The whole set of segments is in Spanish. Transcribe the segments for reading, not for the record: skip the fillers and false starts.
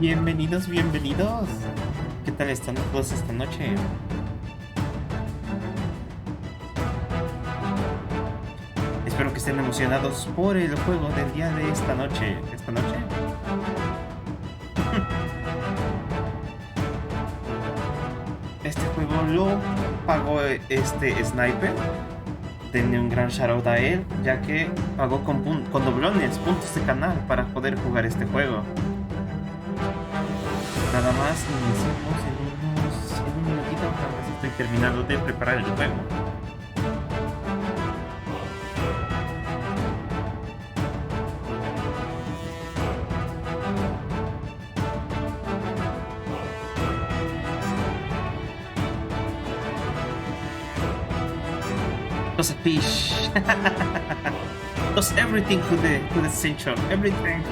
Bienvenidos, bienvenidos. ¿Qué tal están todos esta noche? Espero que estén emocionados por el juego del día de esta noche. ¿Esta noche? Este juego lo pagó este sniper. Denle un gran shoutout a él, ya que pagó con doblones, puntos de canal para poder jugar este juego. Nada más iniciamos en un minutito. Nada más estoy terminando de preparar el juego. Does a fish. Does everything to the central. Everything.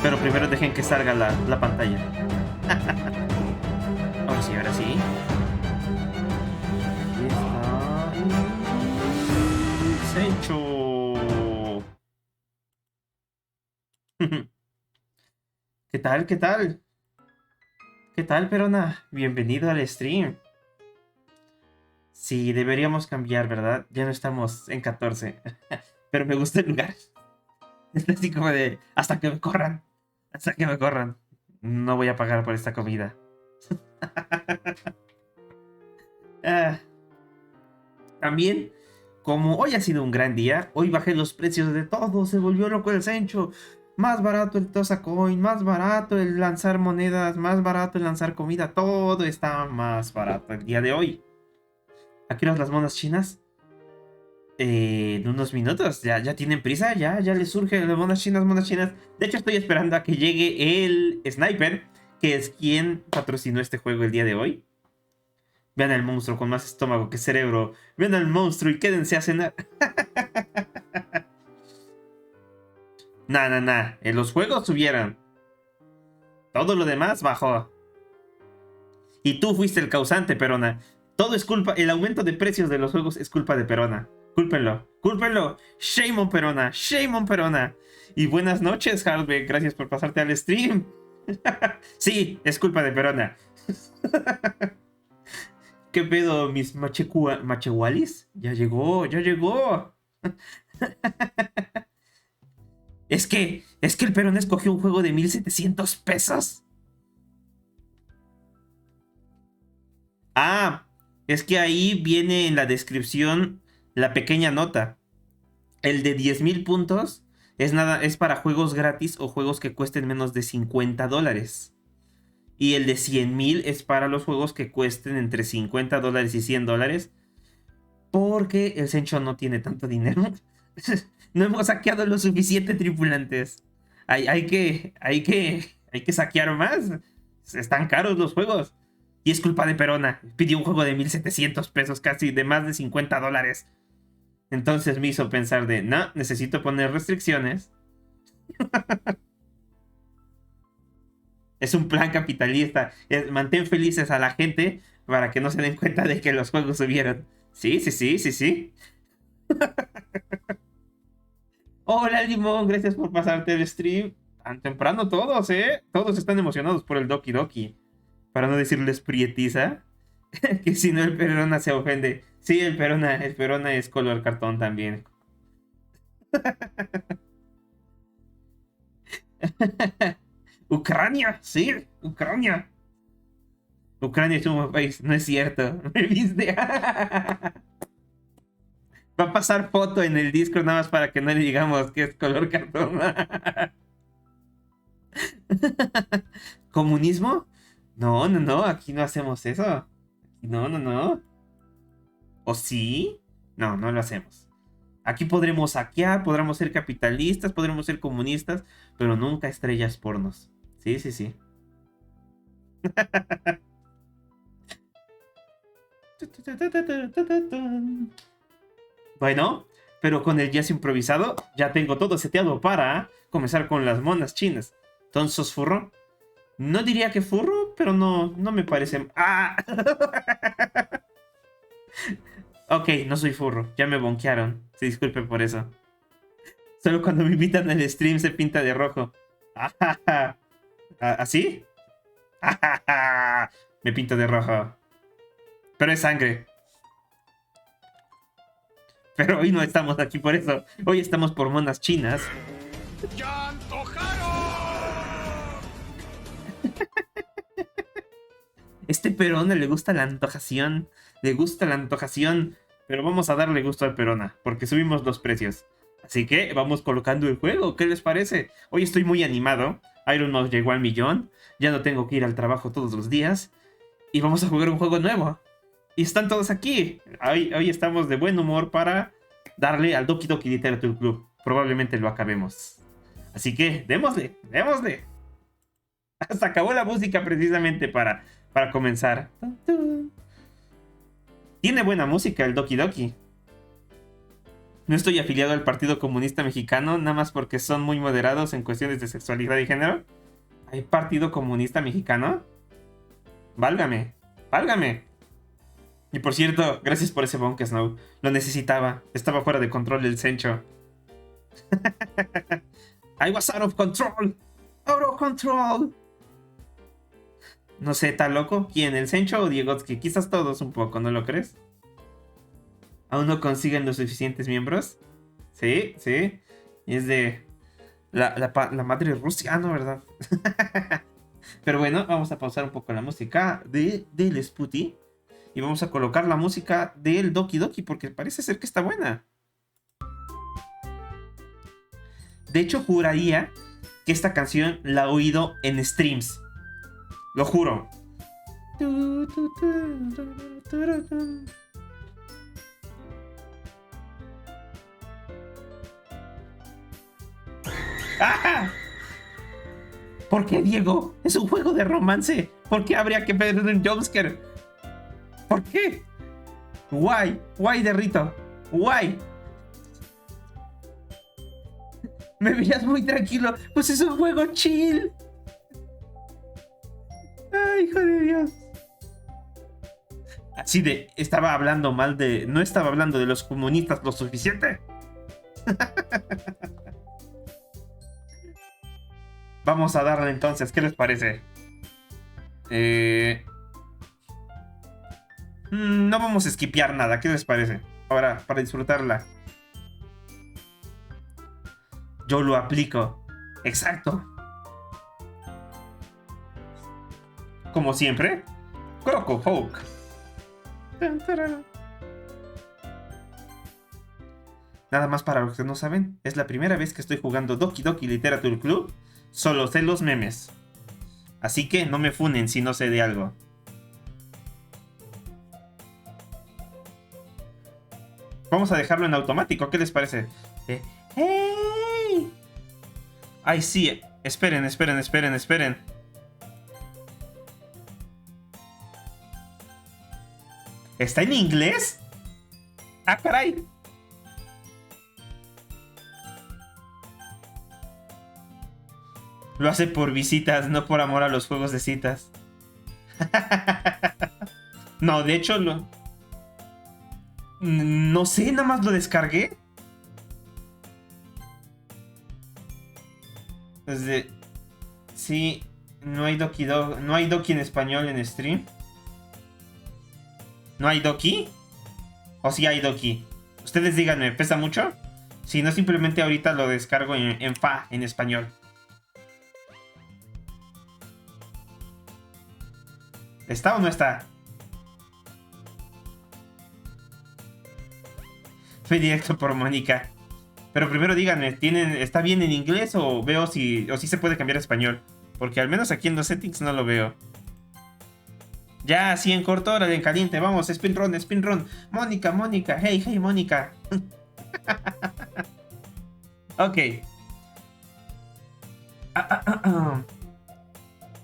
Pero primero dejen que salga la pantalla. Ahora sí, ahora sí. Aquí está. Sencho. ¿Qué tal? ¿Qué tal? ¿Qué tal, Perona? Bienvenido al stream. Sí, deberíamos cambiar, ¿verdad? Ya no estamos en 14. Pero me gusta el lugar. Es así como de... Hasta que me corran. Hasta que me corran. No voy a pagar por esta comida. También, como hoy ha sido un gran día, hoy bajé los precios de todo. Se volvió loco el Sencho. Más barato el Tosacoin, más barato el lanzar monedas, más barato el lanzar comida. Todo está más barato el día de hoy. Aquí las monas chinas. En unos minutos, ya tienen prisa, ya les surge las monas chinas, monas chinas. De hecho, estoy esperando a que llegue el sniper, que es quien patrocinó este juego el día de hoy. Vean al monstruo con más estómago que cerebro. Vean al monstruo y quédense a cenar. Nah. En los juegos subieron. Todo lo demás bajó. Y tú fuiste el causante, Perona. Todo es culpa. El aumento de precios de los juegos es culpa de Perona. Cúlpenlo. Shame on Perona. Shame on Perona. Y buenas noches, Hardbeck. Gracias por pasarte al stream. Sí, es culpa de Perona. ¿Qué pedo, mis machewalis? Ya llegó. Es que el Perona escogió un juego de 1,700 pesos. Ah, es que ahí viene en la descripción la pequeña nota. El de 10,000 puntos es para juegos gratis o juegos que cuesten menos de $50. Y el de 100,000 es para los juegos que cuesten entre $50 y $100. Porque el Sencho no tiene tanto dinero. No hemos saqueado lo suficiente, tripulantes. Hay que saquear más. Están caros los juegos. Y es culpa de Perona. Pidió un juego de 1,700 pesos, casi de más de $50. Entonces me hizo pensar de, no, necesito poner restricciones. Es un plan capitalista. Mantén felices a la gente para que no se den cuenta de que los juegos subieron. Sí. Hola, Limón, gracias por pasarte el stream. Tan temprano todos, ¿eh? Todos están emocionados por el Doki Doki. Para no decirles prietiza. Que si no el Perona se ofende. Sí, el Perona es color cartón también. Ucrania, sí, Ucrania. Ucrania es un país, no es cierto. ¿Me viste? Va a pasar foto en el Discord nada más para que no le digamos que es color cartón. ¿Comunismo? No, aquí no hacemos eso. No. ¿O sí? No lo hacemos. Aquí podremos saquear, podremos ser capitalistas, podremos ser comunistas, pero nunca estrellas pornos. Sí. Bueno, pero con el jazz improvisado ya tengo todo seteado para comenzar con las monas chinas. Entonces, furro. No diría que furro, pero no me parece... ¡Ah! Ok, no soy furro. Ya me bonkearon. Se disculpe por eso. Solo cuando me invitan al stream se pinta de rojo. ¿Así? Me pinto de rojo. Pero es sangre. Pero hoy no estamos aquí por eso. Hoy estamos por monas chinas. ¡Ya antojaron! Este Perona le gusta la antojación. Le gusta la antojación. Pero vamos a darle gusto al Perona, porque subimos los precios. Así que vamos colocando el juego. ¿Qué les parece? Hoy estoy muy animado. Iron Man llegó al 1.000.000. Ya no tengo que ir al trabajo todos los días. Y vamos a jugar un juego nuevo. Y están todos aquí. Hoy estamos de buen humor para darle al Doki Doki Literature Club. Probablemente lo acabemos. Así que démosle, démosle. Hasta acabó la música precisamente para comenzar. Tiene buena música el Doki Doki. No estoy afiliado al Partido Comunista Mexicano, nada más porque son muy moderados en cuestiones de sexualidad y género. ¿Hay Partido Comunista Mexicano? Válgame, válgame. Y por cierto, gracias por ese Bonk Snow. Lo necesitaba. Estaba fuera de control el Sencho. I was out of control. Out of control. No sé, ¿está loco? ¿Quién? ¿El Sencho o Diegotsky? Quizás todos un poco, ¿no lo crees? ¿Aún no consiguen los suficientes miembros? Sí, sí. Y es de la madre Rusia, ¿no? ¿Verdad? Pero bueno, vamos a pausar un poco la música del Sputi. Y vamos a colocar la música del Doki Doki, porque parece ser que está buena. De hecho, juraría que esta canción la he oído en streams. Lo juro. ¡Ah! ¿Por qué, Diego? Es un juego de romance. ¿Por qué habría que perder un jumpscare? ¿Por qué? Why? Why, Derrito? Why? Me veías muy tranquilo. Pues es un juego chill. Ay, hijo de Dios. Así de, estaba hablando mal de... No estaba hablando de los comunistas lo suficiente. Vamos a darle entonces, ¿qué les parece? No vamos a skipear nada, ¿qué les parece? Ahora, para disfrutarla. Yo lo aplico. Exacto. Como siempre, Crocohawk. Nada más para los que no saben, es la primera vez que estoy jugando Doki Doki Literature Club. Solo sé los memes. Así que no me funen si no sé de algo. Vamos a dejarlo en automático, ¿qué les parece? ¡Hey! Ay, sí. Esperen. ¿Está en inglés? ¡Ah, caray! Lo hace por visitas, no por amor a los juegos de citas. No, de hecho no sé, nada más lo descargué. Desde... Sí, no hay Doki Doki. No hay Doki en español en stream. ¿No hay Doki? ¿O sí hay Doki? Ustedes díganme, ¿pesa mucho? Si no, simplemente ahorita lo descargo en español. ¿Está o no está? Fui directo por Mónica. Pero primero díganme, ¿está bien en inglés o veo si se puede cambiar a español? Porque al menos aquí en los settings no lo veo. Ya, así en corto, hora en caliente. Vamos, spin run. Mónica. Hey, Mónica. Ok.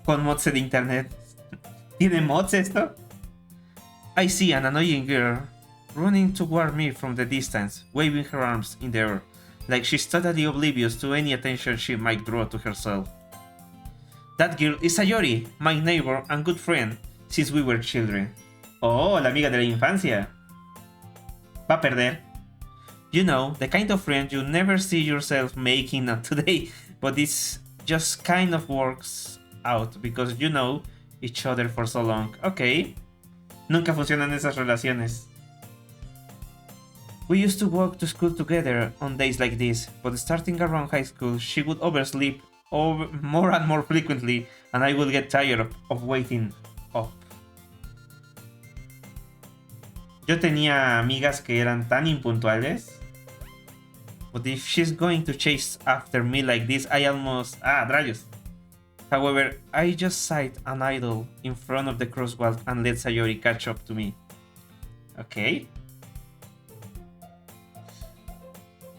Con mods de internet. ¿Tiene mods esto? I see an annoying girl running toward me from the distance, waving her arms in the air, like she's totally oblivious to any attention she might draw to herself. That girl is Sayori, my neighbor and good friend since we were children. Oh, la amiga de la infancia. Va a perder. You know, the kind of friend you never see yourself making today, but it's just kind of works out because you know each other for so long. Ok. Nunca funcionan esas relaciones. We used to walk to school together on days like this, but starting around high school, she would oversleep more and more frequently, and I would get tired of waiting up. Yo tenía amigas que eran tan impuntuales. But if she's going to chase after me like this, I almost... Ah, rayos. However, I just sat an idle in front of the crosswalk and let Sayori catch up to me. Ok.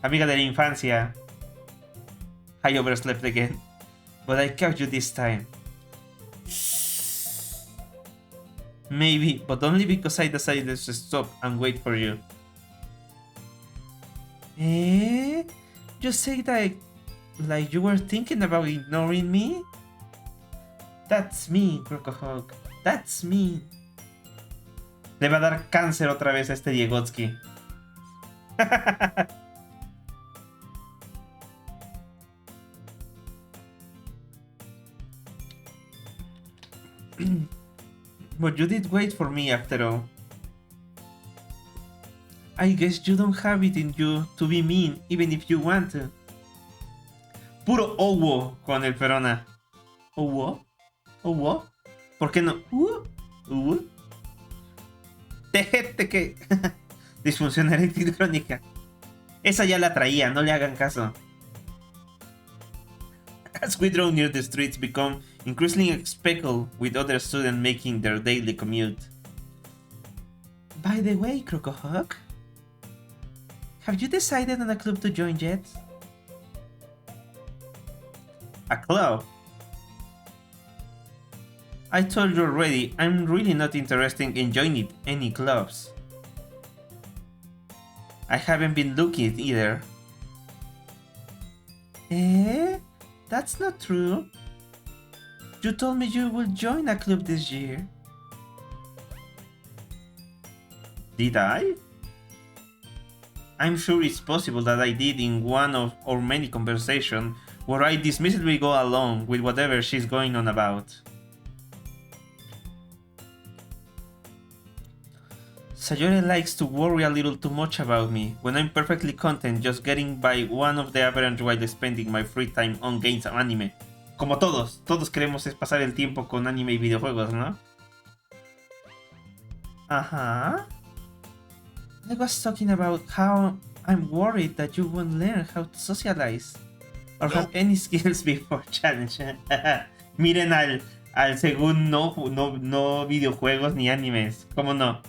Amiga de la infancia. I overslept again. But I caught you this time. Maybe, but only because I decided to stop and wait for you. Eh? You say that like you were thinking about ignoring me? That's me, Crocohawk. That's me. Le va a dar cáncer otra vez a este Diegotsky. But you did wait for me after all. I guess you don't have it in you to be mean, even if you want to. Puro owo con el Perona. ¿Owo? ¿Owo? ¿Por qué no? ¿Owo? Déjate que... Disfunción eréctil crónica. Esa ya la traía, no le hagan caso. As we draw near the streets become increasingly speckled with other students making their daily commute. By the way, Crocohawk, have you decided on a club to join yet? A club? I told you already, I'm really not interested in joining any clubs. I haven't been looking either. Eh? That's not true. You told me you would join a club this year. Did I? I'm sure it's possible that I did in one of our many conversations where I dismissively go along with whatever she's going on about. Sayori likes to worry a little too much about me, when I'm perfectly content just getting by one of the average while spending my free time on games and anime. Como todos queremos es pasar el tiempo con anime y videojuegos, ¿no? Ajá. I was talking about how I'm worried that you won't learn how to socialize or have any skills before challenge. Miren al según no videojuegos ni animes. ¿Cómo no?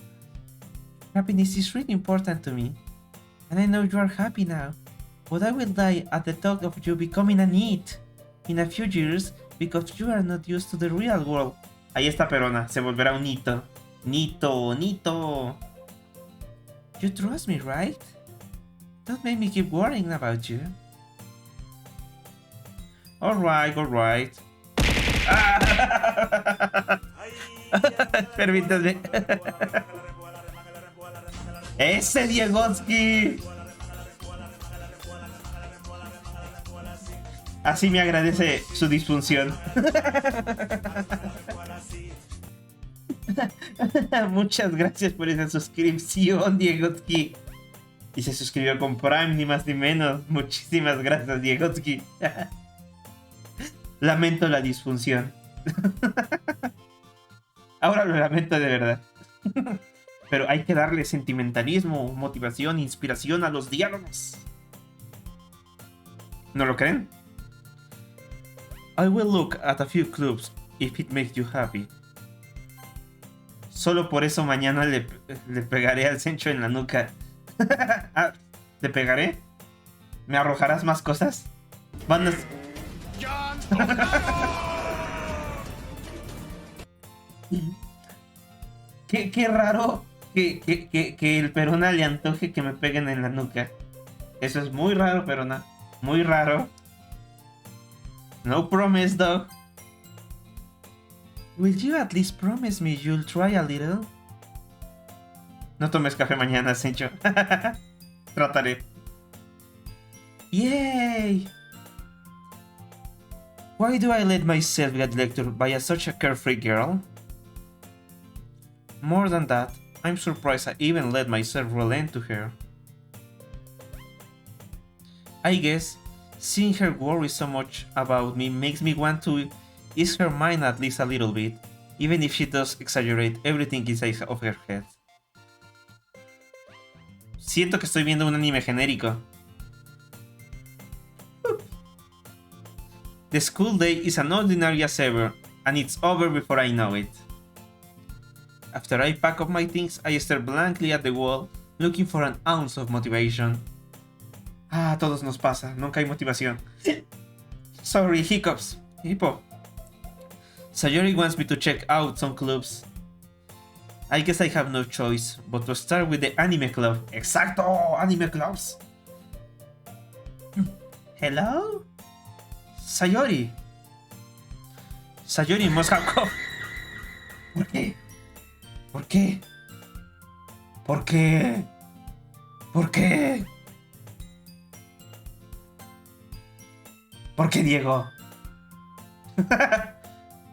Happiness is really important to me, and I know you are happy now, but I will die at the thought of you becoming a NEET in a few years because you are not used to the real world. Ahí está Perona, se volverá un Nito. Nito. You trust me, right? Don't make me keep worrying about you. Alright. Permítame. ¡Ese Diegotsky! Así me agradece su disfunción. Muchas gracias por esa suscripción, Diegotsky. Y se suscribió con Prime, ni más ni menos. Muchísimas gracias, Diegotsky. Lamento la disfunción. Ahora lo lamento de verdad. Pero hay que darle sentimentalismo, motivación, inspiración a los diálogos. ¿No lo creen? I will look at a few clubs if it makes you happy. Solo por eso mañana le pegaré al Sencho en la nuca. ¿Le pegaré? ¿Me arrojarás más cosas? Van a... Qué raro que el Perona le antoje que me peguen en la nuca. Eso es muy raro, Perona. Muy raro. No promise, dog. Will you at least promise me you'll try a little? No tomes café mañana, Sencho. Trataré. Yay! Why do I let myself get lectured by such a carefree girl? More than that, I'm surprised I even let myself relent to her. I guess seeing her worry so much about me makes me want to ease her mind at least a little bit, even if she does exaggerate everything inside of her head. Siento que estoy viendo un anime genérico. The school day is an ordinary as ever, and it's over before I know it. After I pack up my things, I stare blankly at the wall, looking for an ounce of motivation. Ah, a todos nos pasa, nunca hay motivación. Sorry, hiccups. Hippo. Sayori wants me to check out some clubs. I guess I have no choice, but to start with the anime club. Exacto, anime clubs. Hello? Sayori. Sayori must have come. ¿Por qué? ¿Por qué? ¿Por qué? ¿Por qué? ¿Por qué, Diego?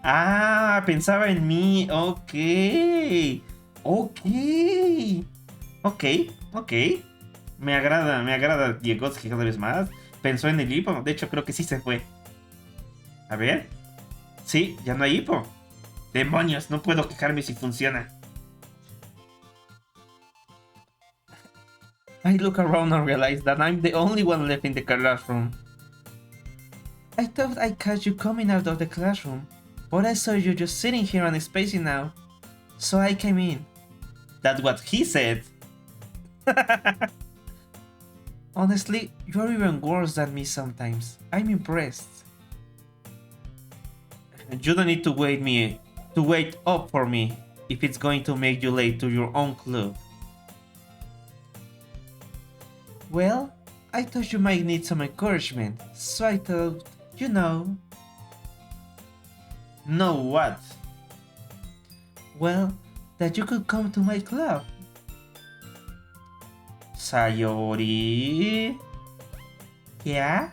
Ah, pensaba en mí. Ok. Ok. Ok, ok. Me agrada Diego que cada vez más. Pensó en el hipo. De hecho, creo que sí se fue. A ver. Sí, ya no hay hipo. Demonios, no puedo quejarme si funciona. I look around and realize that I'm the only one left in the classroom. I thought I catch you coming out of the classroom, but I saw you just sitting here and spacing out. So I came in. That's what he said. Honestly, you're even worse than me sometimes. I'm impressed. You don't need to wait up for me if it's going to make you late to your own club. Well, I thought you might need some encouragement, so I thought, you know. Know what? Well, that you could come to my club. Sayori? Yeah?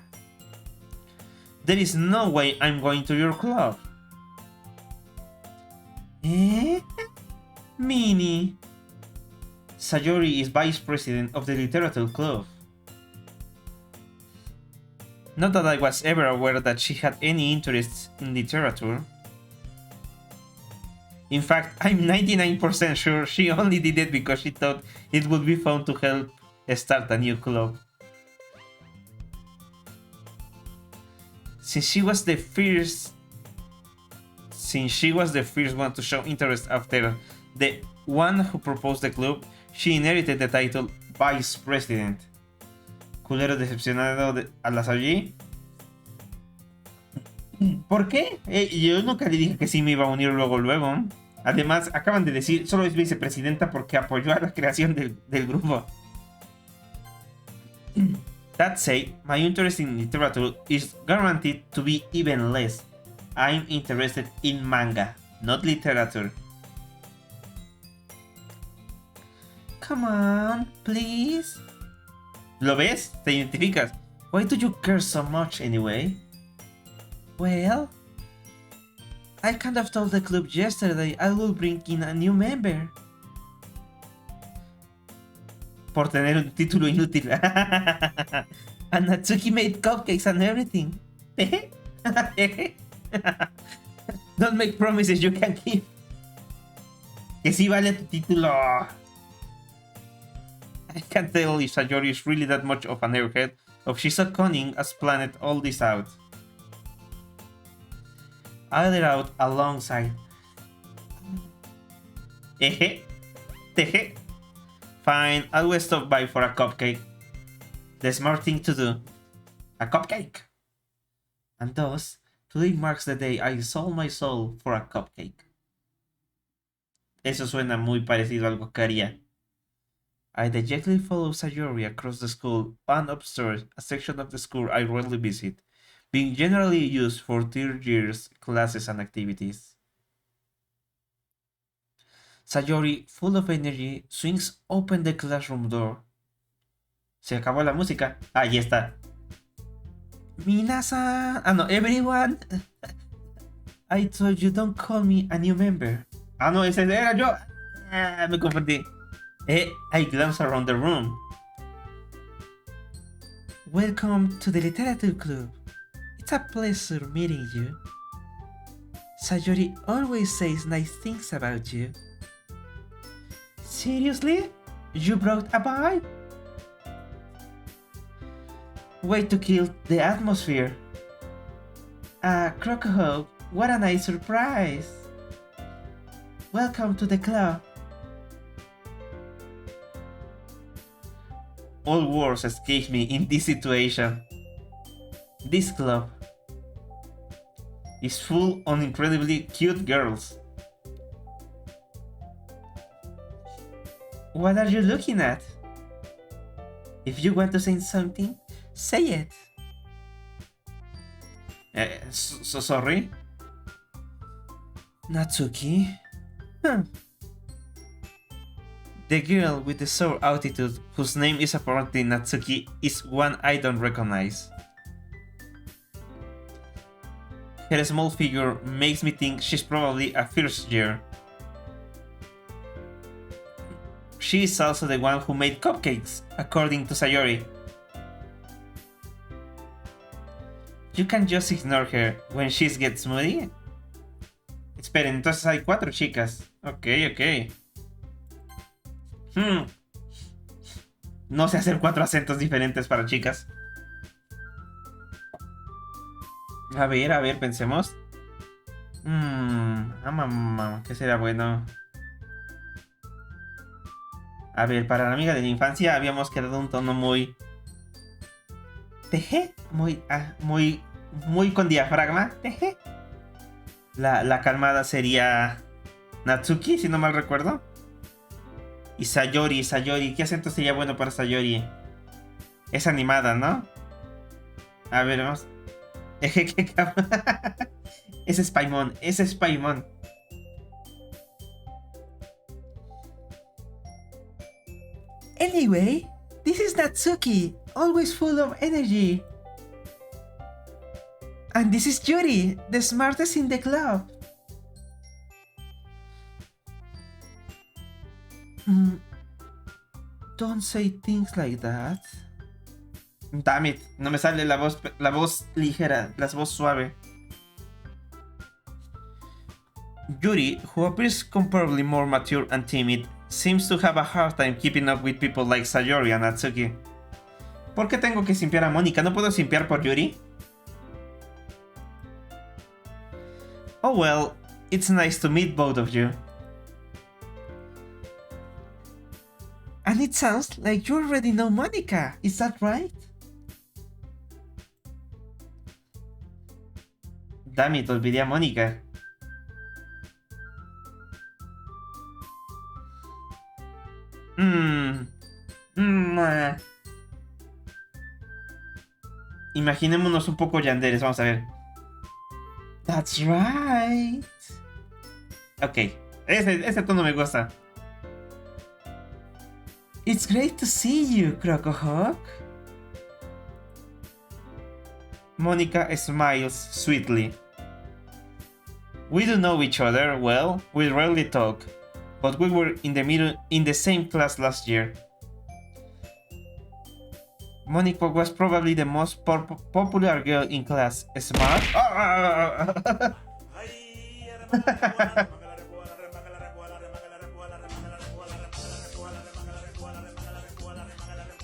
There is no way I'm going to your club. Eh? Minnie. Sayori is vice president of the literature club. Not that I was ever aware that she had any interest in literature. In fact, I'm 99% sure she only did it because she thought it would be fun to help start a new club. Since she was the first one to show interest after the one who proposed the club, she inherited the title Vice President. Culero decepcionado a las allí. ¿Por qué? Yo nunca le dije que sí me iba a unir luego. Además, acaban de decir, solo es vicepresidenta porque apoyó a la creación del grupo. That said, my interest in literature is guaranteed to be even less. I'm interested in manga, not literature. Come on, please. ¿Lo ves? ¿Te identificas? Why do you care so much anyway? Well, I kind of told the club yesterday I will bring in a new member. Por tener un título inútil. And Natsuki made cupcakes and everything. Don't make promises you can't keep. Que sí vale tu título. I can't tell if Sayori is really that much of an airhead, or if she's so cunning as planned all this out. Either out alongside. Teje. Fine, I'll stop by for a cupcake. The smart thing to do. A cupcake. And thus, today marks the day I sold my soul for a cupcake. Eso suena muy parecido a algo que haría. I dejectly follow Sayori across the school and upstairs, a section of the school I rarely visit, being generally used for third years classes and activities. Sayori, full of energy, swings open the classroom door. Se acabó la música. Ahí está. Minasan. Ah, no, everyone. I told you don't call me a new member. Ah, no, ese era yo. Ah, me confundí. I glanced around the room. Welcome to the Literature Club. It's a pleasure meeting you. Sayori always says nice things about you. Seriously? You brought a boy? Way to kill the atmosphere. Crocohawk, what a nice surprise. Welcome to the club. All words escape me in this situation. This club is full of incredibly cute girls. What are you looking at? If you want to say something, say it. So sorry? Natsuki? The girl with the sour attitude, whose name is apparently Natsuki, is one I don't recognize. Her small figure makes me think she's probably a first year. She is also the one who made cupcakes, according to Sayori. You can just ignore her when she gets moody. Esperen, entonces hay 4 chicas. Ok. No sé hacer 4 acentos diferentes para chicas. A ver, pensemos. ¿Qué será bueno? A ver, para la amiga de la infancia habíamos quedado un tono muy... Teje, muy con diafragma. Teje. La calmada sería Natsuki, si no mal recuerdo. Y Sayori, ¿qué acento sería bueno para Sayori? Es animada, ¿no? A ver, vamos. Es Spaimon. Anyway, this is Natsuki, always full of energy. And this is Yuri, the smartest in the club. Don't say things like that. Damn it, no me sale la voz ligera, la voz suave. Yuri, who appears comparably more mature and timid, seems to have a hard time keeping up with people like Sayori and Natsuki. ¿Por qué tengo que simpiar a Mónica? ¿No puedo simpiar por Yuri? Oh well, it's nice to meet both of you. And it sounds like you already know Monica, is that right? Damn it, olvidé a Mónica. Imaginémonos un poco yanderes, vamos a ver. That's right. Ok, ese tono me gusta. It's great to see you, Crocohawk. Monica smiles sweetly. We do know each other well, we rarely talk, but we were in the same class last year. Monica was probably the most popular girl in class. Smart.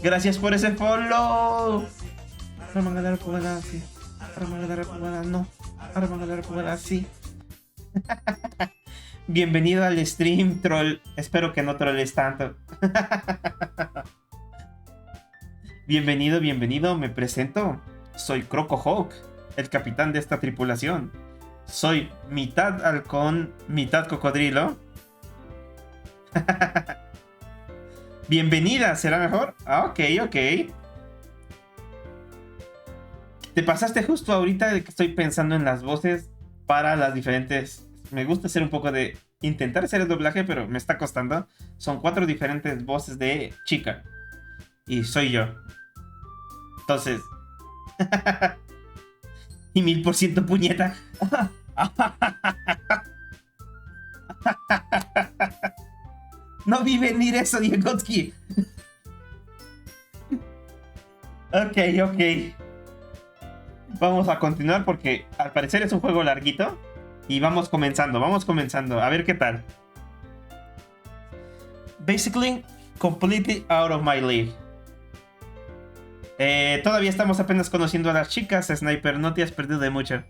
Gracias por ese follow. Bienvenido al stream, troll. Espero que no trolles tanto. Bienvenido, me presento. Soy Crocohawk, el capitán de esta tripulación. Soy mitad halcón, mitad cocodrilo. Bienvenida, ¿será mejor? Ok. Te pasaste justo ahorita de que estoy pensando en las voces para las diferentes... Me gusta hacer un poco de... Intentar hacer el doblaje, pero me está costando. Son 4 diferentes voces de chica. Y soy yo. Entonces... Y 1000% puñeta. No vi venir eso, Diegotsky. Ok. Vamos a continuar porque al parecer es un juego larguito. Y vamos comenzando. A ver qué tal. Basically, completely out of my league. Todavía estamos apenas conociendo a las chicas. Sniper, no te has perdido de mucho.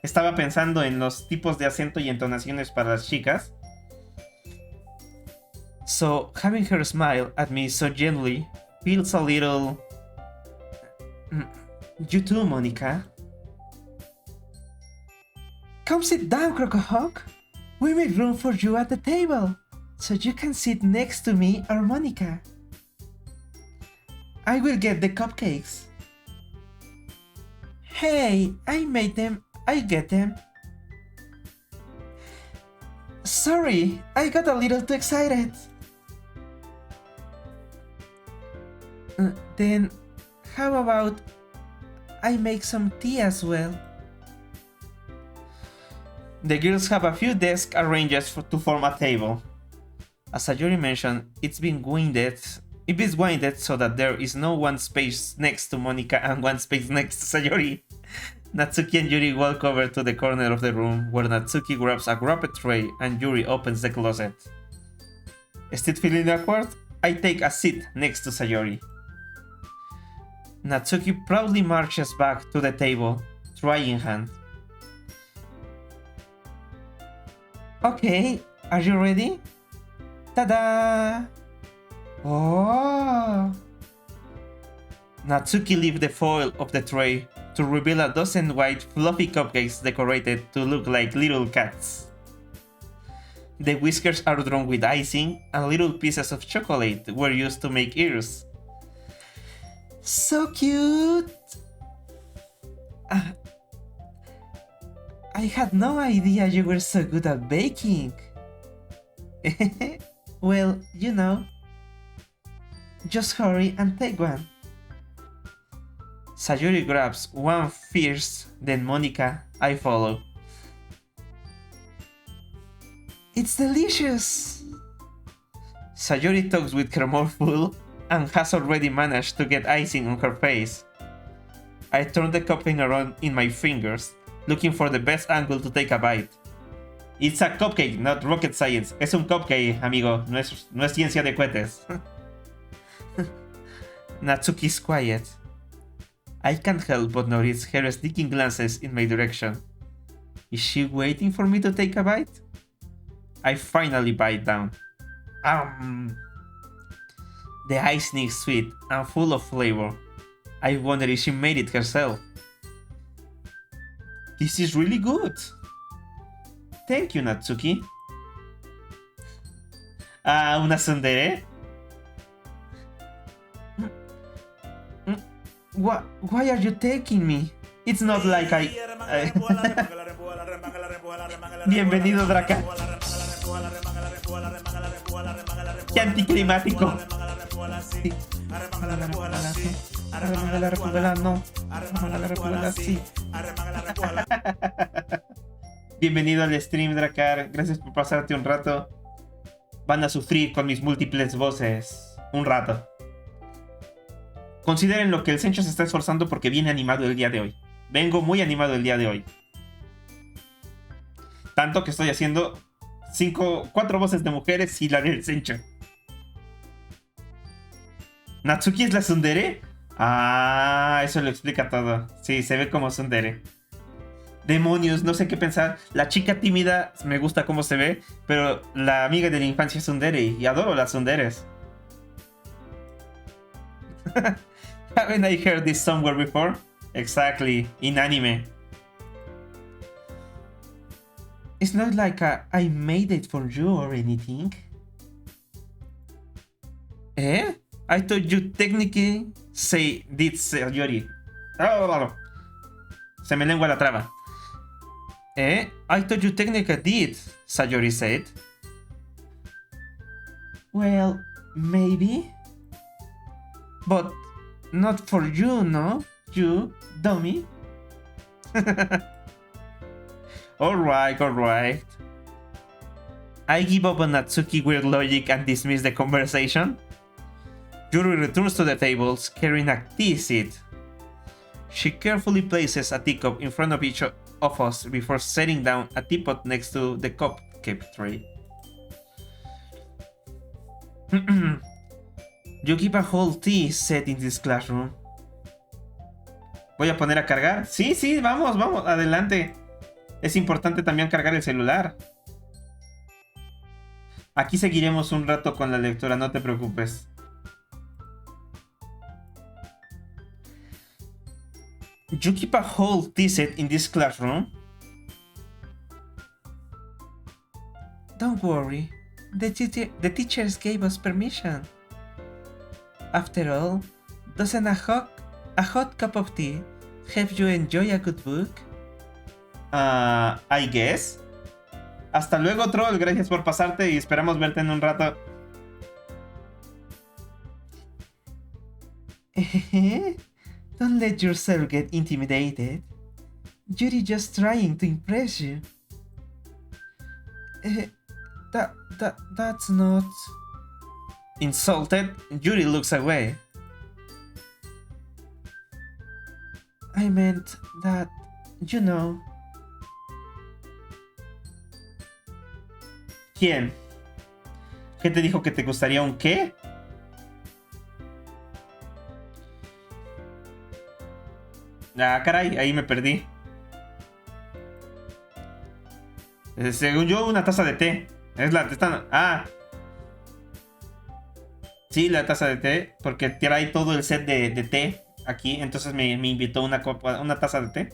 Estaba pensando en los tipos de acento y entonaciones para las chicas. So, having her smile at me so gently feels a little... You too, Monica. Come sit down, Crocohawk. We made room for you at the table, so you can sit next to me or Monica. I will get the cupcakes. Hey, I made them. I get them. Sorry, I got a little too excited. Then, how about I make some tea as well? The girls have a few desks arranged to form a table. As Sayori mentioned, it's been winded so that there is no one space next to Monica and one space next to Sayori. Natsuki and Yuri walk over to the corner of the room where Natsuki grabs a wrapped tray and Yuri opens the closet. Still feeling awkward? I take a seat next to Sayori. Natsuki proudly marches back to the table, tray in hand. Okay, are you ready? Ta-da! Oh! Natsuki lifts the foil of the tray to reveal a dozen white fluffy cupcakes decorated to look like little cats. The whiskers are drawn with icing and little pieces of chocolate were used to make ears. So cute! I had no idea you were so good at baking. Well, you know. Just hurry and take one. Sayori grabs one first, then Monica. I follow. It's delicious! Sayori talks with her mouth full and has already managed to get icing on her face. I turn the cupcake around in my fingers, looking for the best angle to take a bite. It's a cupcake, not rocket science. Es un cupcake, amigo. No es ciencia de cohetes. Natsuki's quiet. I can't help but notice her sneaking glances in my direction. Is she waiting for me to take a bite? I finally bite down. The icing is sweet and full of flavor. I wonder if she made it herself. This is really good. Thank you, Natsuki. Una tsundere? Why are you taking me? It's not like I... Bienvenido, Draca. Qué anticlimático. Bienvenido al stream, Dracar. Gracias por pasarte un rato. Van a sufrir con mis múltiples voces un rato. Consideren lo que el Sencho se está esforzando porque viene animado el día de hoy. Vengo muy animado el día de hoy. Tanto que estoy haciendo 4 voces de mujeres y la del Sencho. ¿Natsuki es la tsundere? Ah, eso lo explica todo. Sí, se ve como tsundere. Demonios, no sé qué pensar. La chica tímida me gusta cómo se ve, pero la amiga de la infancia es tsundere y adoro las tsunderes. Haven't I heard this somewhere before? Exactly, in anime. It's not like I made it for you or anything. I thought you technically did Sayori. Se me lengua la traba. I thought you technically did, Sayori said. Well, maybe. But not for you, no? You, dummy. Alright, alright. I give up on Natsuki weird logic and dismiss the conversation. Yuri returns to the tables, carrying a tea seat. She carefully places a teacup in front of each of us before setting down a teapot next to the cupcake tray. You keep a whole tea set in this classroom. ¿Voy a poner a cargar? Sí, sí, vamos, vamos, adelante. Es importante también cargar el celular. Aquí seguiremos un rato con la lectura, no te preocupes. You keep a whole tea set in this classroom? Don't worry. The teachers gave us permission. After all, doesn't a hot cup of tea help you enjoy a good book? I guess. Hasta luego, troll. Gracias por pasarte y esperamos verte en un rato. Don't let yourself get intimidated. Yuri just trying to impress you. That's not... Insulted, Yuri looks away. I meant that, you know. ¿Quién? ¿Qué te dijo que te gustaría un qué? Ah, caray, ahí me perdí. Según yo, una taza de té. Es la... Sí, la taza de té, porque trae todo el set de té aquí. Entonces me invitó una taza de té.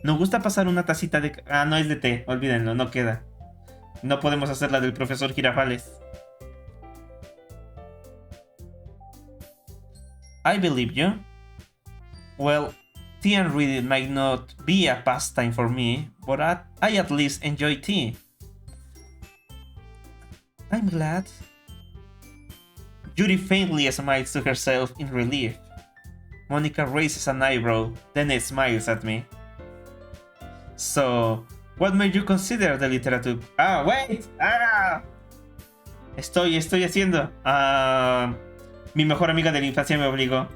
Nos gusta pasar una tacita de... Ah, no es de té, olvídenlo, no queda. No podemos hacer la del profesor Girafales. I believe you. Well, tea and reading might not be a pastime for me, but I at least enjoy tea. I'm glad. Yuri faintly smiles to herself in relief. Monica raises an eyebrow, then it smiles at me. So, what made you consider the literature? Ah, wait! Ah! Estoy haciendo. Mi mejor amiga de la infancia me obligó.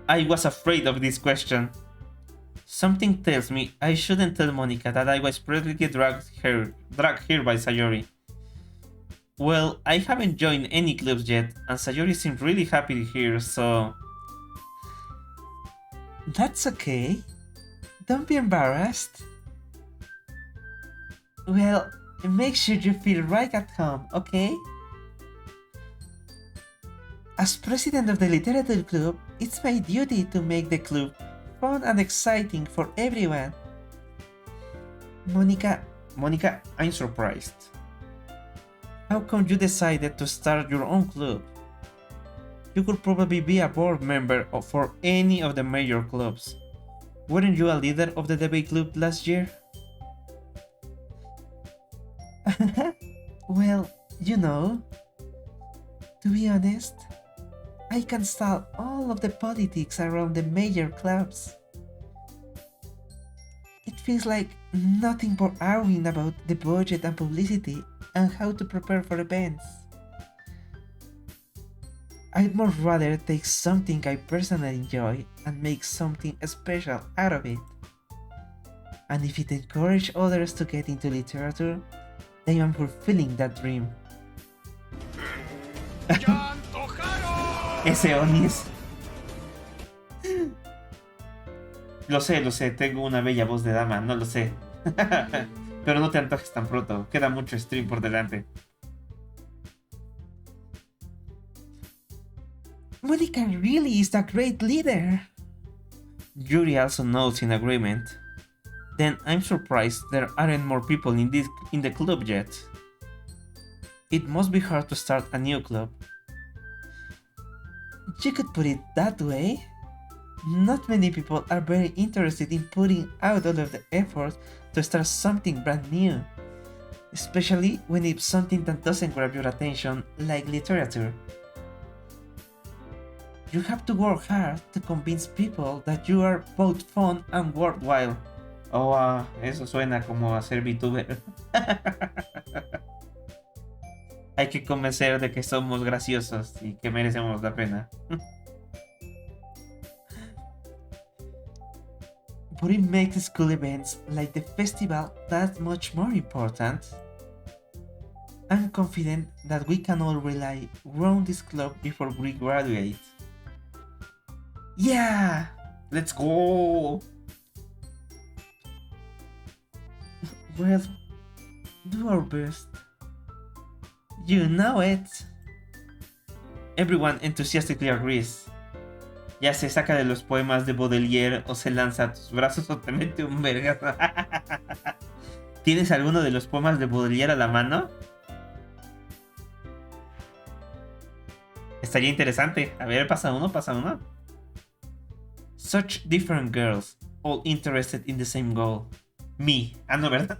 I was afraid of this question. Something tells me I shouldn't tell Monica that I was practically dragged here by Sayori. Well, I haven't joined any clubs yet, and Sayori seemed really happy here, so... That's okay. Don't be embarrassed. Well, make sure you feel right at home, okay? As president of the literature club, it's my duty to make the club fun and exciting for everyone. Monica, I'm surprised. How come you decided to start your own club? You could probably be a board member for any of the major clubs. Weren't you a leader of the debate club last year? Well, you know, to be honest, I can stall all of the politics around the major clubs. It feels like nothing but arguing about the budget and publicity and how to prepare for events. I'd much rather take something I personally enjoy and make something special out of it. And if it encourages others to get into literature, then I'm fulfilling that dream. Ese Onis. Lo sé, tengo una bella voz de dama, no lo sé. Pero no te antojes tan pronto, queda mucho stream por delante. Monica really is a great leader. Yuri also nods in agreement. Then I'm surprised there aren't more people in the club yet. It must be hard to start a new club. You could put it that way. Not many people are very interested in putting out all of the effort to start something brand new, especially when it's something that doesn't grab your attention like literature. You have to work hard to convince people that you are both fun and worthwhile. Oh, eso suena como a ser vtuber. Hay que convencer de que somos graciosos y que merecemos la pena. But it makes school events like the festival that much more important. I'm confident that we can all rely on this club before we graduate. Yeah! Let's go! Well, do our best. You know it. Everyone enthusiastically agrees. Ya se saca de los poemas de Baudelaire o se lanza a tus brazos o te mete un vergazo. ¿Tienes alguno de los poemas de Baudelaire a la mano? Estaría interesante. A ver, pasa uno, pasa uno. Such different girls, all interested in the same goal. Me. Ah, no, ¿verdad?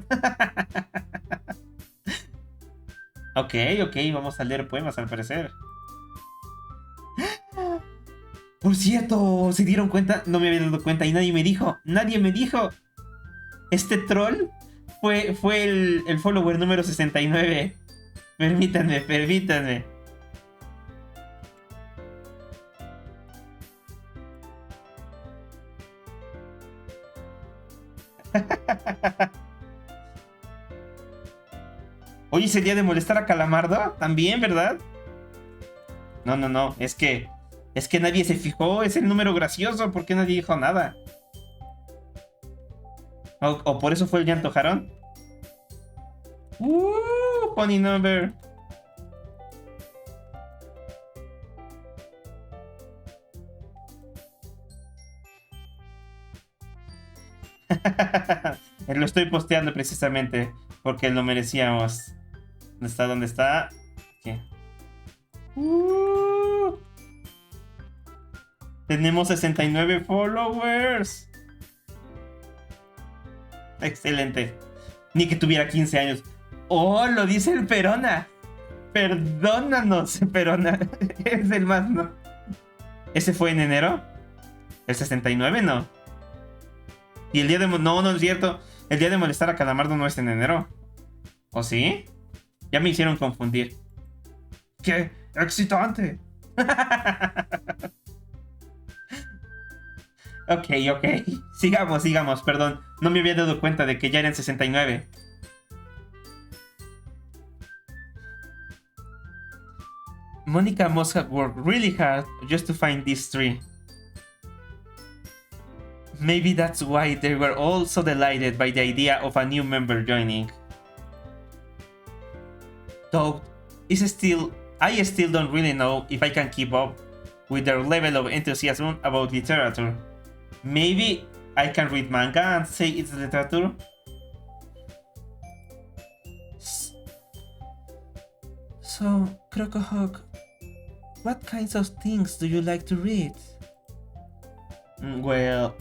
Ok, vamos a leer poemas al parecer. Por cierto, ¿se dieron cuenta? No me había dado cuenta y nadie me dijo. ¡Nadie me dijo! Este troll fue el follower número 69. Permítanme. Hoy es el día de molestar a Calamardo. También, ¿verdad? No. Es que nadie se fijó. Es el número gracioso. ¿Por qué nadie dijo nada? ¿O por eso fue el llanto jarón? Funny number. Lo estoy posteando precisamente porque lo merecíamos. ¿Dónde está? ¿Qué? Tenemos 69 followers. Excelente. Ni que tuviera 15 años. Oh, lo dice el Perona. Perdónanos, Perona. Es el más, ¿no? ¿Ese fue en enero? ¿El 69? No. Y el día de... No es cierto. El día de molestar a Calamardo no es en enero. ¿O sí? Ya me hicieron confundir. ¡Qué excitante! Ok. Sigamos. Perdón. No me había dado cuenta de que ya eran 69. Monica must have worked really hard just to find these three. Maybe that's why they were all so delighted by the idea of a new member joining. Though, I still don't really know if I can keep up with their level of enthusiasm about literature. Maybe I can read manga and say it's literature? So, Crocohawk, what kinds of things do you like to read? Well,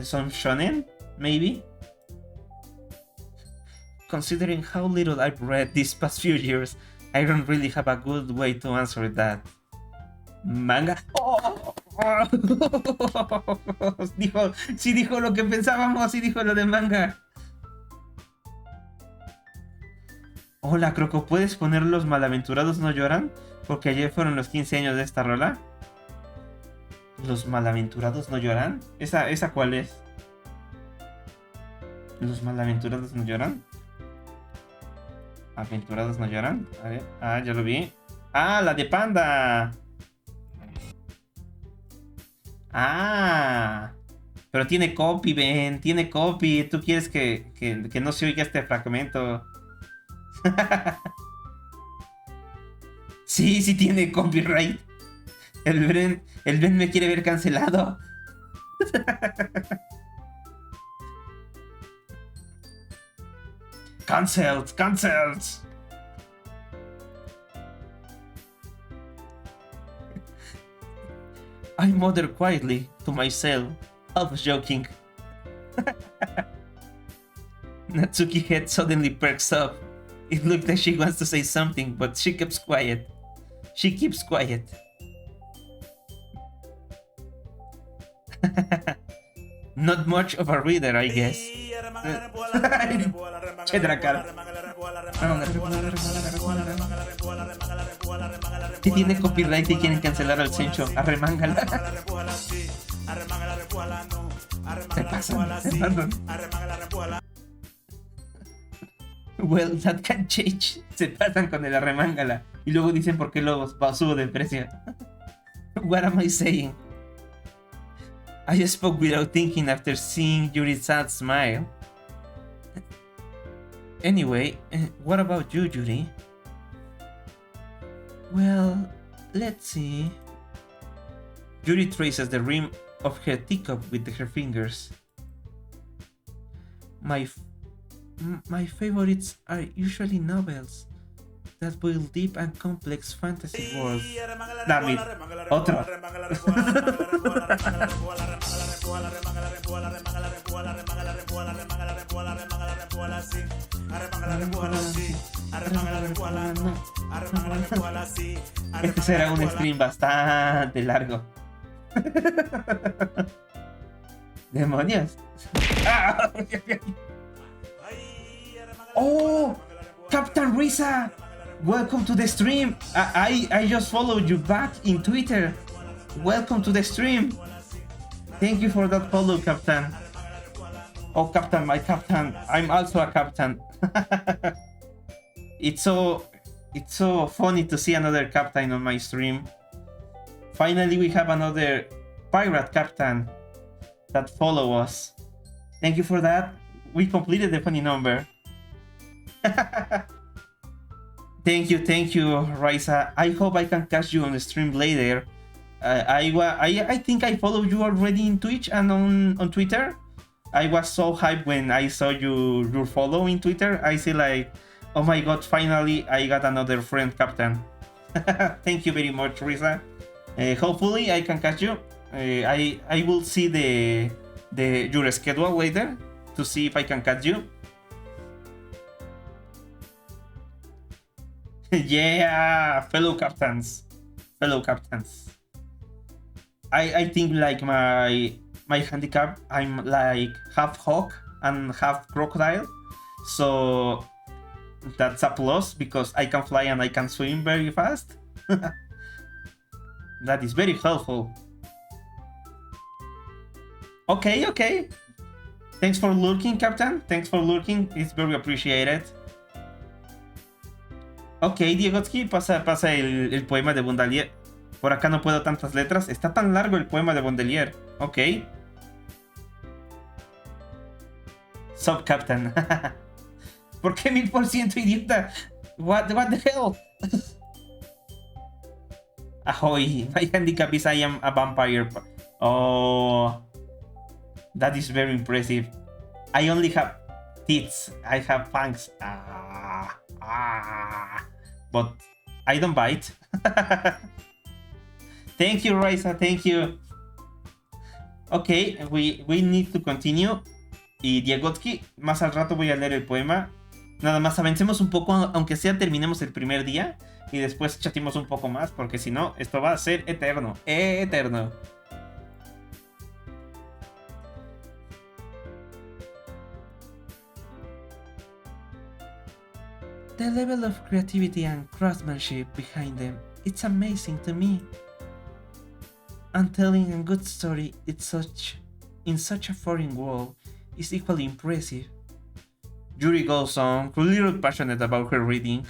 some shonen, maybe? Considering how little I've read these past few years, I don't really have a good way to answer that. Manga. Dijo lo que pensábamos y dijo lo de manga. Hola, Croco, ¿puedes poner Los Malaventurados No Lloran? Porque ayer fueron los 15 años de esta rola. ¿Los Malaventurados No Lloran? ¿Esa cuál es? ¿Los Malaventurados No Lloran? ¿Aventurados No Lloran? A ver. Ah, ya lo vi. ¡Ah, la de Panda! ¡Ah! Pero tiene copy, Ben. Tiene copy. Tú quieres que no se oiga este fragmento. Sí tiene copyright. El Ben me quiere ver cancelado. Cancelled. I muttered quietly to myself, half joking. Natsuki head suddenly perks up. It looked like she wants to say something, but she keeps quiet. Not much of a reader, I guess. Che Dracar. Si tiene copyright y quieren cancelar al Sencho, arremángala. Se pasan. Well, that can change. Se pasan con el arremángala. Y luego dicen por qué lo subo de precio. What am I saying? I spoke without thinking after seeing Yuri's sad smile. Anyway, what about you, Yuri? Well, let's see. Yuri traces the rim of her teacup with her fingers. My favorites are usually novels that build deep and complex fantasy worlds. Damn it. Otro. Este será un stream bastante largo. Demonios. Oh, Captain Risa, welcome to the stream. I just followed you back in Twitter. Welcome to the stream. Thank you for that follow, Captain. Oh, Captain, my Captain. I'm also a Captain. It's so funny to see another Captain on my stream. Finally, we have another pirate Captain that follow us. Thank you for that. We completed the funny number. Thank you, Raisa. I hope I can catch you on the stream later. I think I followed you already in Twitch and on Twitter. I was so hyped when I saw your follow in Twitter. I say like, oh my god, finally I got another friend, Captain. Thank you very much, Risa. Hopefully I can catch you. I will see your schedule later to see if I can catch you. Yeah, fellow captains. I think like my handicap, I'm like half hawk and half crocodile, so that's a plus because I can fly and I can swim very fast. That is very helpful. Okay. Thanks for lurking, Captain. Thanks for lurking. It's very appreciated. Ok, Diegotsky, pasa el poema de Bondelier. Por acá no puedo tantas letras. Está tan largo el poema de Bondelier. Ok. Sub Captain. ¿Por qué 1000%, idiota? What the hell? Ahoy. My handicap is I am a vampire. Oh. That is very impressive. I only have teeth. I have fangs. But I don't bite. Thank you, Raisa. Thank you. Okay, we need to continue. Y Diegotsky, más al rato voy a leer el poema. Nada más avancemos un poco, aunque sea terminemos el primer día. Y después chatimos un poco más, porque si no, esto va a ser eterno. Eterno. The level of creativity and craftsmanship behind them, it's amazing to me. And telling a good story in such a foreign world is equally impressive. Yuri goes on, a little passionate about her reading.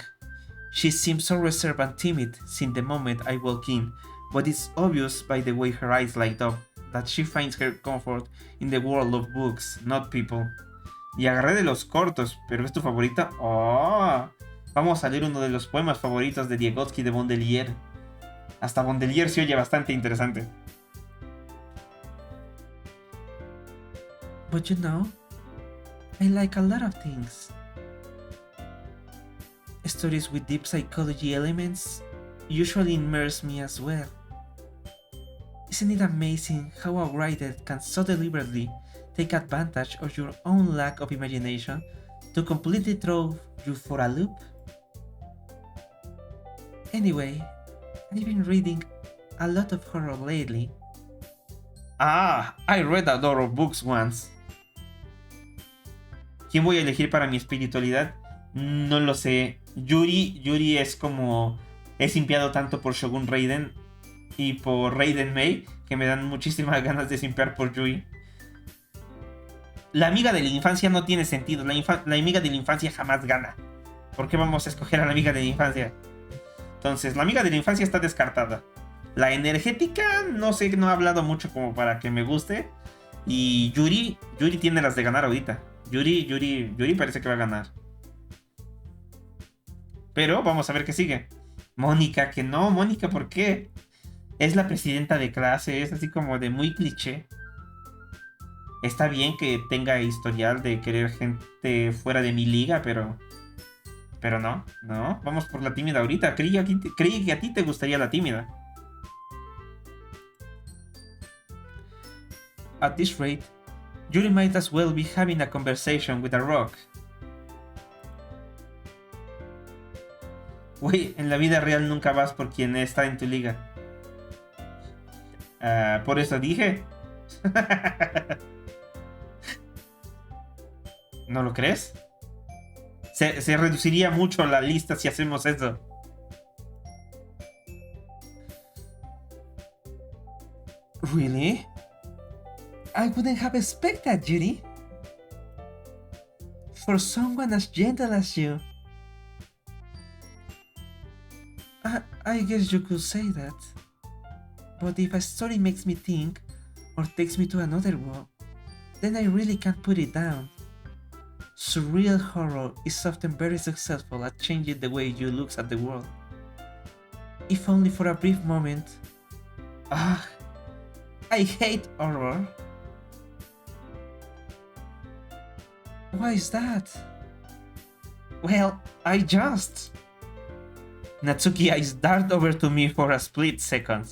She seems so reserved and timid since the moment I walk in, but it's obvious by the way her eyes light up that she finds her comfort in the world of books, not people. Y agarré de los cortos, pero ¿es tu favorita? ¡Oh! Vamos a leer uno de los poemas favoritos de Diegotsky de Bondelier. Hasta Bondelier se oye bastante interesante. But you know, I like a lot of things. Stories with deep psychology elements usually immerse me as well. Isn't it amazing how a writer can so deliberately take advantage of your own lack of imagination to completely throw you for a loop? Anyway, I've been reading a lot of horror lately. Ah, I read a lot of books once. ¿Quién voy a elegir para mi espiritualidad? No lo sé. Yuri es como... He simpiado tanto por Shogun Raiden y por Raiden Mei que me dan muchísimas ganas de simpear por Yuri. La amiga de la infancia no tiene sentido. La amiga de la infancia jamás gana. ¿Por qué vamos a escoger a la amiga de la infancia? Entonces, la amiga de la infancia está descartada. La energética, no sé, no ha hablado mucho como para que me guste. Y Yuri tiene las de ganar ahorita. Yuri parece que va a ganar. Pero vamos a ver qué sigue. Mónica, que no, Mónica, ¿por qué? Es la presidenta de clase, es así como de muy cliché. Está bien que tenga historial de querer gente fuera de mi liga, pero no, vamos por la tímida ahorita. Creí que a ti te gustaría la tímida. At this rate, Yuri might as well be having a conversation with a rock. Güey, en la vida real nunca vas por quien está en tu liga. Por eso dije. ¿No lo crees? Se reduciría mucho la lista si hacemos eso. Really? I wouldn't have expected, Judy. For someone as gentle as you. I guess you could say that. But if a story makes me think, or takes me to another world, then I really can't put it down. Surreal horror is often very successful at changing the way you look at the world. If only for a brief moment. I hate horror. Why is that? Well, I just... Natsuki eyes dart over to me for a split second.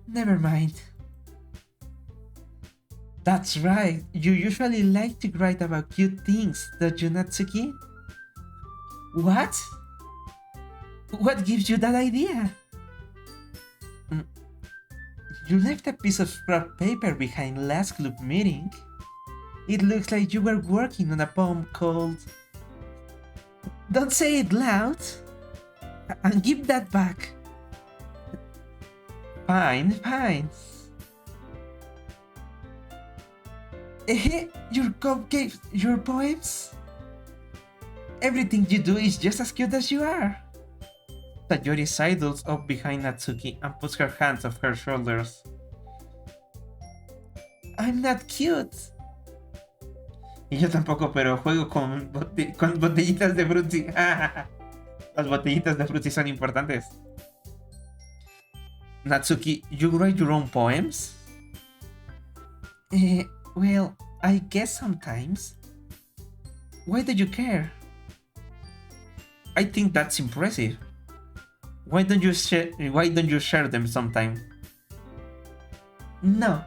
Never mind. That's right, you usually like to write about cute things, don't you, Natsuki? What? What gives you that idea? You left a piece of scrap paper behind last club meeting. It looks like you were working on a poem called... Don't say it loud! And give that back. Fine. Your cupcakes, your poems? Everything you do is just as cute as you are. Sayori sidles up behind Natsuki and puts her hands on her shoulders. I'm not cute. Y yo tampoco, pero juego con botellitas de frutti. Las botellitas de frutti son importantes. Natsuki, you write your own poems? Well, I guess sometimes. Why do you care? I think that's impressive. Why don't you share them sometime? No.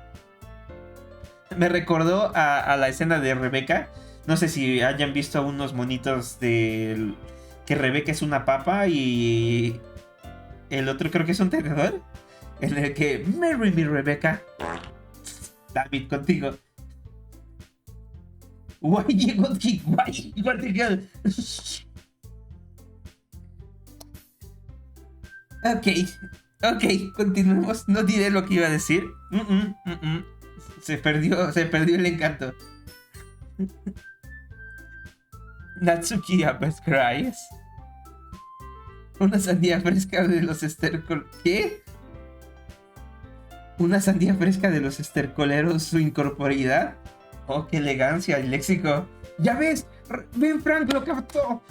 Me recordó a la escena de Rebeca. No sé si hayan visto unos monitos de que Rebeca es una papa y el otro creo que es un tenedor. En el que marry me, Rebeca. David, contigo. Why you got kick? Why you got the girl? Ok, continuemos. No diré lo que iba a decir. Se perdió el encanto. Natsuki Abbas cries. Una sandía fresca de los ¿Qué? Una sandía fresca de los estercoleros, su incorporidad. Oh, qué elegancia el léxico. Ya ves, Ben Frank lo captó.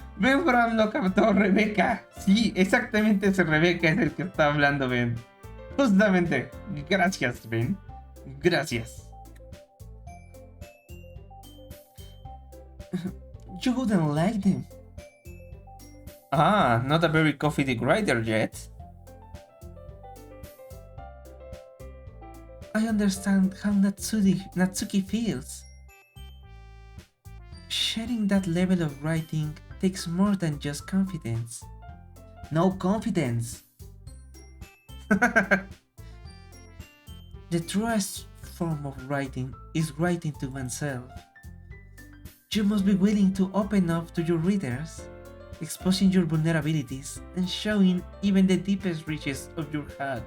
Rebeca. Sí, exactamente ese Rebeca es el que está hablando Ben. Justamente. Gracias, Ben. Gracias. You wouldn't like them. Not a very coffee writer yet. I understand how Natsuki feels. Sharing that level of writing takes more than just confidence. No confidence. The truest form of writing is writing to oneself. You must be willing to open up to your readers, exposing your vulnerabilities and showing even the deepest reaches of your heart.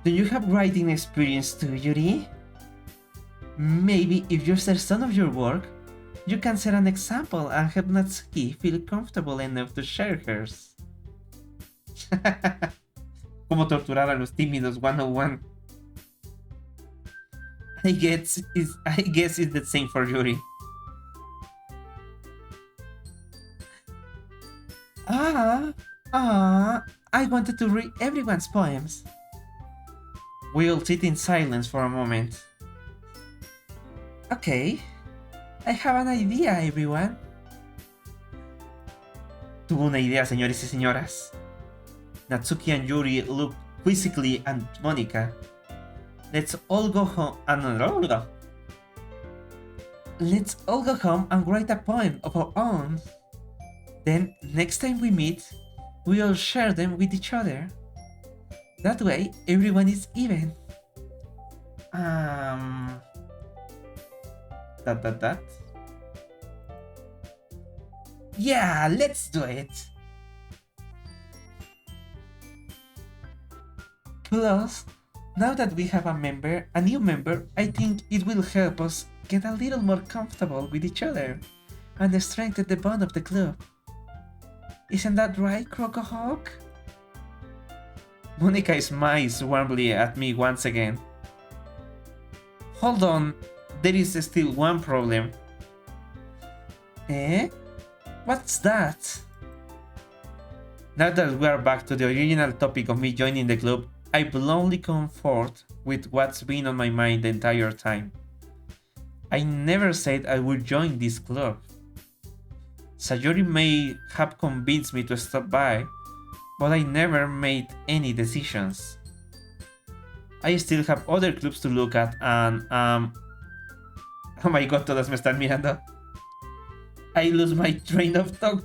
Do you have writing experience too, Yuri? Maybe if you share some of your work, you can set an example and help Natsuki feel comfortable enough to share hers. Cómo torturar a los tímidos 101. I guess it's the same for Yuri. I wanted to read everyone's poems. We all sit in silence for a moment. Okay, I have an idea, everyone. Tuvo una idea, señores y señoras. Natsuki and Yuri look quizzically at Monica. Let's all go home and write a poem of our own. Then, next time we meet, we all share them with each other. That way, everyone is even. Yeah, let's do it. Plus, now that we have a new member, I think it will help us get a little more comfortable with each other and strengthen the bond of the club. Isn't that right, Crocohawk? Monica smiles warmly at me once again. Hold on, there is still one problem. Eh? What's that? Now that we are back to the original topic of me joining the club, I bluntly come forth with what's been on my mind the entire time. I never said I would join this club. Sayori may have convinced me to stop by, but I never made any decisions. I still have other clubs to look at and oh my god, todas me están mirando. I lose my train of thought.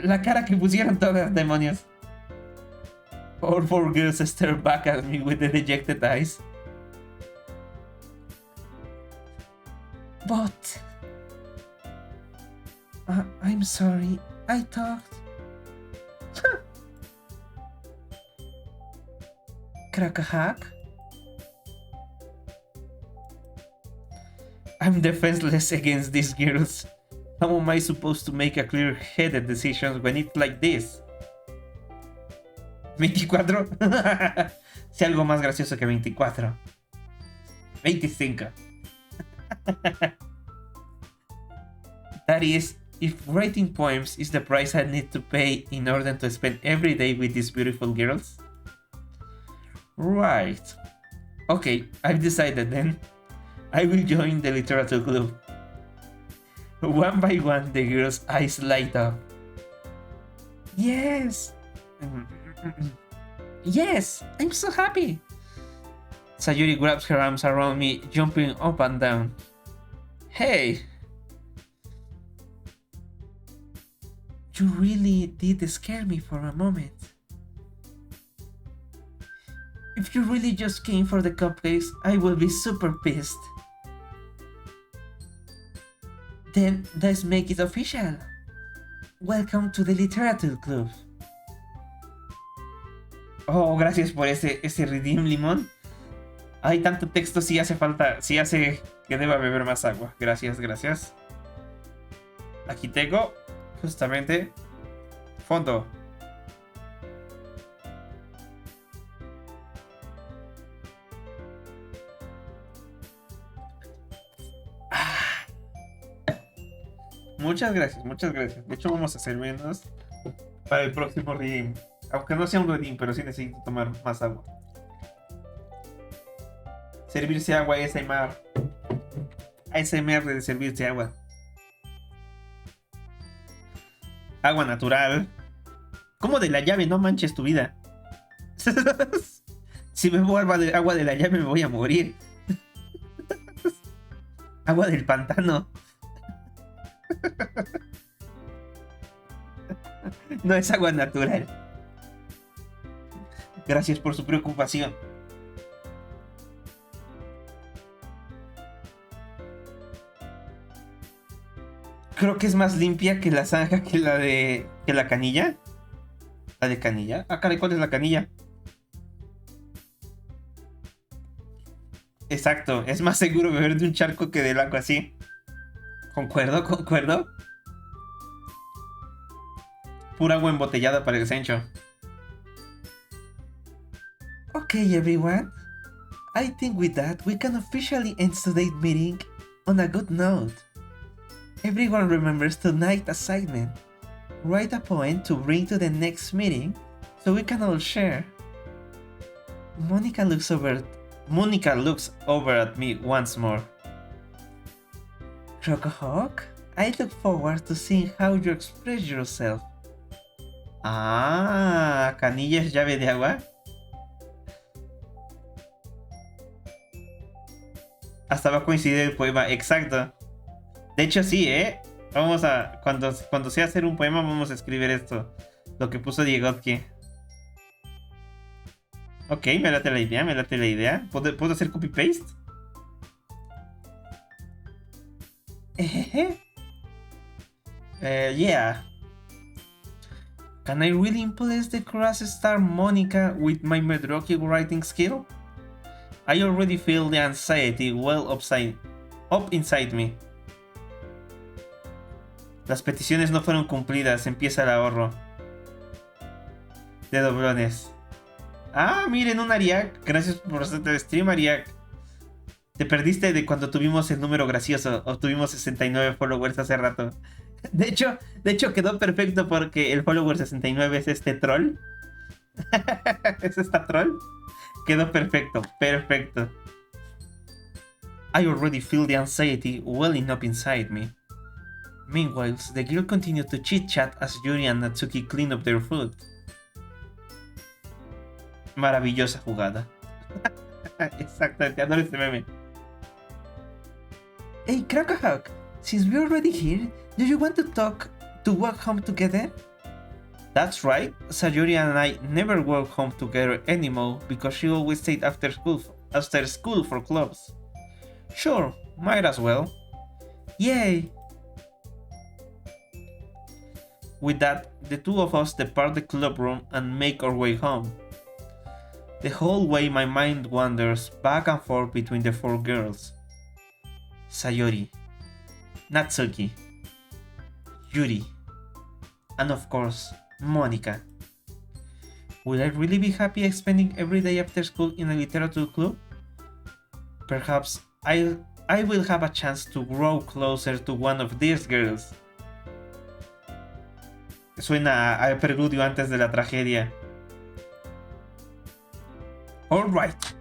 La cara que pusieron todas, demonios. All four girls stare back at me with the dejected eyes. But... I'm sorry, I thought... Crocohawk? I'm defenseless against these girls. How am I supposed to make a clear-headed decision when it's like this? 24. Si algo más gracioso que 24. 25. That is, if writing poems is the price I need to pay in order to spend every day with these beautiful girls. Right. Okay, I've decided then. I will join the literature club. One by one, the girls' eyes light up. Yes! Yes! I'm so happy! Sayuri grabs her arms around me, jumping up and down. Hey! You really did scare me for a moment. If you really just came for the cupcakes, I will be super pissed. Then let's make it official. Welcome to the Literature Club. Oh, gracias por ese redeem, limón. Hay tanto texto, sí hace falta, sí hace que deba beber más agua. Gracias, gracias. Aquí tengo, justamente, fondo. Muchas gracias, muchas gracias. De hecho, vamos a servirnos para el próximo redeem. Aunque no sea un redeem, pero sí necesito tomar más agua. Servirse agua, ASMR. ASMR de servirse agua. Agua natural. ¿Cómo de la llave? No manches tu vida. Si bebo agua de la llave me voy a morir. Agua del pantano. No es agua natural. Gracias por su preocupación. Creo que es más limpia que la zanja que la de... que la canilla. ¿La de canilla? Ah, caray, ¿cuál es la canilla? Exacto, es más seguro beber de un charco que del agua así. Concuerdo, concuerdo. Pura agua embotellada para el Sencho. Okay, everyone. I think with that we can officially end today's meeting on a good note. Everyone remembers tonight's assignment. Write a poem to bring to the next meeting so we can all share. Monica looks over at me once more. Crocohawk, I look forward to seeing how you express yourself. Ah, canilla es llave de agua. Hasta va a coincidir el poema, exacto. De hecho, sí, ¿eh? Vamos a... Cuando sea hacer un poema, vamos a escribir esto. Lo que puso Diegotki. Ok, me late la idea, me late la idea. ¿Puedo hacer copy-paste? Yeah. Can I really impress the crash star Monica with my mediocre writing skill? I already feel the anxiety well up inside me. Las peticiones no fueron cumplidas, empieza el ahorro. De doblones. Ah, miren, un Ariak. Gracias por hacerte el stream, Ariak. Te perdiste de cuando tuvimos el número gracioso. Obtuvimos 69 followers hace rato. De hecho quedó perfecto porque el follower 69 es este troll. Es esta troll. Quedó perfecto, perfecto. I already feel the anxiety welling up inside me. Meanwhile, the girl continued to chit-chat as Yuri and Natsuki clean up their food. Maravillosa jugada. Exactamente, adoro este meme. Hey, Crocohawk, since we're already here, do you want to walk home together? That's right, Sayuri and I never walk home together anymore because she always stayed after school for clubs. Sure, might as well. Yay! With that, the two of us depart the club room and make our way home. The whole way my mind wanders back and forth between the four girls. Sayori, Natsuki, Yuri, and of course, Monica. Will I really be happy spending every day after school in a literature club? Perhaps I will have a chance to grow closer to one of these girls. Suena al preludio antes de la tragedia. Alright.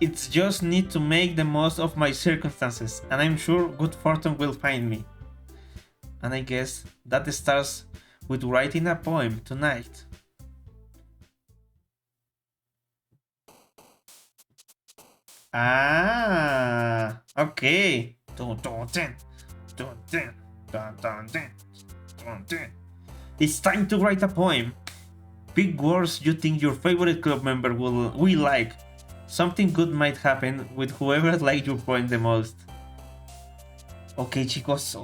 It's just need to make the most of my circumstances, and I'm sure good fortune will find me. And I guess that starts with writing a poem tonight. Ah, okay. It's time to write a poem. Pick words you think your favorite club member will like. Something good might happen with whoever liked your poem the most. Ok, chicos.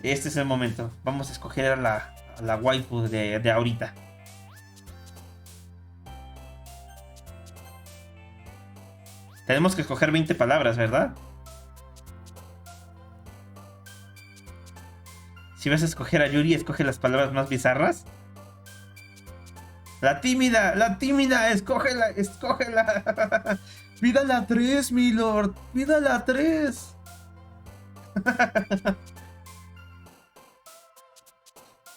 Este es el momento. Vamos a escoger a la waifu de ahorita. Tenemos que escoger 20 palabras, ¿verdad? Si vas a escoger a Yuri, escoge las palabras más bizarras. La tímida, escógela. Pídala 3, mi lord. Pídala 3.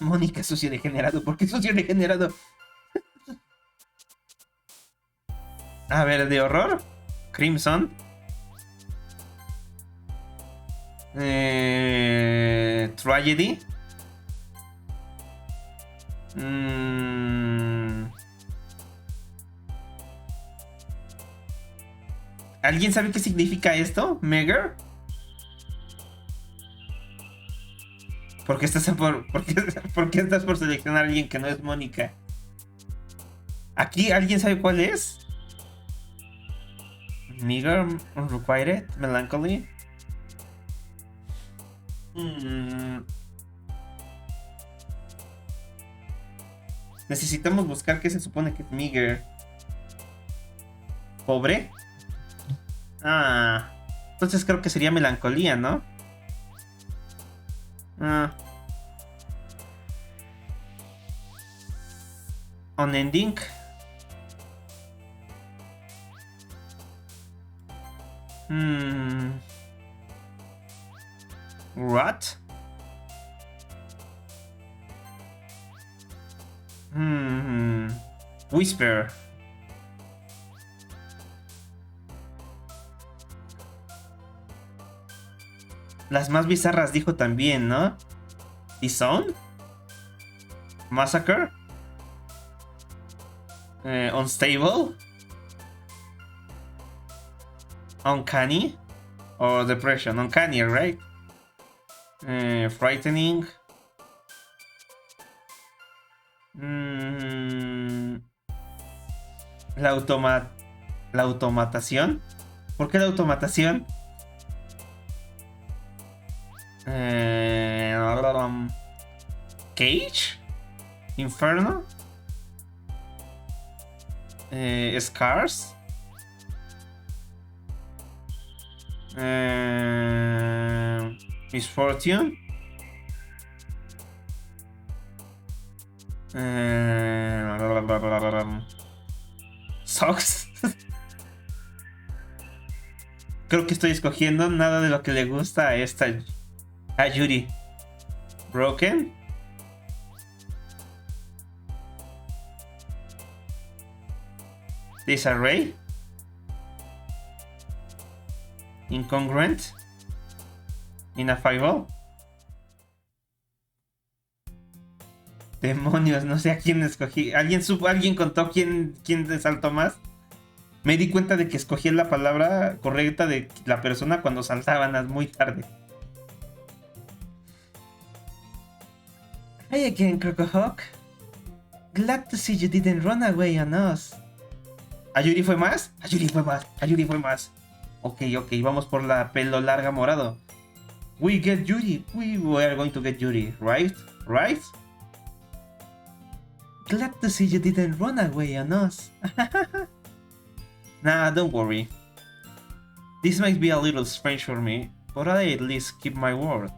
Mónica, sucio degenerado. ¿Por qué sucio degenerado? A ver, de horror. Crimson. Tragedy. ¿Alguien sabe qué significa esto? ¿Megar? ¿Por qué estás por seleccionar a alguien que no es Mónica? Aquí, ¿alguien sabe cuál es? Meager, unrequited, melancholy. Necesitamos buscar qué se supone que es meager. ¿Pobre? Ah. Entonces creo que sería melancolía, ¿no? Ah. Unending. Rot. Whisper. Las más bizarras dijo también, ¿no? Disown. Massacre. Unstable. Uncanny. Or depression. Uncanny, right? Frightening. La automatación. ¿Por qué la automatación? Cage. Inferno. Scars. Misfortune. Socks. Creo que estoy escogiendo nada de lo que le gusta a esta. A Yuri. Broken. Disarray. Incongruent. Inaffable. Demonios, no sé a quién escogí. ¿Alguien contó quién saltó más? Me di cuenta de que escogí la palabra correcta de la persona cuando saltaban muy tarde. Hi again, Crocohawk. Glad to see you didn't run away on us. ¿Ayuri fue más? Ayuri fue más. Ok, vamos por la pelo larga morado. We get Yuri. We were going to get Yuri, right? Right? Glad to see you didn't run away on us. Nah, don't worry. This might be a little strange for me, but I at least keep my word.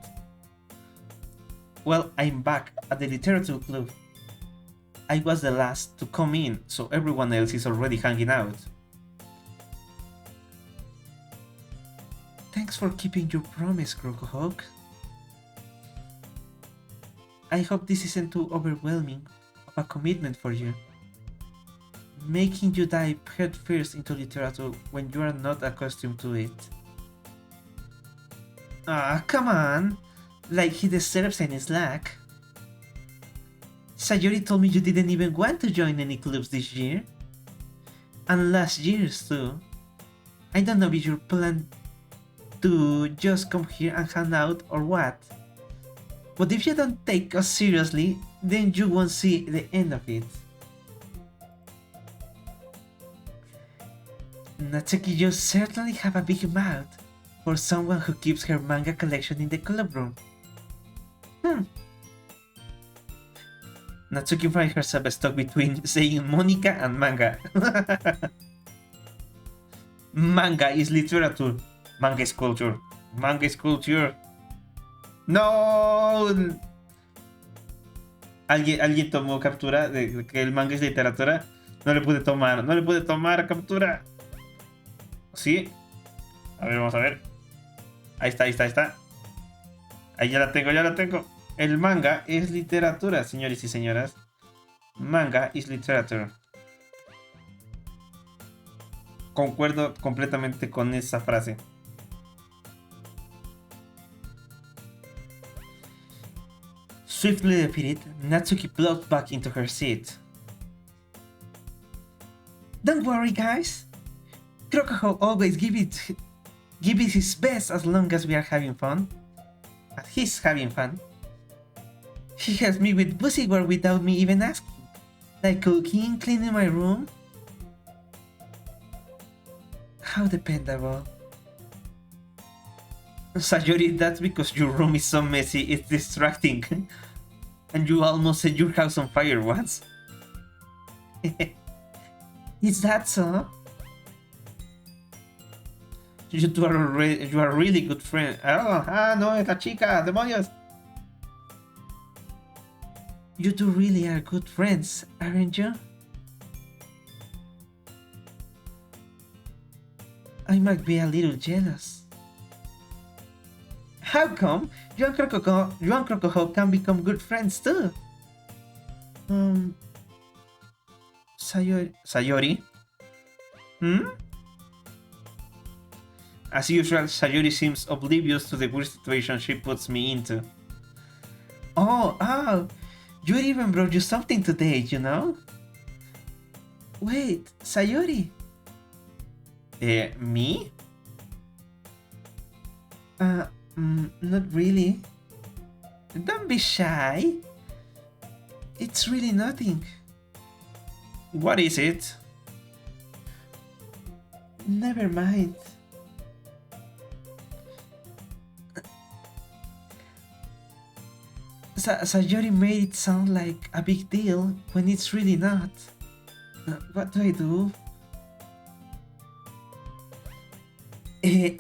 Well, I'm back at the literature club. I was the last to come in, so everyone else is already hanging out. Thanks for keeping your promise, Crocohawk. I hope this isn't too overwhelming of a commitment for you. Making you dive headfirst into literature when you are not accustomed to it. Ah, come on! Like he deserves any slack. Sayori told me you didn't even want to join any clubs this year. And last year's too. I don't know if you plan to just come here and hang out or what. But if you don't take us seriously, then you won't see the end of it. Natsuki, you certainly have a big mouth for someone who keeps her manga collection in the club room. Natsuki finds herself stuck between saying Monica and manga. Manga is literature. Manga is culture. Manga is culture. No. ¿Alguien tomó captura de que el manga es literatura? No le pude tomar captura. ¿Sí? A ver, vamos a ver. Ahí está. Ahí ya la tengo. El manga es literatura, señores y señoras. Manga is literature. Concuerdo completamente con esa frase. Swiftly defeated, Natsuki plopped back into her seat. Don't worry, guys. Crocohawk always give it his best as long as we are having fun. But he's having fun. He helps me with Buzzyword without me even asking. Like cooking, cleaning my room? How dependable. Sayori, that's because your room is so messy, it's distracting. And you almost set your house on fire once. Is that so? You two are you are really good friends. No, es la chica, demonios. You two really are good friends, aren't you? I might be a little jealous. How come? You and Crocohawk can become good friends too. Sayori? Hmm? As usual, Sayori seems oblivious to the weird situation she puts me into. Oh, you even brought you something today, you know? Wait, Sayori? Me? Not really. Don't be shy. It's really nothing. What is it? Never mind. Sayori made it sound like a big deal when it's really not. What do I do?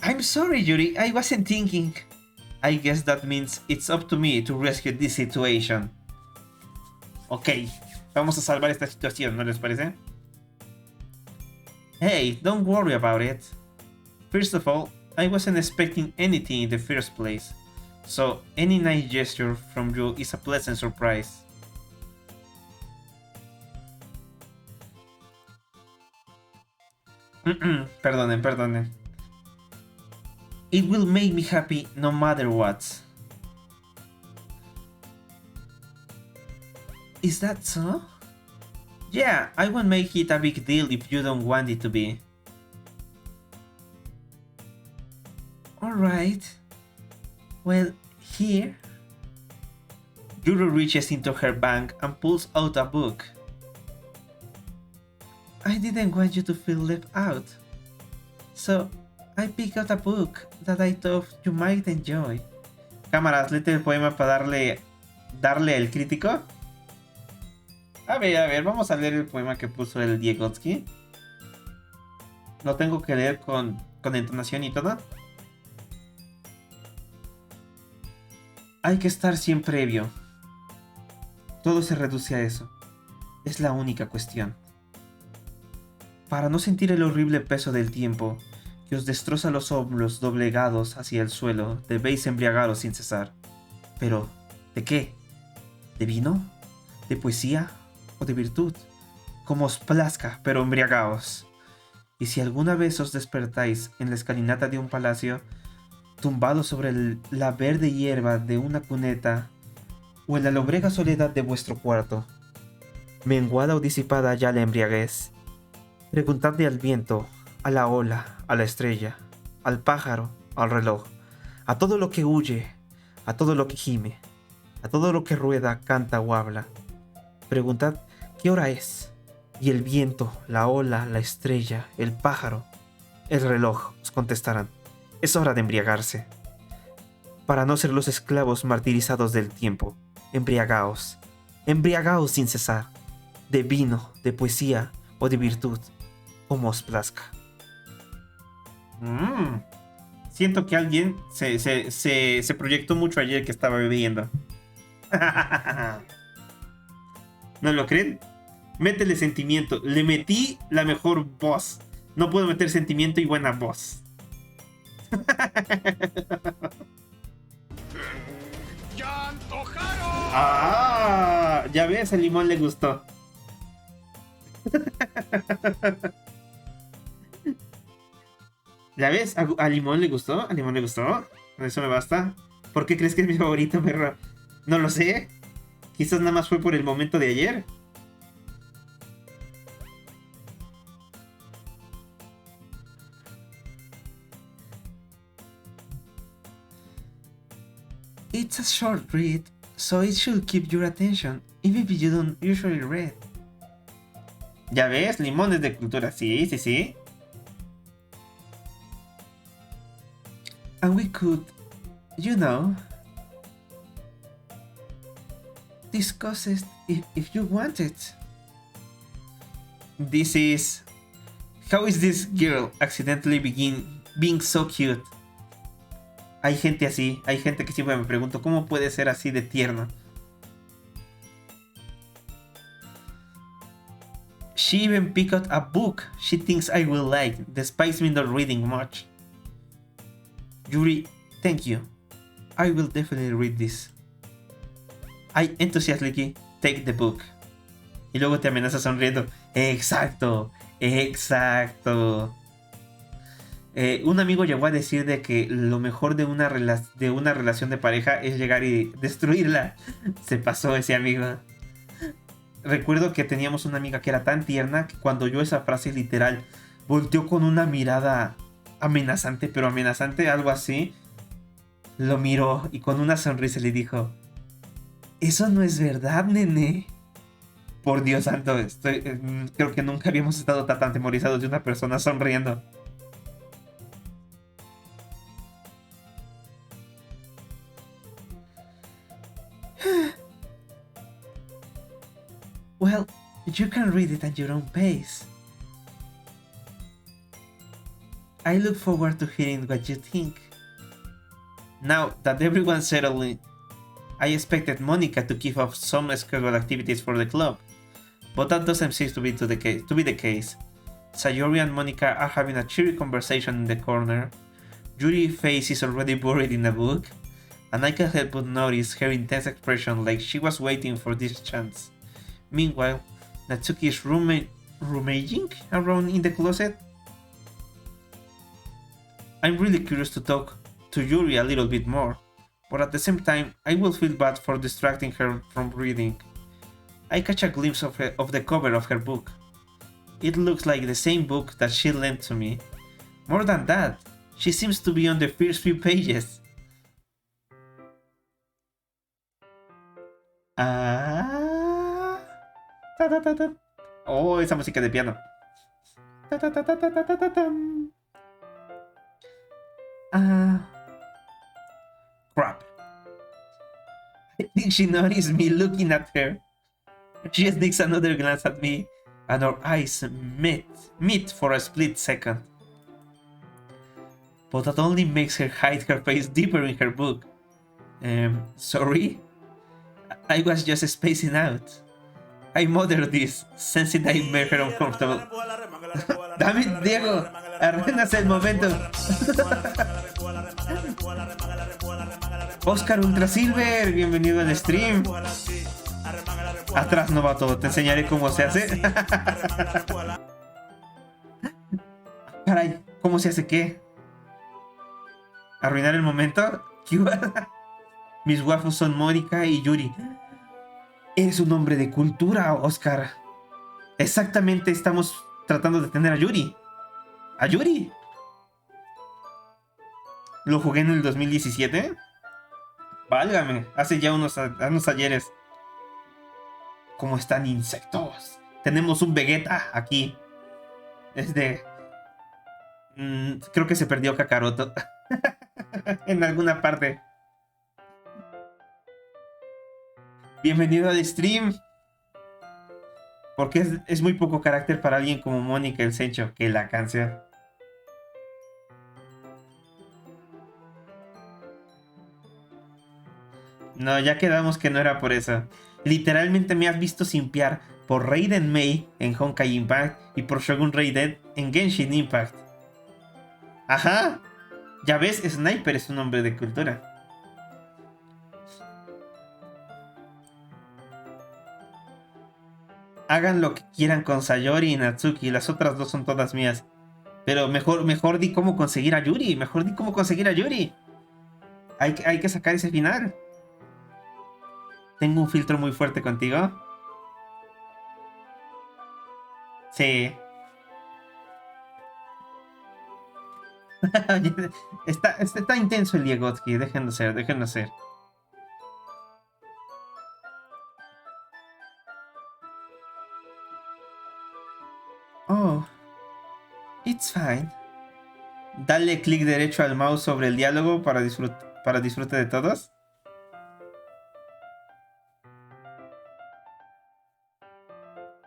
I'm sorry, Yuri, I wasn't thinking. I guess that means it's up to me to rescue this situation. Ok, vamos a salvar esta situación, ¿no les parece? Hey, don't worry about it. First of all, I wasn't expecting anything in the first place, so any nice gesture from you is a pleasant surprise. Perdonen. It will make me happy no matter what. Is that so? Yeah, I won't make it a big deal if you don't want it to be. Alright. Well, here. Yuru reaches into her bag and pulls out a book. I didn't want you to feel left out. So, I picked out a book that I thought you might enjoy. Cámaras, léete el poema para darle el crítico. A ver, vamos a leer el poema que puso el Diegotsky. Lo tengo que leer con entonación y todo. Hay que estar siempre ebrio. Todo se reduce a eso. Es la única cuestión. Para no sentir el horrible peso del tiempo que os destroza los hombros doblegados hacia el suelo, debéis embriagaros sin cesar. Pero, ¿de qué? ¿De vino? ¿De poesía? ¿O de virtud? Como os plazca, pero embriagaos. Y si alguna vez os despertáis en la escalinata de un palacio, tumbados sobre la verde hierba de una cuneta, o en la lombrega soledad de vuestro cuarto, menguada o disipada ya la embriaguez, preguntadle al viento, a la ola, a la estrella, al pájaro, al reloj, a todo lo que huye, a todo lo que gime, a todo lo que rueda, canta o habla. Preguntad qué hora es, y el viento, la ola, la estrella, el pájaro, el reloj os contestarán. Es hora de embriagarse. Para no ser los esclavos martirizados del tiempo, embriagaos, embriagaos sin cesar, de vino, de poesía o de virtud, como os plazca. Siento que alguien se proyectó mucho ayer que estaba bebiendo. ¿No lo creen? Métele sentimiento. Le metí la mejor voz. No puedo meter sentimiento y buena voz. ¡Ya antojaron! Ah, ya ves, al limón le gustó. ¿Ya ves? ¿A limón le gustó? ¿A limón le gustó? Eso me basta. ¿Por qué crees que es mi favorito, perro? No lo sé. Quizás nada más fue por el momento de ayer. It's a short read, so it should keep your attention, even if you don't usually read. Ya ves, limones de cultura. Sí, sí, sí. And we could, you know, discuss it if you want it. This is... How is this girl accidentally being so cute? Hay gente así, hay gente que siempre me pregunto, ¿cómo puede ser así de tierno? She even picked out a book she thinks I will like, despite me not reading much. Yuri, thank you. I will definitely read this. I enthusiastically take the book. Y luego te amenaza sonriendo. Exacto, exacto. Un amigo llegó a decir de que lo mejor de una relación de pareja es llegar y destruirla. Se pasó ese amigo. Recuerdo que teníamos una amiga que era tan tierna que cuando oyó esa frase literal, volteó con una mirada amenazante, pero amenazante, algo así. Lo miró y con una sonrisa le dijo: eso no es verdad, nene. Por Dios santo, creo que nunca habíamos estado tan atemorizados de una persona sonriendo. Well, you can read it at your own pace. I look forward to hearing what you think. Now that everyone's settled, I expected Monica to give up some scheduled activities for the club, but that doesn't seem to be the case. Sayori and Monica are having a cheery conversation in the corner. Yuri's face is already buried in a book, and I can't help but notice her intense expression like she was waiting for this chance. Meanwhile, Natsuki is rummaging around in the closet. I'm really curious to talk to Yuri a little bit more, but at the same time, I will feel bad for distracting her from reading. I catch a glimpse of the cover of her book. It looks like the same book that she lent to me. More than that, she seems to be on the first few pages. Ah. Ta, ta, ta, ta. Oh, esa música de piano. Ta, ta, ta, ta, ta, ta, ta, ta. Crap. I think she noticed me looking at her. She sneaks another glance at me, and our eyes meet for a split second. But that only makes her hide her face deeper in her book. Sorry? I was just spacing out. I mothered this, sensing I made her uncomfortable. Damn it, Diego! Arruinas el momento. Oscar Ultra Silver, bienvenido al stream. Atrás no va todo, te enseñaré cómo se hace. Caray, ¿cómo se hace qué? ¿Arruinar el momento? Mis waifus son Mónica y Yuri. Eres un hombre de cultura, Oscar. Exactamente, estamos tratando de tener a Yuri. ¿A Yuri? Lo jugué en el 2017. Válgame, hace ya unos ayeres. ¿Cómo están, insectos? Tenemos un Vegeta aquí. Es de... creo que se perdió Kakaroto. En alguna parte. Bienvenido al stream. Porque es muy poco carácter para alguien como Mónica el Sencho que la canción. No, ya quedamos que no era por eso. Literalmente me has visto simpiar por Raiden Mei en Honkai Impact y por Shogun Raiden en Genshin Impact. Ajá. Ya ves, Sniper es un hombre de cultura. Hagan lo que quieran con Sayori y Natsuki, las otras dos son todas mías. Pero mejor di cómo conseguir a Yuri. Mejor di cómo conseguir a Yuri. Hay que sacar ese final. Tengo un filtro muy fuerte contigo. Sí. está intenso el Diegotsky. Déjenlo ser, déjenlo ser. Oh, it's fine. Dale clic derecho al mouse sobre el diálogo para disfrute de todos.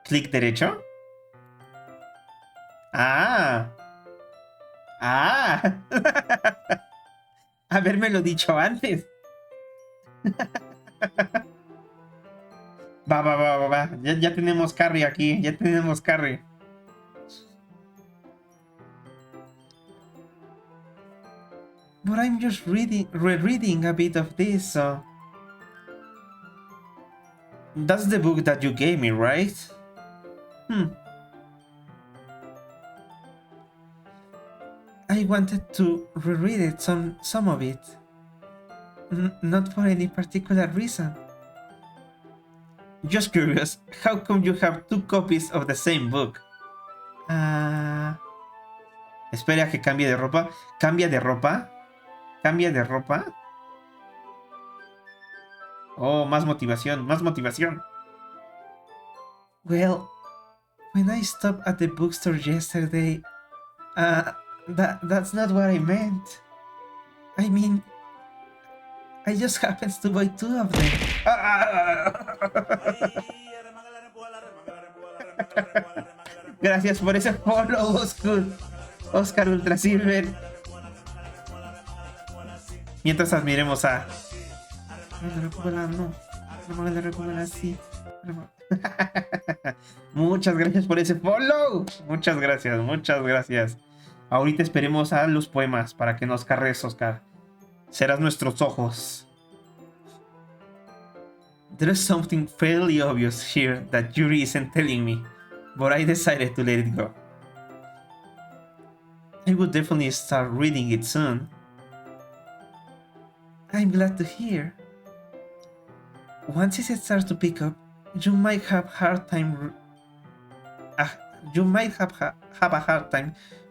¿Clic derecho? Ah. Ah. Habérmelo dicho antes. Va. Ya tenemos carry aquí. Ya tenemos carry. But I'm just rereading a bit of this, so... That's the book that you gave me, right? I wanted to reread it, some of it. Not for any particular reason. Just curious, how come you have 2 copies of the same book? Espera a que cambie de ropa. ¿Cambia de ropa? ¿Cambia de ropa? Oh, más motivación, más motivación. Well, when I stopped at the bookstore yesterday, that's not what I meant. I mean, I just happened to buy 2 of them. Gracias por ese follow, Oscar Ultra Silver. Mientras admiremos a... Muchas gracias por ese follow. Muchas gracias. Ahorita esperemos a los poemas para que nos cargues, Oscar. Serás nuestros ojos. There's something fairly obvious here that Yuri isn't telling me, but I decided to let it go. I would definitely start reading it soon. I'm glad to hear. Once it starts to pick up, you might have a hard time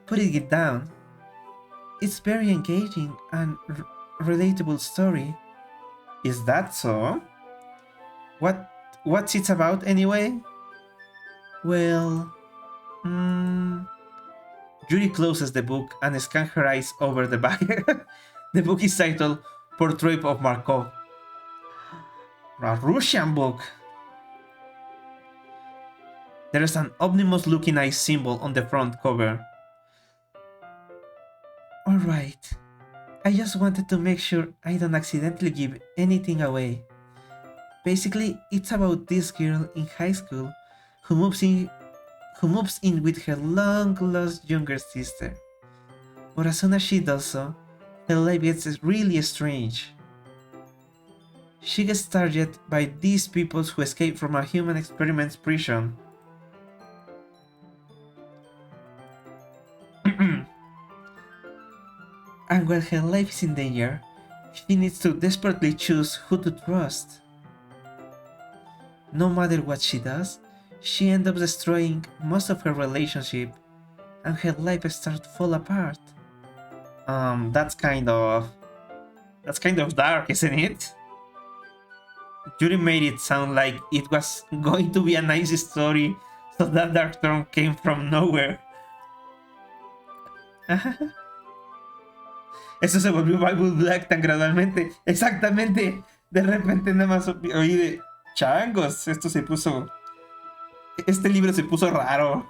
putting it down. It's very engaging and relatable story. Is that so? What's it about anyway? Well, Yuri closes the book and scans her eyes over the back. The book is titled Portrait of Markov. A Russian book. There is an ominous-looking eye symbol on the front cover. Alright. I just wanted to make sure I don't accidentally give anything away. Basically, it's about this girl in high school who moves in with her long-lost younger sister. But as soon as she does so, her life gets really strange. She gets targeted by these people who escape from a human experiment's prison. And while her life is in danger, she needs to desperately choose who to trust. No matter what she does, she ends up destroying most of her relationship, and her life starts to fall apart. That's kind of dark, isn't it? Yuri made it sound like it was going to be a nice story, so that dark turn came from nowhere. Eso se volvió Bible Black tan gradualmente. Exactamente. De repente nada más oí de changos. Este libro se puso raro.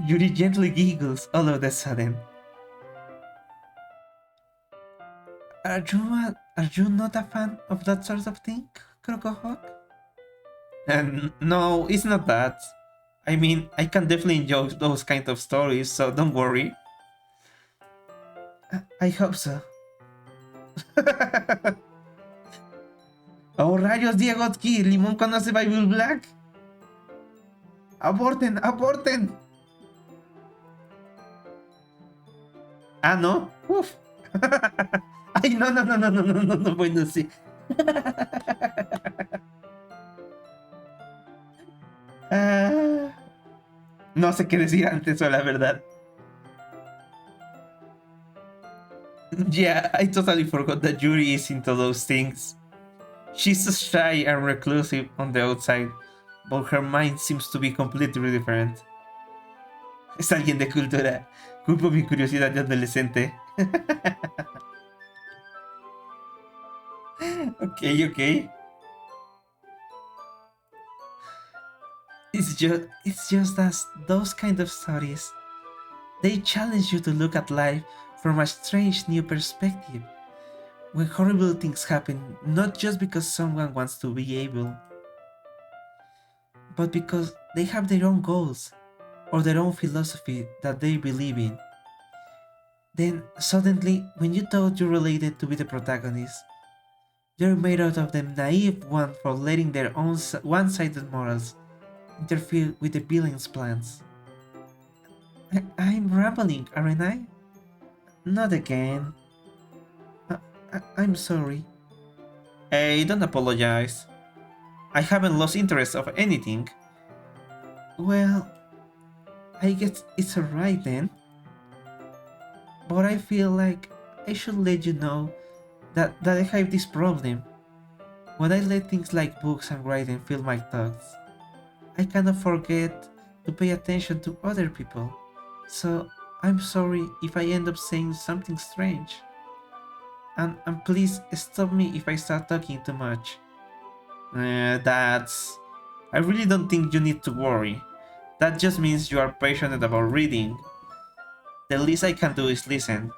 Yuri gently giggles all of a sudden. Are you not a fan of that sort of thing, Crocohawk? No, it's not that. I mean, I can definitely enjoy those kind of stories, so don't worry. I hope so. Oh, rayos, Diegotsky, ¿Limón conoce Bible Black? ¡Aborten, aborten! Ah, ¿no? Uf. Ay, no, bueno, sí. No sé qué decir antes, la verdad. Yeah, I totally forgot that Yuri is into those things. She's so shy and reclusive on the outside, but her mind seems to be completely different. Es alguien de cultura. Culpo mi curiosidad de adolescente. Ok. It's just as those kind of stories. They challenge you to look at life from a strange new perspective. When horrible things happen, not just because someone wants to be able, but because they have their own goals or their own philosophy that they believe in. Then suddenly, when you thought you related to be the protagonist, you're made out of the naive one for letting their own one-sided morals interfere with the villain's plans. I'm rambling, aren't I? Not again. I'm sorry. Hey, don't apologize. I haven't lost interest of anything. Well, I guess it's alright then. But I feel like I should let you know that I have this problem. When I let things like books and writing fill my thoughts, I kind of forget to pay attention to other people. So I'm sorry if I end up saying something strange. And please stop me if I start talking too much. I really don't think you need to worry. That just means you are passionate about reading. The least I can do is listen.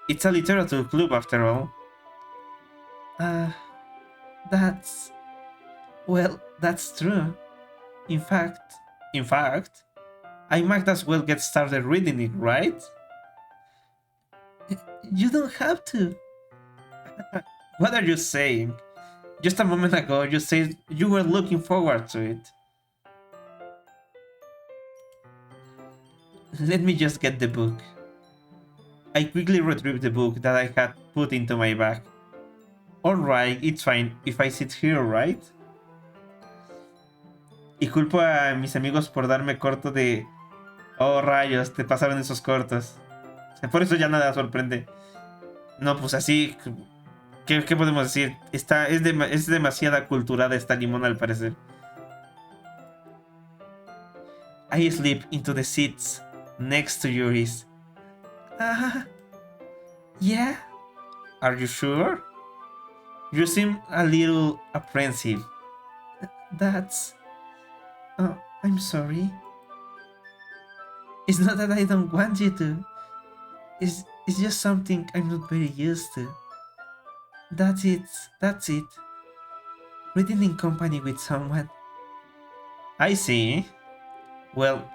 It's a literature club after all. That's... Well, that's true. In fact, I might as well get started reading it, right? You don't have to. What are you saying? Just a moment ago, you said you were looking forward to it. Let me just get the book. I quickly retrieved the book that I had put into my bag. Alright, it's fine if I sit here, right? Y culpo a mis amigos por darme corto de... Oh, rayos, te pasaron esos cortos. Por eso ya nada sorprende. No, pues así... ¿Qué podemos decir? Es demasiada culturada esta limón al parecer. I slip into the seats next to Yuri's. Yeah? Are you sure? You seem a little apprehensive. That's... Oh, I'm sorry. It's not that I don't want you to. It's just something I'm not very used to. That's it. Reading in company with someone. I see. Well,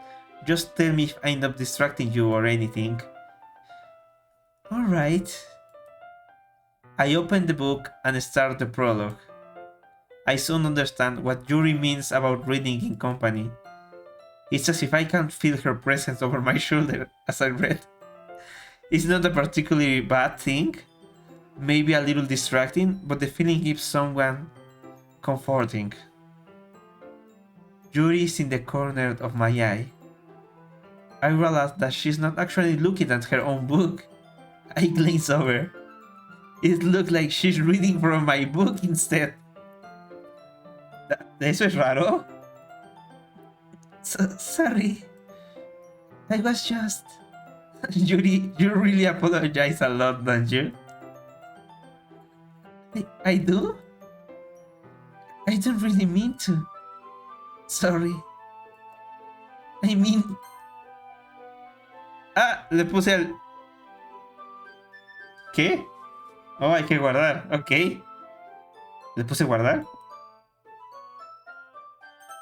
just tell me if I end up distracting you or anything. Alright. I open the book and start the prologue. I soon understand what Yuri means about reading in company. It's as if I can feel her presence over my shoulder as I read. It's not a particularly bad thing, maybe a little distracting, but the feeling gives someone comforting. Yuri is in the corner of my eye. I realize that she's not actually looking at her own book. I glance over. It looks like she's reading from my book instead. ¿Eso es raro? Sorry. I was just... Yuri, you really apologize a lot, don't you? I do? I don't really mean to. Sorry. I mean... Ah, le puse al... ¿Qué? Oh, hay que guardar, ok. ¿Le puse guardar?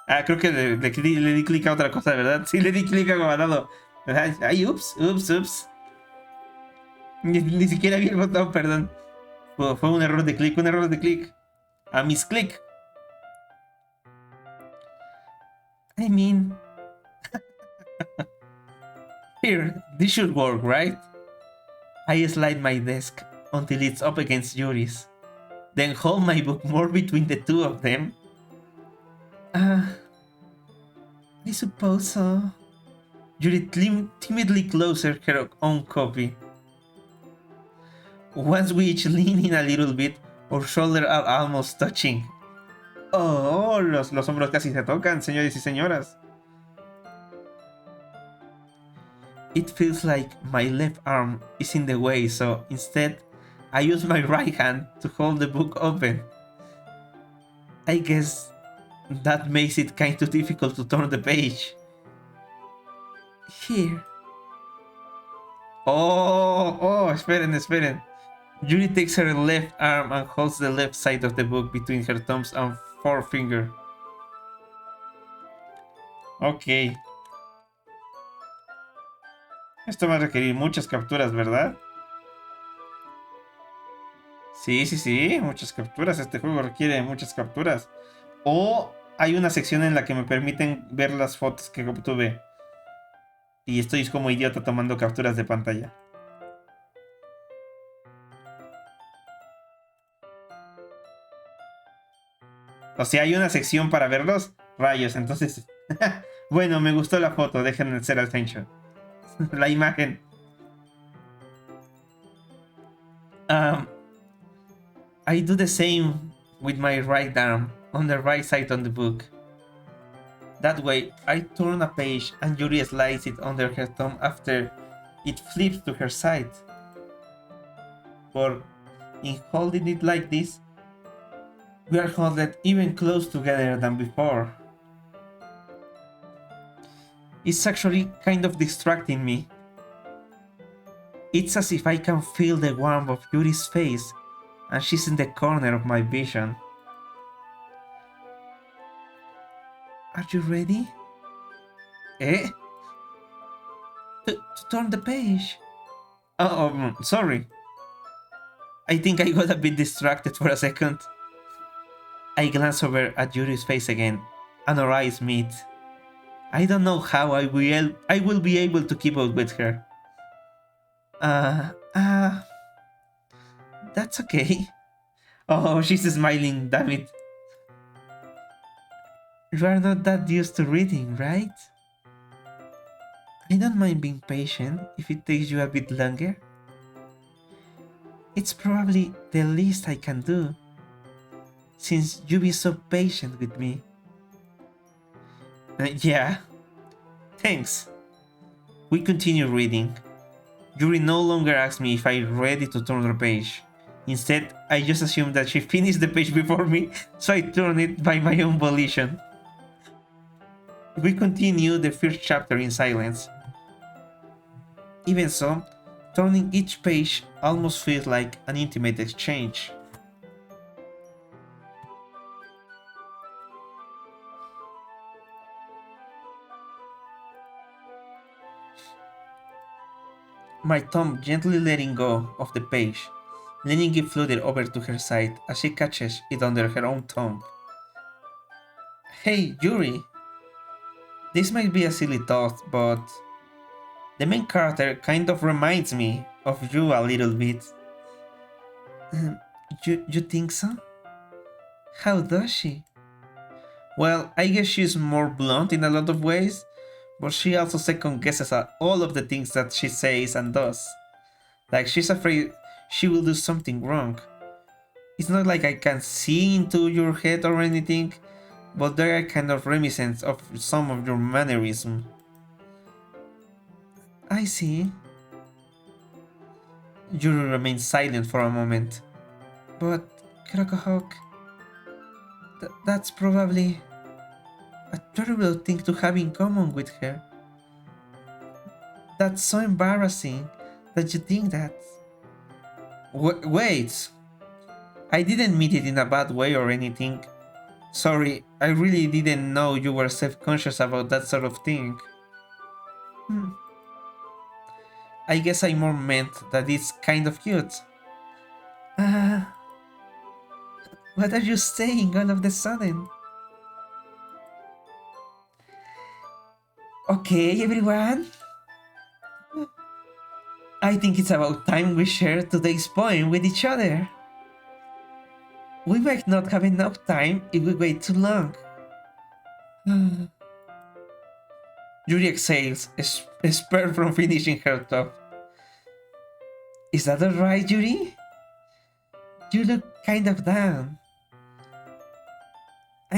Ah, creo que le di clic a otra cosa, ¿verdad? Sí, le di clic a guardado. Ay, ups. Ni siquiera vi el botón, perdón. Fue un error de clic, A misclick. I mean... Here, this should work, right? I slide my desk until it's up against Yuri's. Then hold my book more between the two of them. I suppose so. Yuri timidly closes her own copy. Once we each lean in a little bit, our shoulders are almost touching. Oh, los hombros casi se tocan, señores y señoras. It feels like my left arm is in the way, so instead, I use my right hand to hold the book open. I guess that makes it kind of difficult to turn the page. Here. Oh, esperen. Yuri takes her left arm and holds the left side of the book between her thumbs and forefinger. Ok. Esto va a requerir muchas capturas, ¿verdad? Sí, muchas capturas. Este juego requiere muchas capturas. O hay una sección en la que me permiten ver las fotos que obtuve. Y estoy como idiota tomando capturas de pantalla. O sea, hay una sección para verlos. Rayos, entonces... Bueno, me gustó la foto. Dejen ser attention. La imagen. I do the same with my right arm on the right side on the book. That way, I turn a page and Yuri slides it under her thumb after it flips to her side. But in holding it like this, we are huddled even close together than before. It's actually kind of distracting me. It's as if I can feel the warmth of Yuri's face and she's in the corner of my vision. Are you ready? Eh? To turn the page. Oh, sorry. I think I got a bit distracted for a second. I glance over at Yuri's face again, and our eyes meet. I don't know how I will be able to keep up with her. That's okay. Oh, she's smiling, damn it. You are not that used to reading, right? I don't mind being patient if it takes you a bit longer. It's probably the least I can do, since you be so patient with me. Yeah. Thanks. We continue reading. Yuri no longer asks me if I'm ready to turn the page. Instead, I just assume that she finished the page before me, so I turn it by my own volition. We continue the first chapter in silence. Even so, turning each page almost feels like an intimate exchange. My thumb gently letting go of the page, letting it flutter over to her side as she catches it under her own thumb. Hey, Yuri! This might be a silly thought, but the main character kind of reminds me of you a little bit. You think so? How does she? Well, I guess she's more blunt in a lot of ways, but she also second guesses at all of the things that she says and does. Like she's afraid she will do something wrong. It's not like I can see into your head or anything, but there are kind of reminiscence of some of your mannerism. I see. Yuri remains silent for a moment. But, Crocohawk, that's probably a terrible thing to have in common with her. That's so embarrassing that you think that. Wait! I didn't mean it in a bad way or anything. Sorry, I really didn't know you were self-conscious about that sort of thing. I guess I more meant that it's kind of cute. What are you saying all of a sudden? Okay, everyone. I think it's about time we share today's poem with each other. We might not have enough time if we wait too long. Yuri exhales, spurred from finishing her thought. Is that alright, Yuri? You look kind of down.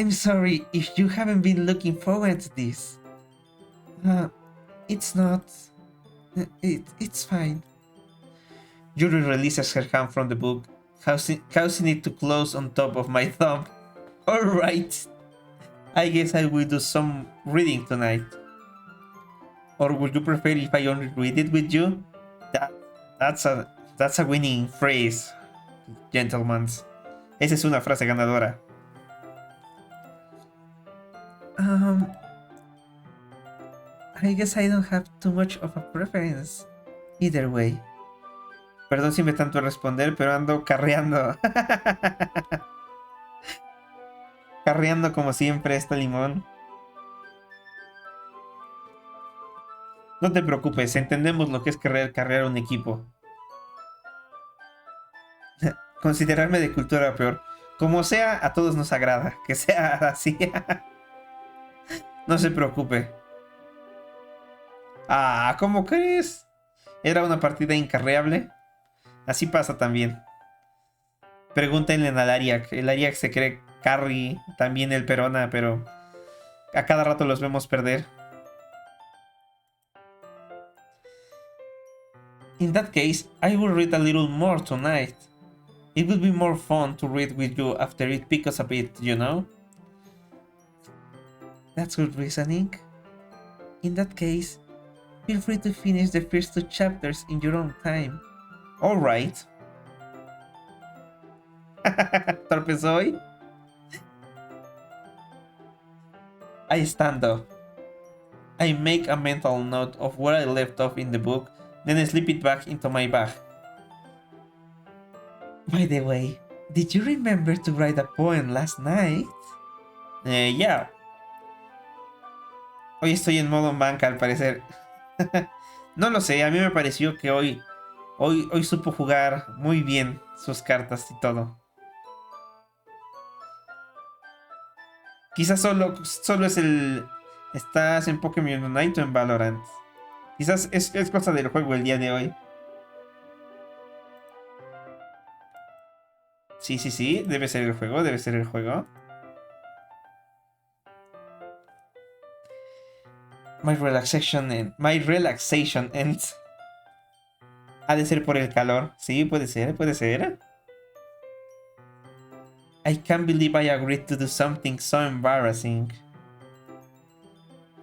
I'm sorry if you haven't been looking forward to this. It's not. It's fine. Yuri releases her hand from the book, causing it to close on top of my thumb. Alright. I guess I will do some reading tonight. Or would you prefer if I only read it with you? That's a winning phrase, gentlemen. Esa es una frase ganadora. I guess I don't have too much of a preference. Either way. Perdón si me tanto responder, pero ando carreando. Carreando como siempre este limón. No te preocupes, entendemos lo que es carrear un equipo. Considerarme de cultura peor. Como sea, a todos nos agrada. Que sea así. No se preocupe. Ah, ¿cómo crees? Era una partida incarreable. Así pasa también. Pregúntenle al Ariak. El Ariak se cree carry, también el Perona, pero a cada rato los vemos perder. In that case, I will read a little more tonight. It will be more fun to read with you after it pickles a bit, you know? That's good reasoning. In that case, feel free to finish the first 2 chapters in your own time. Alright. ¿Torpe soy? I stand up. I make a mental note of where I left off in the book, then I slip it back into my bag. By the way, did you remember to write a poem last night? Yeah. Hoy estoy en modo banca al parecer. No lo sé, a mí me pareció que hoy supo jugar muy bien sus cartas y todo. Quizás solo es el... Estás en Pokémon Unite o en Valorant. Quizás es cosa del juego el día de hoy. Sí, debe ser el juego, My relaxation ends. Ha de ser por el calor. Sí, puede ser. I can't believe I agreed to do something so embarrassing.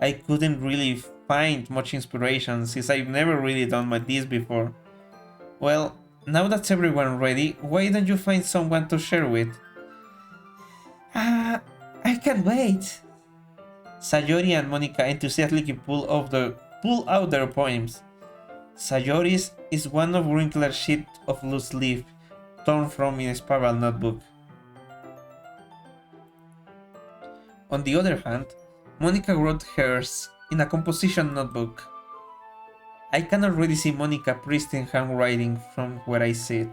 I couldn't really find much inspiration since I've never really done this before. Well, now that's everyone ready, why don't you find someone to share with? I can't wait. Sayori and Monica enthusiastically pull out their poems. Sayori's is one of wrinkled sheet of loose leaf, torn from a spiral notebook. On the other hand, Monica wrote hers in a composition notebook. I can already see Monica pristine handwriting from where I sit.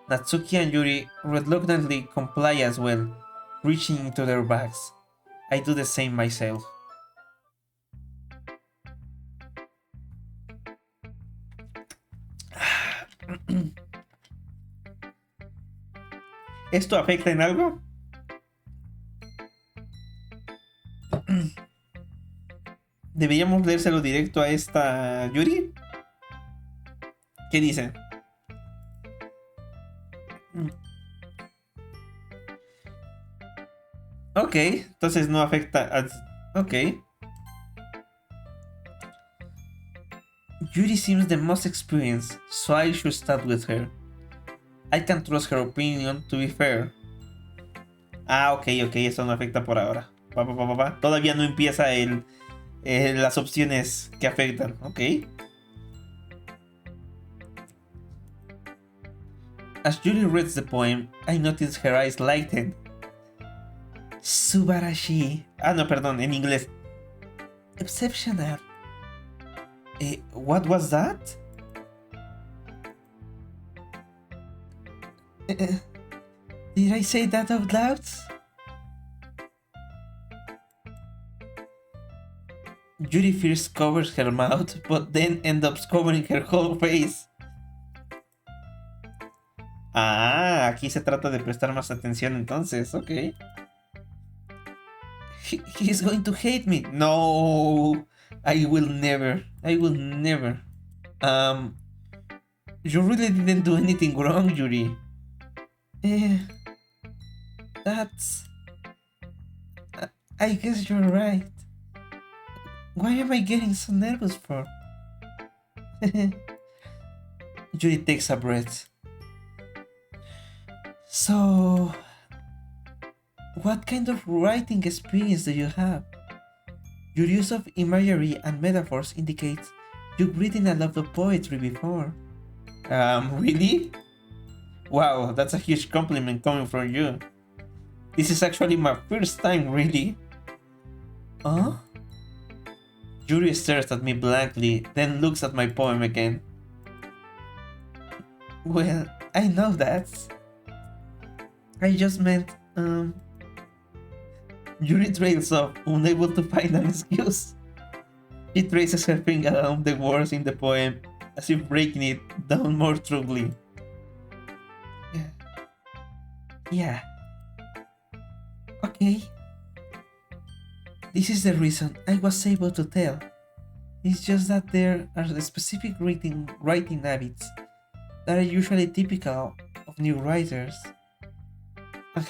Natsuki and Yuri reluctantly comply as well, reaching into their bags. I do the same myself. ¿Esto afecta en algo? ¿Deberíamos leérselo directo a esta Yuri? ¿Qué dice? Ok, entonces no afecta a... Ok. Yuri seems the most experienced, so I should start with her. I can trust her opinion to be fair. Ah, ok, eso no afecta por ahora. Todavía no empieza las opciones que afectan, ok. As Yuri reads the poem, I notice her eyes lighten. Subarashi. Ah, no, perdón, en inglés. Exceptional. What was that? Did I say that out loud? Yuri first covers her mouth, but then ends up covering her whole face. Ah, aquí se trata de prestar más atención entonces, ok. He's going to hate me. No, I will never. I will never. Um, you really didn't do anything wrong, Yuri. Eh, that's. I guess you're right. Why am I getting so nervous for? Yuri takes a breath. So, what kind of writing experience do you have? Your use of imagery and metaphors indicates you've written a lot of poetry before. Really? Wow, that's a huge compliment coming from you. This is actually my first time, really. Huh? Yuri stares at me blankly, then looks at my poem again. Well, I know that. I just meant, Yuri trails off, unable to find an excuse. She traces her finger down the words in the poem, as if breaking it down more truly. Yeah. Okay. This is the reason I was able to tell. It's just that there are specific writing habits that are usually typical of new writers. And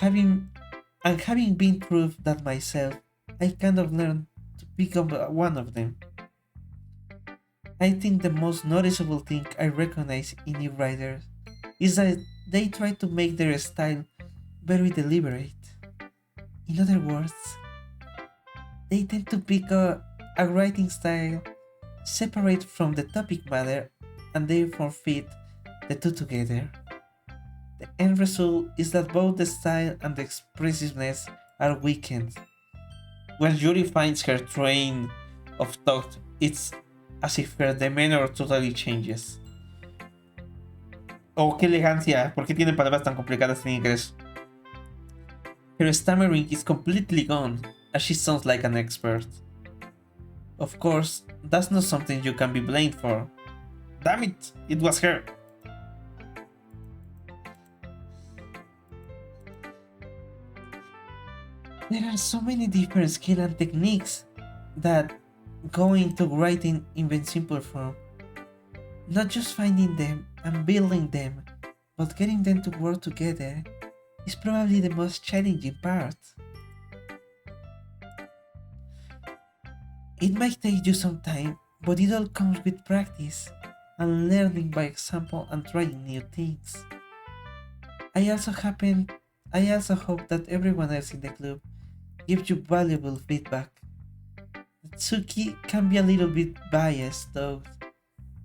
having been through that myself, I kind of learned to become one of them. I think the most noticeable thing I recognize in new writers is that they try to make their style very deliberate. In other words, they tend to pick a writing style separate from the topic matter and therefore fit the two together. The end result is that both the style and the expressiveness are weakened. When Yuri finds her train of thought, it's as if her demeanor totally changes. Oh, qué elegancia. ¿Por qué tiene palabras tan complicadas en inglés? Her stammering is completely gone, as she sounds like an expert. Of course, that's not something you can be blamed for. Damn it, it was her. There are so many different skills and techniques that go into writing in simple form. Not just finding them and building them, but getting them to work together is probably the most challenging part. It might take you some time, but it all comes with practice and learning by example and trying new things. I also hope that everyone else in the club gives you valuable feedback. Tsuki can be a little bit biased though.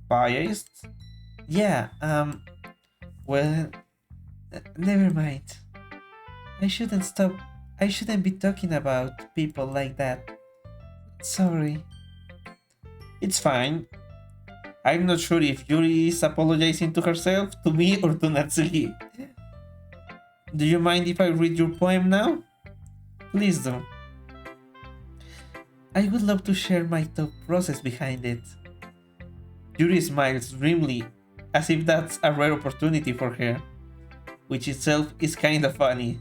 Biased? Yeah, well, never mind. I shouldn't be talking about people like that. Sorry. It's fine. I'm not sure if Yuri is apologizing to herself, to me, or to Natsuki. Do you mind if I read your poem now? Please do. I would love to share my thought process behind it. Yuri smiles grimly, as if that's a rare opportunity for her, which itself is kinda funny.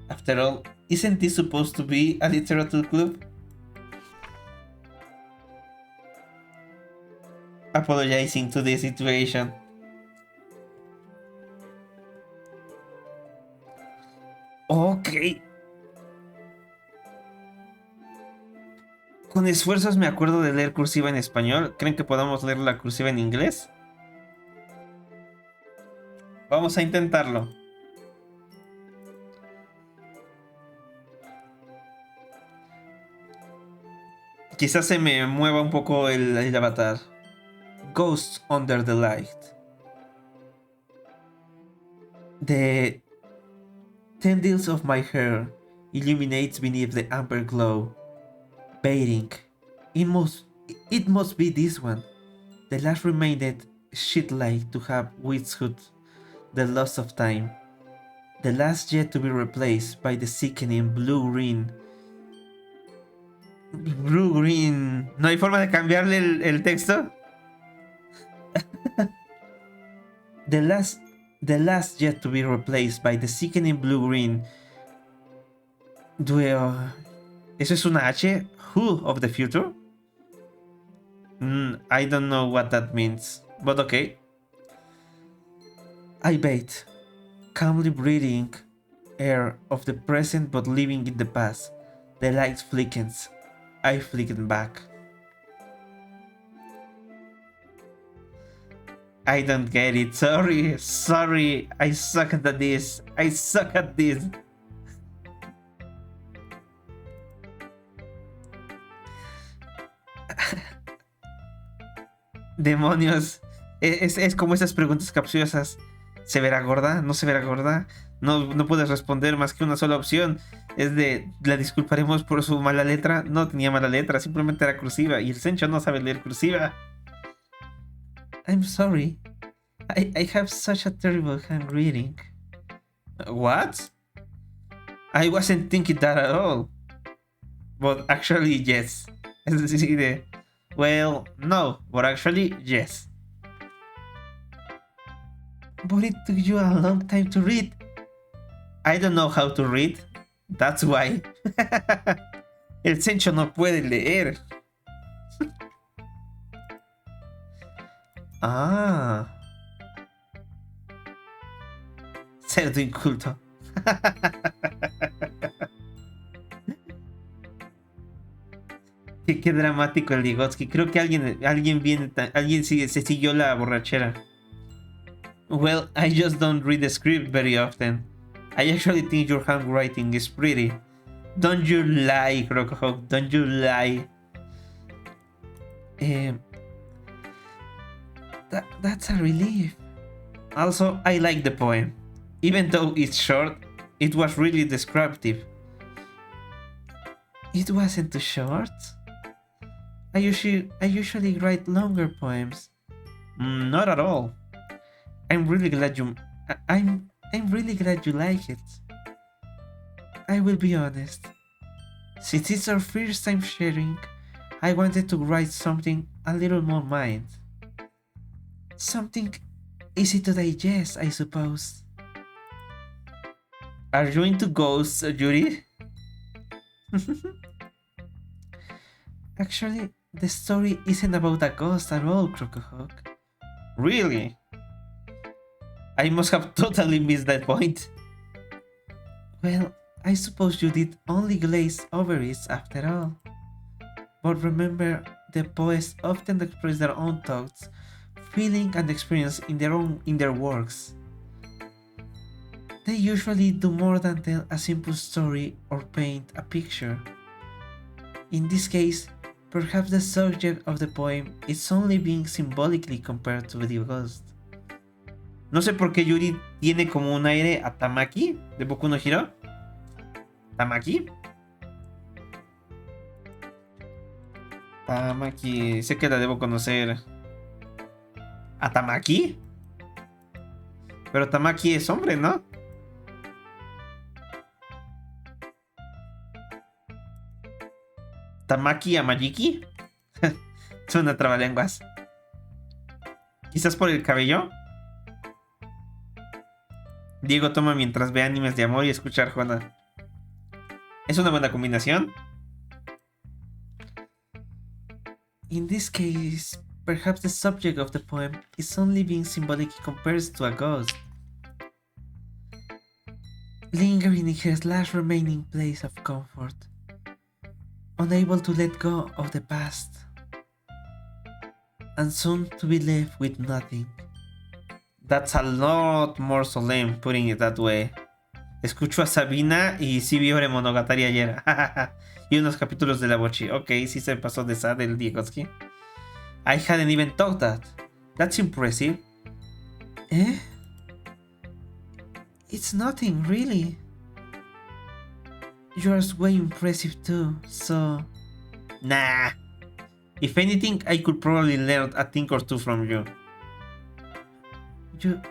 After all, isn't this supposed to be a literature club? Apologizing to the situation. Ok. Con esfuerzos me acuerdo de leer cursiva en español. ¿Creen que podamos leer la cursiva en inglés? Vamos a intentarlo. Quizás se me mueva un poco el avatar. Ghosts under the light. The tendrils of my hair illuminates beneath the amber glow. Baiting. It must be this one. The last remained shit-like to have withstood the loss of time. The last yet to be replaced by the sickening blue-green. Blue-green. ¿No hay forma de cambiarle el texto? The last yet to be replaced by the sickening blue-green duo. ¿Eso es una H? Who of the future? I don't know what that means, but okay. I bathe, calmly breathing air of the present but living in the past. The light flickens. I flicken back. I don't get it. Sorry. I suck at this. I suck at this. Demonios. Es como esas preguntas capciosas. ¿Se verá gorda? ¿No se verá gorda? No puedes responder más que una sola opción. Es de, ¿la disculparemos por su mala letra? No tenía mala letra, simplemente era cursiva. Y el Sencho no sabe leer cursiva. I'm sorry. I have such a terrible handwriting. What? I wasn't thinking that at all. But actually, yes. Es decir, de, well, no, but actually, yes. But it took you a long time to read. I don't know how to read. That's why. El Sencho no puede leer. Ah. Cerdo inculto. Qué dramático el Ligotsky. Creo que alguien se siguió la borrachera. Well, I just don't read the script very often. I actually think your handwriting is pretty. Don't you lie, Crocohawk. Don't you lie. That's a relief. Also, I like the poem. Even though it's short, it was really descriptive. It wasn't too short? I usually write longer poems. Not at all. I'm really glad you like it. I will be honest. Since it's our first time sharing, I wanted to write something a little more mine. Something easy to digest, I suppose. Are you into ghosts, Yuri? Actually, the story isn't about a ghost at all, Crocohawk. Really? I must have totally missed that point. Well, I suppose you did only glaze over it after all. But remember, the poets often express their own thoughts, feeling and experience in their works. They usually do more than tell a simple story or paint a picture. In this case, perhaps the subject of the poem is only being symbolically compared to the ghost. No sé por qué Yuri tiene como un aire a Tamaki de Boku no Hero. ¿Tamaki? Tamaki, sé que la debo conocer. ¿A Tamaki? Pero Tamaki es hombre, ¿no? ¿Tamaki Amayiki? Suena trabalenguas. ¿Quizás por el cabello? Diego toma mientras ve animes de amor y escucha Arjona. ¿Es una buena combinación? In this case, perhaps the subject of the poem is only being symbolically compared to a ghost, lingering in her last remaining place of comfort, unable to let go of the past, and soon to be left with nothing. That's a lot more solemn, putting it that way. Escucho a Sabina y sí vi Ore Monogatari ayer. Y unos capítulos de la Bochi. Ok, sí se pasó de sad el Diegotsky. I hadn't even thought that. That's impressive. Eh? It's nothing, really. Yours way impressive too, so... Nah. If anything, I could probably learn a thing or two from you.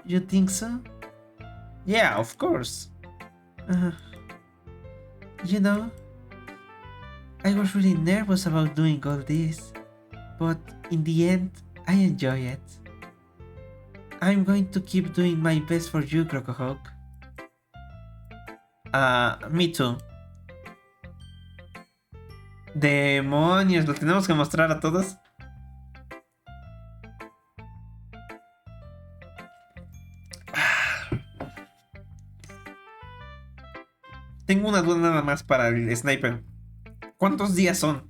You think so? Yeah, of course. You know, I was really nervous about doing all this, but in the end, I enjoy it. I'm going to keep doing my best for you, Crocohawk. Me too. Demonios, ¿lo tenemos que mostrar a todos? Tengo una duda nada más para el sniper. ¿Cuántos días son?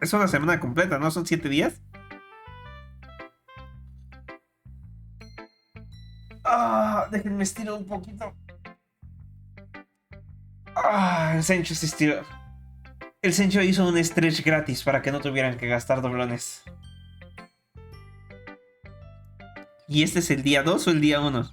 Es una semana completa, ¿no? ¿Son 7 días? Déjenme estirar un poquito. El Sencho se estiró. El Sencho hizo un stretch gratis para que no tuvieran que gastar doblones. ¿Y este es el día 2 o el día 1?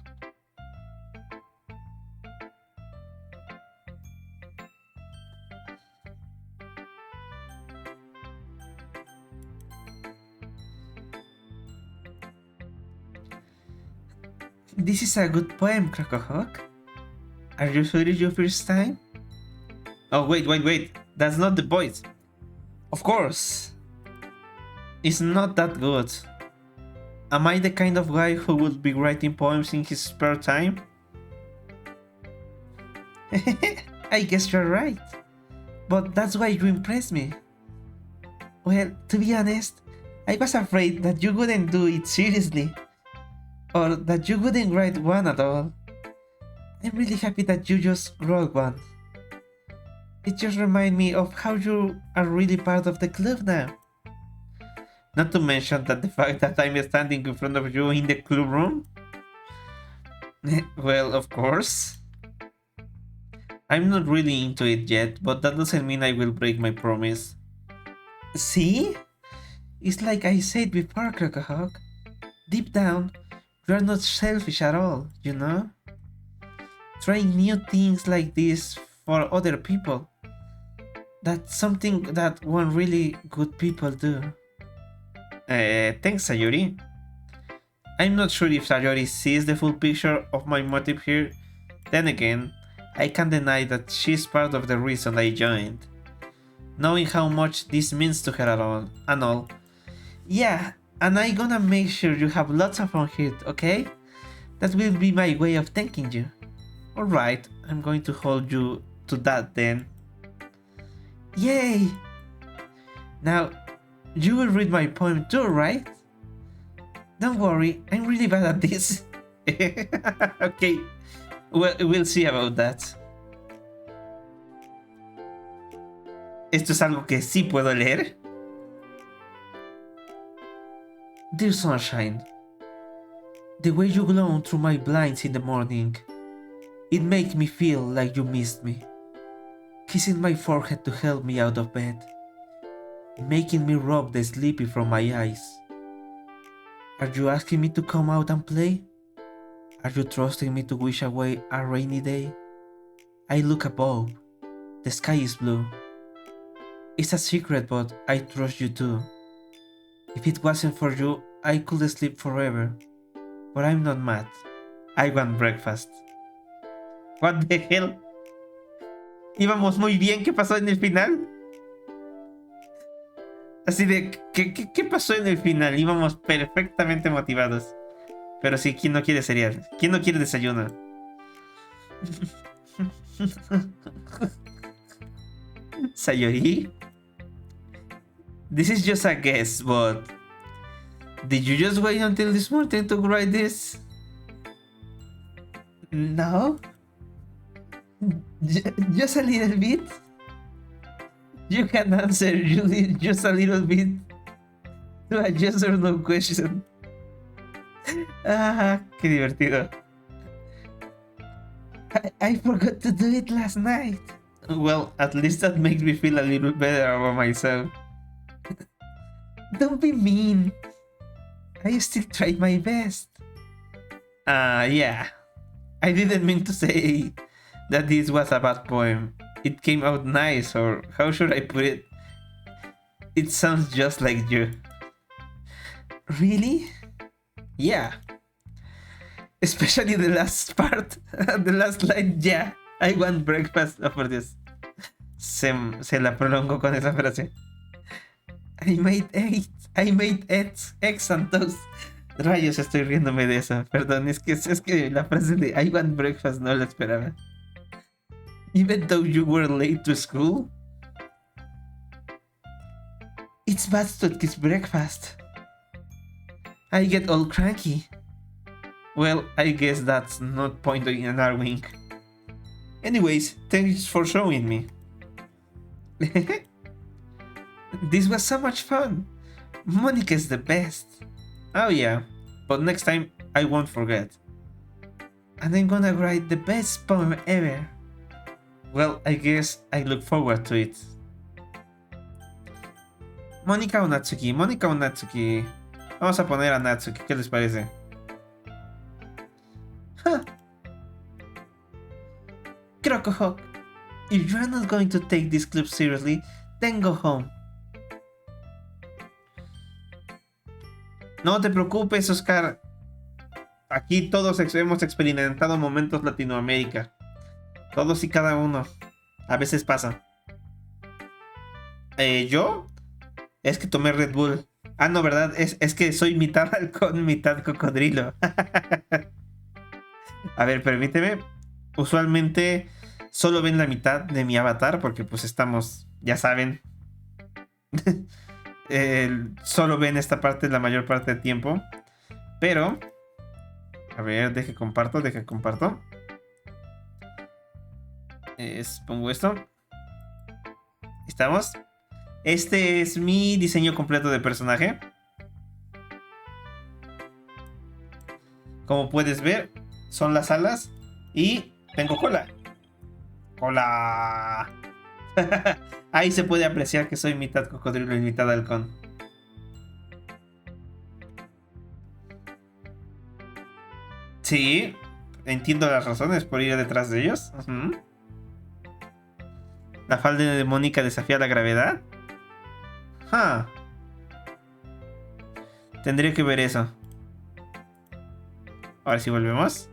This is a good poem, Crocohawk. Are you sure it's your first time? Oh, wait. That's not the voice. Of course. It's not that good. Am I the kind of guy who would be writing poems in his spare time? I guess you're right. But that's why you impressed me. Well, to be honest, I was afraid that you wouldn't do it seriously. Or that you wouldn't write one at all. I'm really happy that you just wrote one. It just reminds me of how you are really part of the club now. Not to mention that the fact that I'm standing in front of you in the club room. Well, of course. I'm not really into it yet, but that doesn't mean I will break my promise. See? It's like I said before, Crocohawk. Deep down, you are not selfish at all, you know? Trying new things like this for other people. That's something that one really good people do. Thanks, Sayori. I'm not sure if Sayori sees the full picture of my motive here. Then again, I can't deny that she's part of the reason I joined. Knowing how much this means to her and all. Yeah, and I'm gonna make sure you have lots of fun here, okay? That will be my way of thanking you. Alright, I'm going to hold you to that then. Yay! Now, you will read my poem too, right? Don't worry, I'm really bad at this. Okay, well, we'll see about that. ¿Esto es algo que sí puedo leer? Dear sunshine, the way you glow through my blinds in the morning, it makes me feel like you missed me. Kissing my forehead to help me out of bed, making me rub the sleepy from my eyes. Are you asking me to come out and play? Are you trusting me to wish away a rainy day? I look above. The sky is blue. It's a secret, but I trust you too. If it wasn't for you, I could sleep forever. But I'm not mad. I want breakfast. What the hell? Íbamos muy bien, ¿qué pasó en el final? Así de, ¿qué pasó en el final? Íbamos perfectamente motivados. Pero sí, ¿quién no quiere cereal? ¿Quién no quiere desayuno? Sayori? This is just a guess, but... Did you just wait until this morning to write this? No? Just a little bit? You can answer just a little bit to a yes or no question. Qué divertido. I forgot to do it last night. Well, at least that makes me feel a little better about myself. Don't be mean. I still tried my best. Yeah. I didn't mean to say that this was a bad poem. It came out nice, or how should I put it? It sounds just like you. Really? Yeah. Especially the last part, the last line, yeah. I want breakfast. Oh, por Dios. Se la prolongó con esa frase. I made eggs and toast. Rayos, estoy riéndome de eso. Perdón, es que la frase de I want breakfast no la esperaba. Even though you were late to school? It's bad to kiss breakfast. I get all cranky. Well, I guess that's not point in an R-wing. Anyways, thanks for showing me. This was so much fun. Monica's the best. Oh yeah, but next time I won't forget. And I'm gonna write the best poem ever. Well, I guess I look forward to it. Mónica o Natsuki, Mónica o Natsuki. Vamos a poner a Natsuki, ¿qué les parece? Huh. Crocohawk, if you're not going to take this club seriously, then go home. No te preocupes, Oscar. Aquí todos hemos experimentado momentos Latinoamérica. Todos y cada uno. A veces pasa. ¿Yo? Es que tomé Red Bull. Ah, no, ¿verdad? Es que soy mitad halcón, mitad cocodrilo. A ver, permíteme. Usualmente solo ven la mitad de mi avatar porque pues estamos, ya saben. Solo ven esta parte la mayor parte del tiempo. Pero, a ver, deje comparto. Pongo esto. ¿Estamos? Este es mi diseño completo de personaje. Como puedes ver, son las alas y tengo cola. ¡Cola! Ahí se puede apreciar que soy mitad cocodrilo y mitad halcón. Sí, entiendo las razones por ir detrás de ellos. La falda de Mónica desafía la gravedad. Tendría que ver eso. Ahora sí volvemos.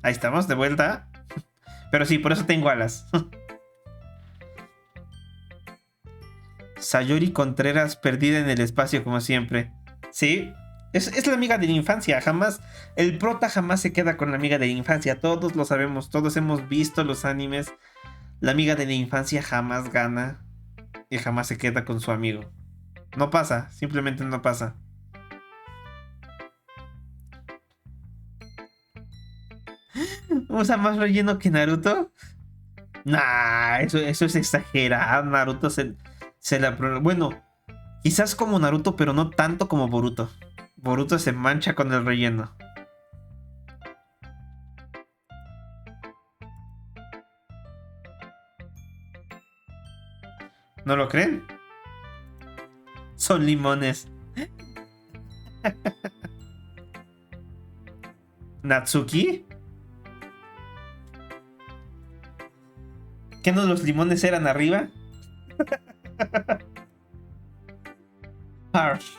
Ahí estamos, de vuelta. Pero sí, por eso tengo alas. Sayori Contreras perdida en el espacio como siempre. Sí, es la amiga de la infancia. El prota jamás se queda con la amiga de la infancia. Todos lo sabemos, todos hemos visto los animes. La amiga de la infancia jamás gana y jamás se queda con su amigo. No pasa, simplemente no pasa. ¿Usa más relleno que Naruto? Nah, eso es exagerado. Naruto se la... Bueno, quizás como Naruto, pero no tanto como Boruto. Boruto se mancha con el relleno. ¿No lo creen? Son limones. ¿Natsuki? ¿Qué no los limones eran arriba? Harsh.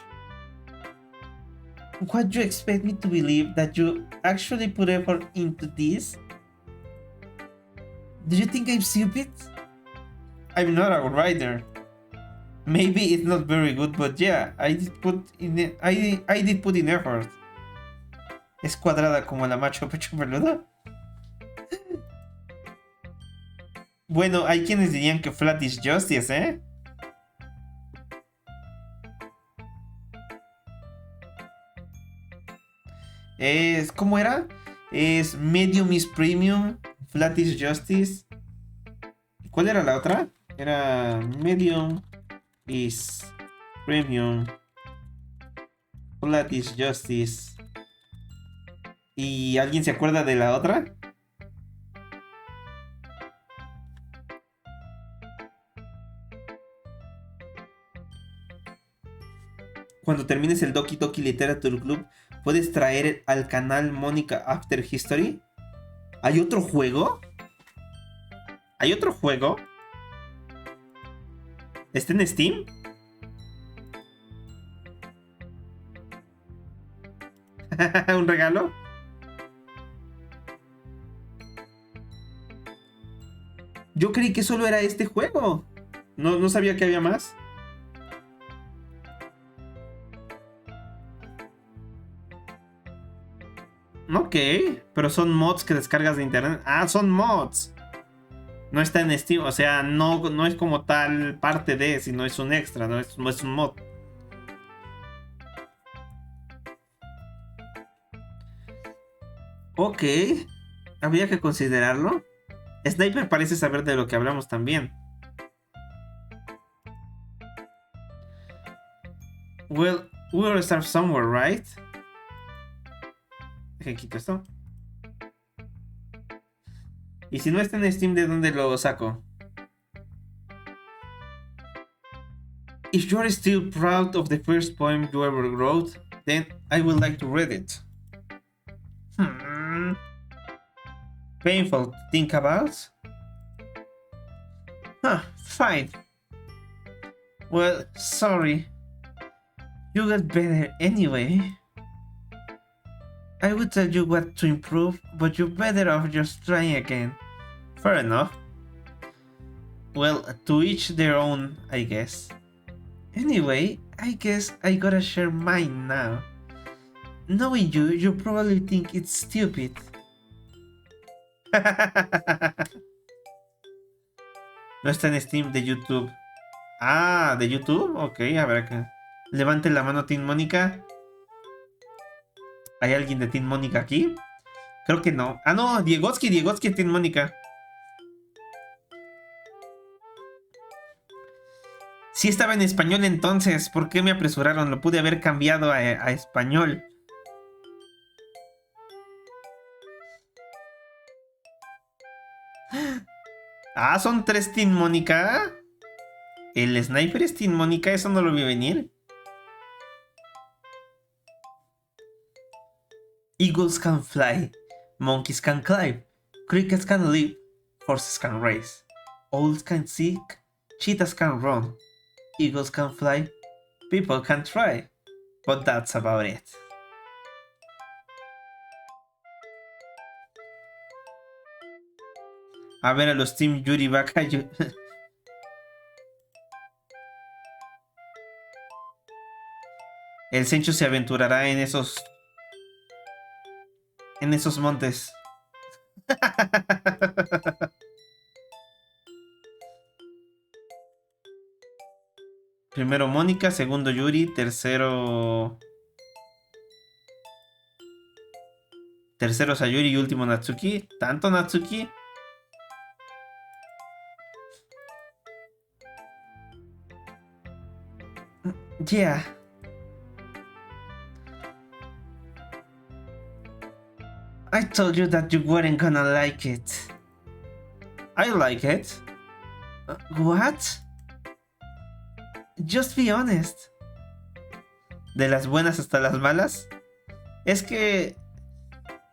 What you expect me to believe that you actually put effort into this? Do you think I'm stupid? I'm not a writer. Maybe it's not very good, but yeah, I did put in effort. Es cuadrada como la macho pecho peludo. Bueno, hay quienes dirían que flat is justice, ¿eh? ¿Cómo era? Es medium is premium, flat is justice. ¿Cuál era la otra? Era medium is premium, flat is justice. ¿Y alguien se acuerda de la otra? Cuando termines el Doki Doki Literature Club, ¿puedes traer al canal Mónica After History? ¿Hay otro juego? ¿Hay otro juego? ¿Está en Steam? ¿Un regalo? Yo creí que solo era este juego. No sabía que había más. Ok, pero son mods que descargas de internet. Ah, son mods. No está en Steam, o sea, no es como tal parte de, sino es un extra, no es un mod. Ok, habría que considerarlo. Sniper parece saber de lo que hablamos también. Well, we'll start somewhere, right? Deja quito esto. Y si no está en Steam, ¿de dónde lo saco? If you're still proud of the first poem you ever wrote, then I would like to read it. Painful to think about? Huh, fine. Well, sorry. You got better anyway. I would tell you what to improve, but you're better off just trying again. Fair enough. Well, to each their own, I guess. Anyway, I guess I gotta share mine now. Knowing you, you probably think it's stupid. No está en Steam de YouTube. Ah, ¿de YouTube? Ok, a ver acá. Levante la mano, Team Mónica. ¿Hay alguien de Team Mónica aquí? Creo que no. Ah, no, Diegotsky, Team Mónica. Sí estaba en español entonces. ¿Por qué me apresuraron? Lo pude haber cambiado a español. Ah, son 3 Team Mónica. El sniper es Team Mónica, eso no lo vi venir. Eagles can fly, monkeys can climb, crickets can leap, horses can race, owls can seek, cheetahs can run, eagles can fly, people can try, but that's about it. A ver a los Team Yuri Baka. El Sencho se aventurará en esos montes. Primero Mónica, segundo Yuri, tercero Sayuri y último Natsuki. ¿Tanto Natsuki? Yeah. I told you that you weren't gonna like it. I like it. What? Just be honest. De las buenas hasta las malas. Es que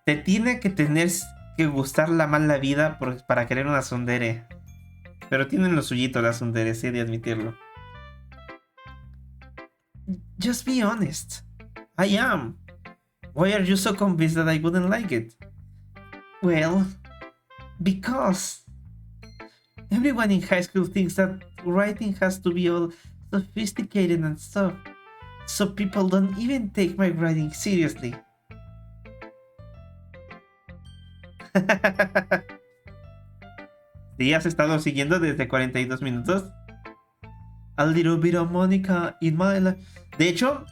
te tiene que tener que gustar la mala vida para querer una tsundere. Pero tienen lo suyito las tsunderes, he de admitirlo. Just be honest. I am. Why are you so convinced that I wouldn't like it? Well, because everyone in high school thinks that writing has to be all sophisticated and stuff, so people don't even take my writing seriously. ¿Sí has estado siguiendo desde 42 minutos? A little bit of Monica in my life. De hecho,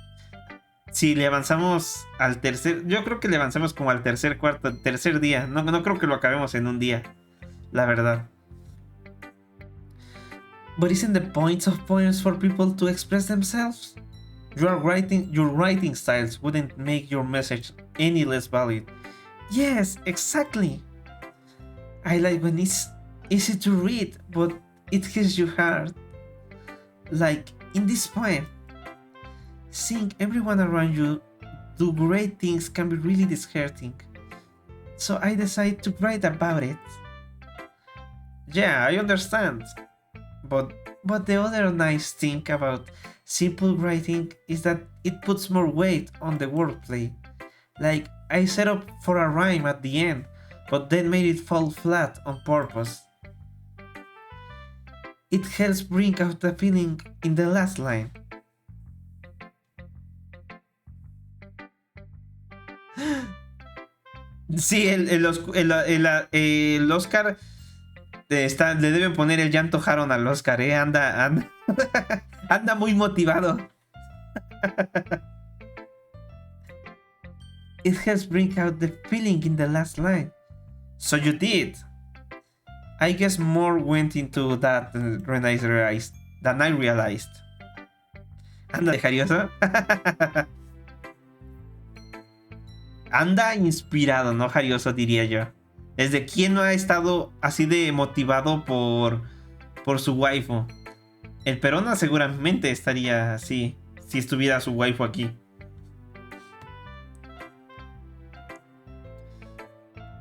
si le avanzamos al tercer... Yo creo que le avanzamos como al tercer día. No creo que lo acabemos en un día. La verdad. But isn't the point of poems for people to express themselves? Your writing styles wouldn't make your message any less valid. Yes, exactly. I like when it's easy to read, but it hits you hard. Like in this poem. Seeing everyone around you do great things can be really disheartening. So I decided to write about it. Yeah, I understand. But the other nice thing about simple writing is that it puts more weight on the wordplay. Like, I set up for a rhyme at the end, but then made it fall flat on purpose. It helps bring out the feeling in the last line. Sí, el Oscar Le deben poner el ya antojaron al Oscar, anda, anda muy motivado. It helps bring out the feeling in the last line. So you did. I guess more went into that than I realized. Anda de jarioso. Anda inspirado, no jarioso, diría yo. ¿Desde quién no ha estado así de motivado por su waifu? El Perona seguramente estaría así si estuviera su waifu aquí.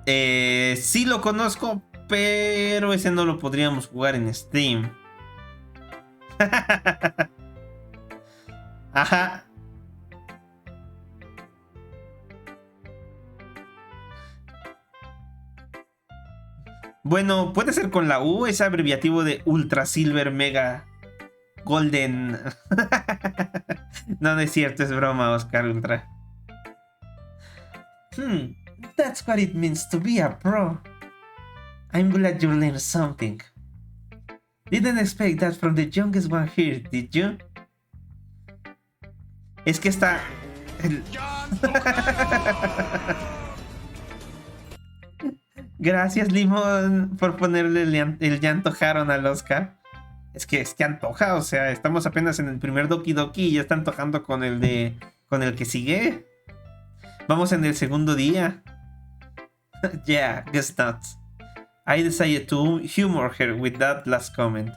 Sí lo conozco, pero ese no lo podríamos jugar en Steam. Ajá. Bueno, puede ser con la U, es abreviativo de Ultra Silver Mega Golden. No, no es cierto, es broma, Oscar Ultra. That's what it means to be a pro. I'm glad you learned something. Didn't expect that from the youngest one here, did you? Es que está... Gracias, Limón, por ponerle el ya antojaron al Oscar. Es que antoja, o sea, estamos apenas en el primer Doki Doki y ya está antojando con el que sigue. Vamos en el segundo día. Yeah, guess not. I decided to humor her with that last comment.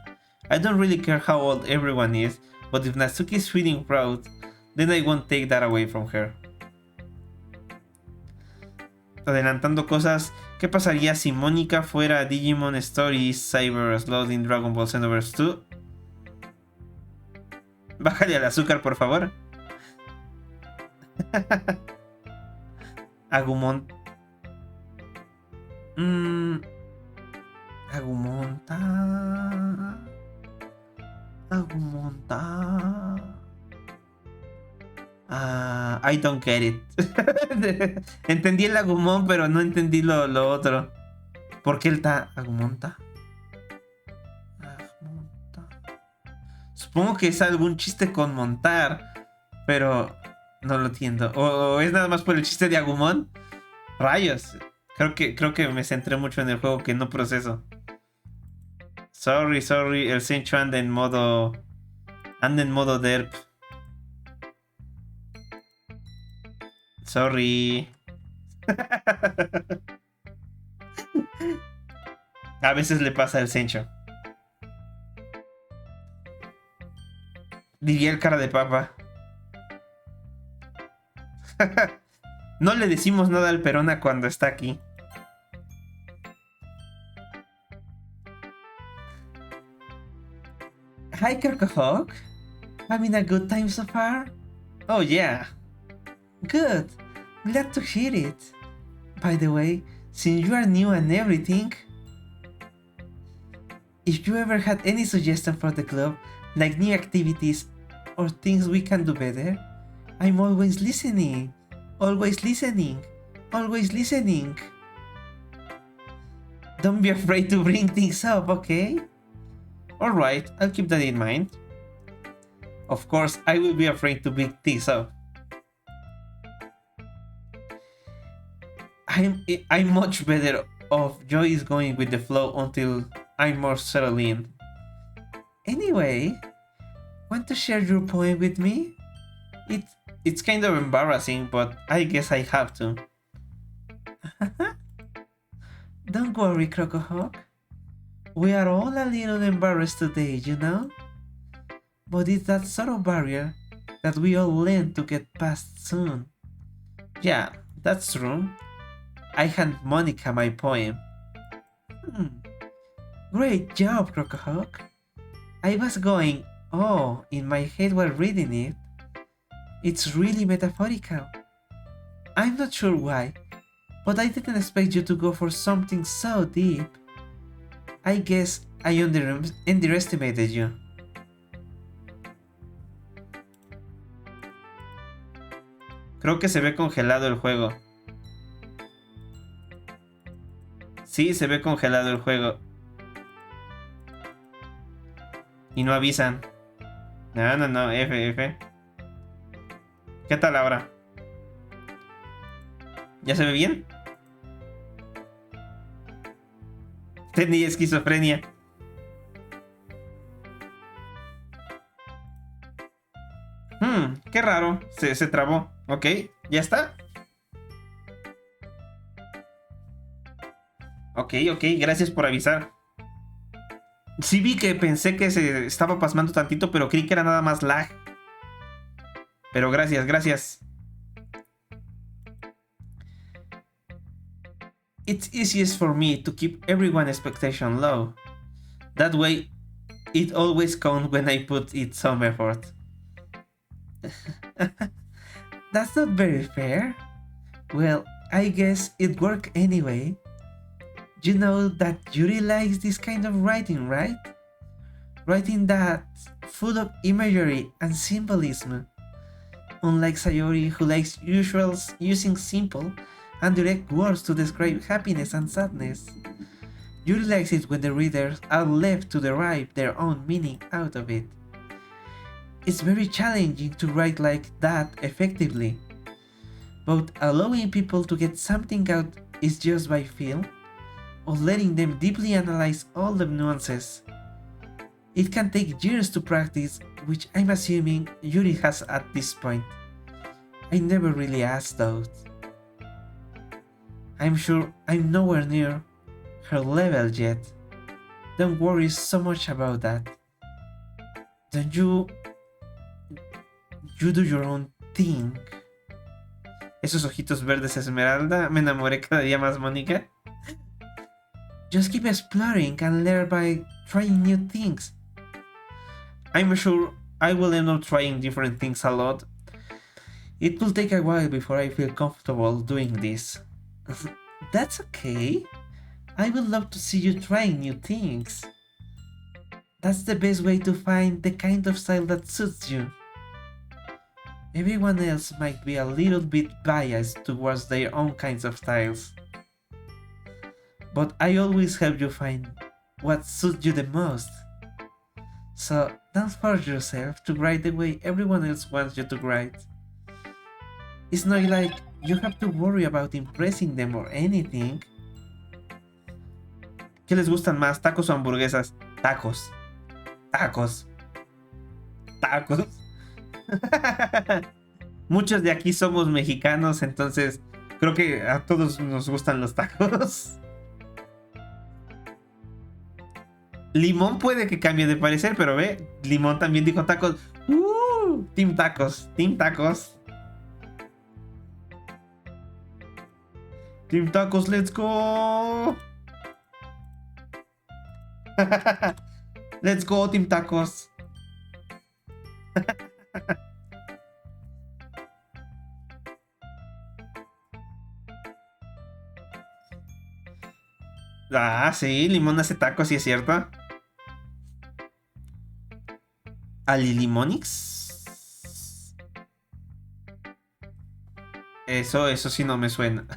I don't really care how old everyone is, but if Natsuki is feeling proud, then I won't take that away from her. Adelantando cosas, ¿qué pasaría si Mónica fuera Digimon Stories Cyber Slot in Dragon Ball Xenoverse 2? Bájale al azúcar, por favor. Agumon. Agumonta. I don't get it. Entendí el Agumon, pero no entendí lo otro. ¿Por qué el Agumonta? Supongo que es algún chiste con montar, pero no lo entiendo. ¿O es nada más por el chiste de Agumon? Rayos. Creo que me centré mucho en el juego que no proceso. Sorry. El Sencho anda en modo derp. Sorry. A veces le pasa al Sencho. Diría el cara de papa. No le decimos nada al Perona cuando está aquí. Hi, Crocohawk. Having a good time so far? Oh, yeah. Good. Glad to hear it. By the way, since you are new and everything, if you ever had any suggestion for the club, like new activities or things we can do better, I'm always listening. Always listening. Always listening. Don't be afraid to bring things up, okay? Alright, I'll keep that in mind. Of course, I will be afraid to bring things up. I'm much better off. Joy is going with the flow until I'm more settled in. Anyway, want to share your poem with me? It's kind of embarrassing, but I guess I have to. Don't worry, Crocohawk. We are all a little embarrassed today, you know? But it's that sort of barrier that we all learn to get past soon. Yeah, that's true. I hand Monica my poem. Great job, Crocohawk. I was going, oh, in my head while reading it. It's really metaphorical. I'm not sure why, but I didn't expect you to go for something so deep. I guess I underestimated you. Creo que se ve congelado el juego. Sí, se ve congelado el juego. Y no avisan. No, no, no, F. ¿Qué tal ahora? ¿Ya se ve bien? Tenía esquizofrenia. Qué raro. Se trabó. Ok, ¿ya está? Ok, gracias por avisar. Sí vi que pensé que se estaba pasmando tantito, pero creí que era nada más lag. Pero gracias. It's easiest for me to keep everyone's expectation low. That way, it always counts when I put it some effort. That's not very fair. Well, I guess it worked anyway. You know that Yuri likes this kind of writing, right? Writing that's full of imagery and symbolism. Unlike Sayori, who likes using simple and direct words to describe happiness and sadness. Yuri likes it when the readers are left to derive their own meaning out of it. It's very challenging to write like that effectively. Both allowing people to get something out is just by feel, or letting them deeply analyze all the nuances. It can take years to practice, which I'm assuming Yuri has at this point. I never really asked those. I'm sure I'm nowhere near her level yet. Don't worry so much about that. Don't you do your own thing. Esos ojitos verdes esmeralda, me enamoré cada día más, Mónica. Just keep exploring and learn by trying new things. I'm sure I will end up trying different things a lot. It will take a while before I feel comfortable doing this. That's okay. I would love to see you trying new things. That's the best way to find the kind of style that suits you. Everyone else might be a little bit biased towards their own kinds of styles. But I always help you find what suits you the most. So don't force yourself to write the way everyone else wants you to write. It's not like you have to worry about impressing them or anything. ¿Qué les gustan más, tacos o hamburguesas? Tacos. Muchos de aquí somos mexicanos, entonces creo que a todos nos gustan los tacos. Limón puede que cambie de parecer, pero ve, Limón también dijo tacos. Team tacos. Team tacos, let's go. Let's go, Team tacos. Sí, Limón hace tacos, sí es cierto. ¿Alilimonix? Eso sí no me suena.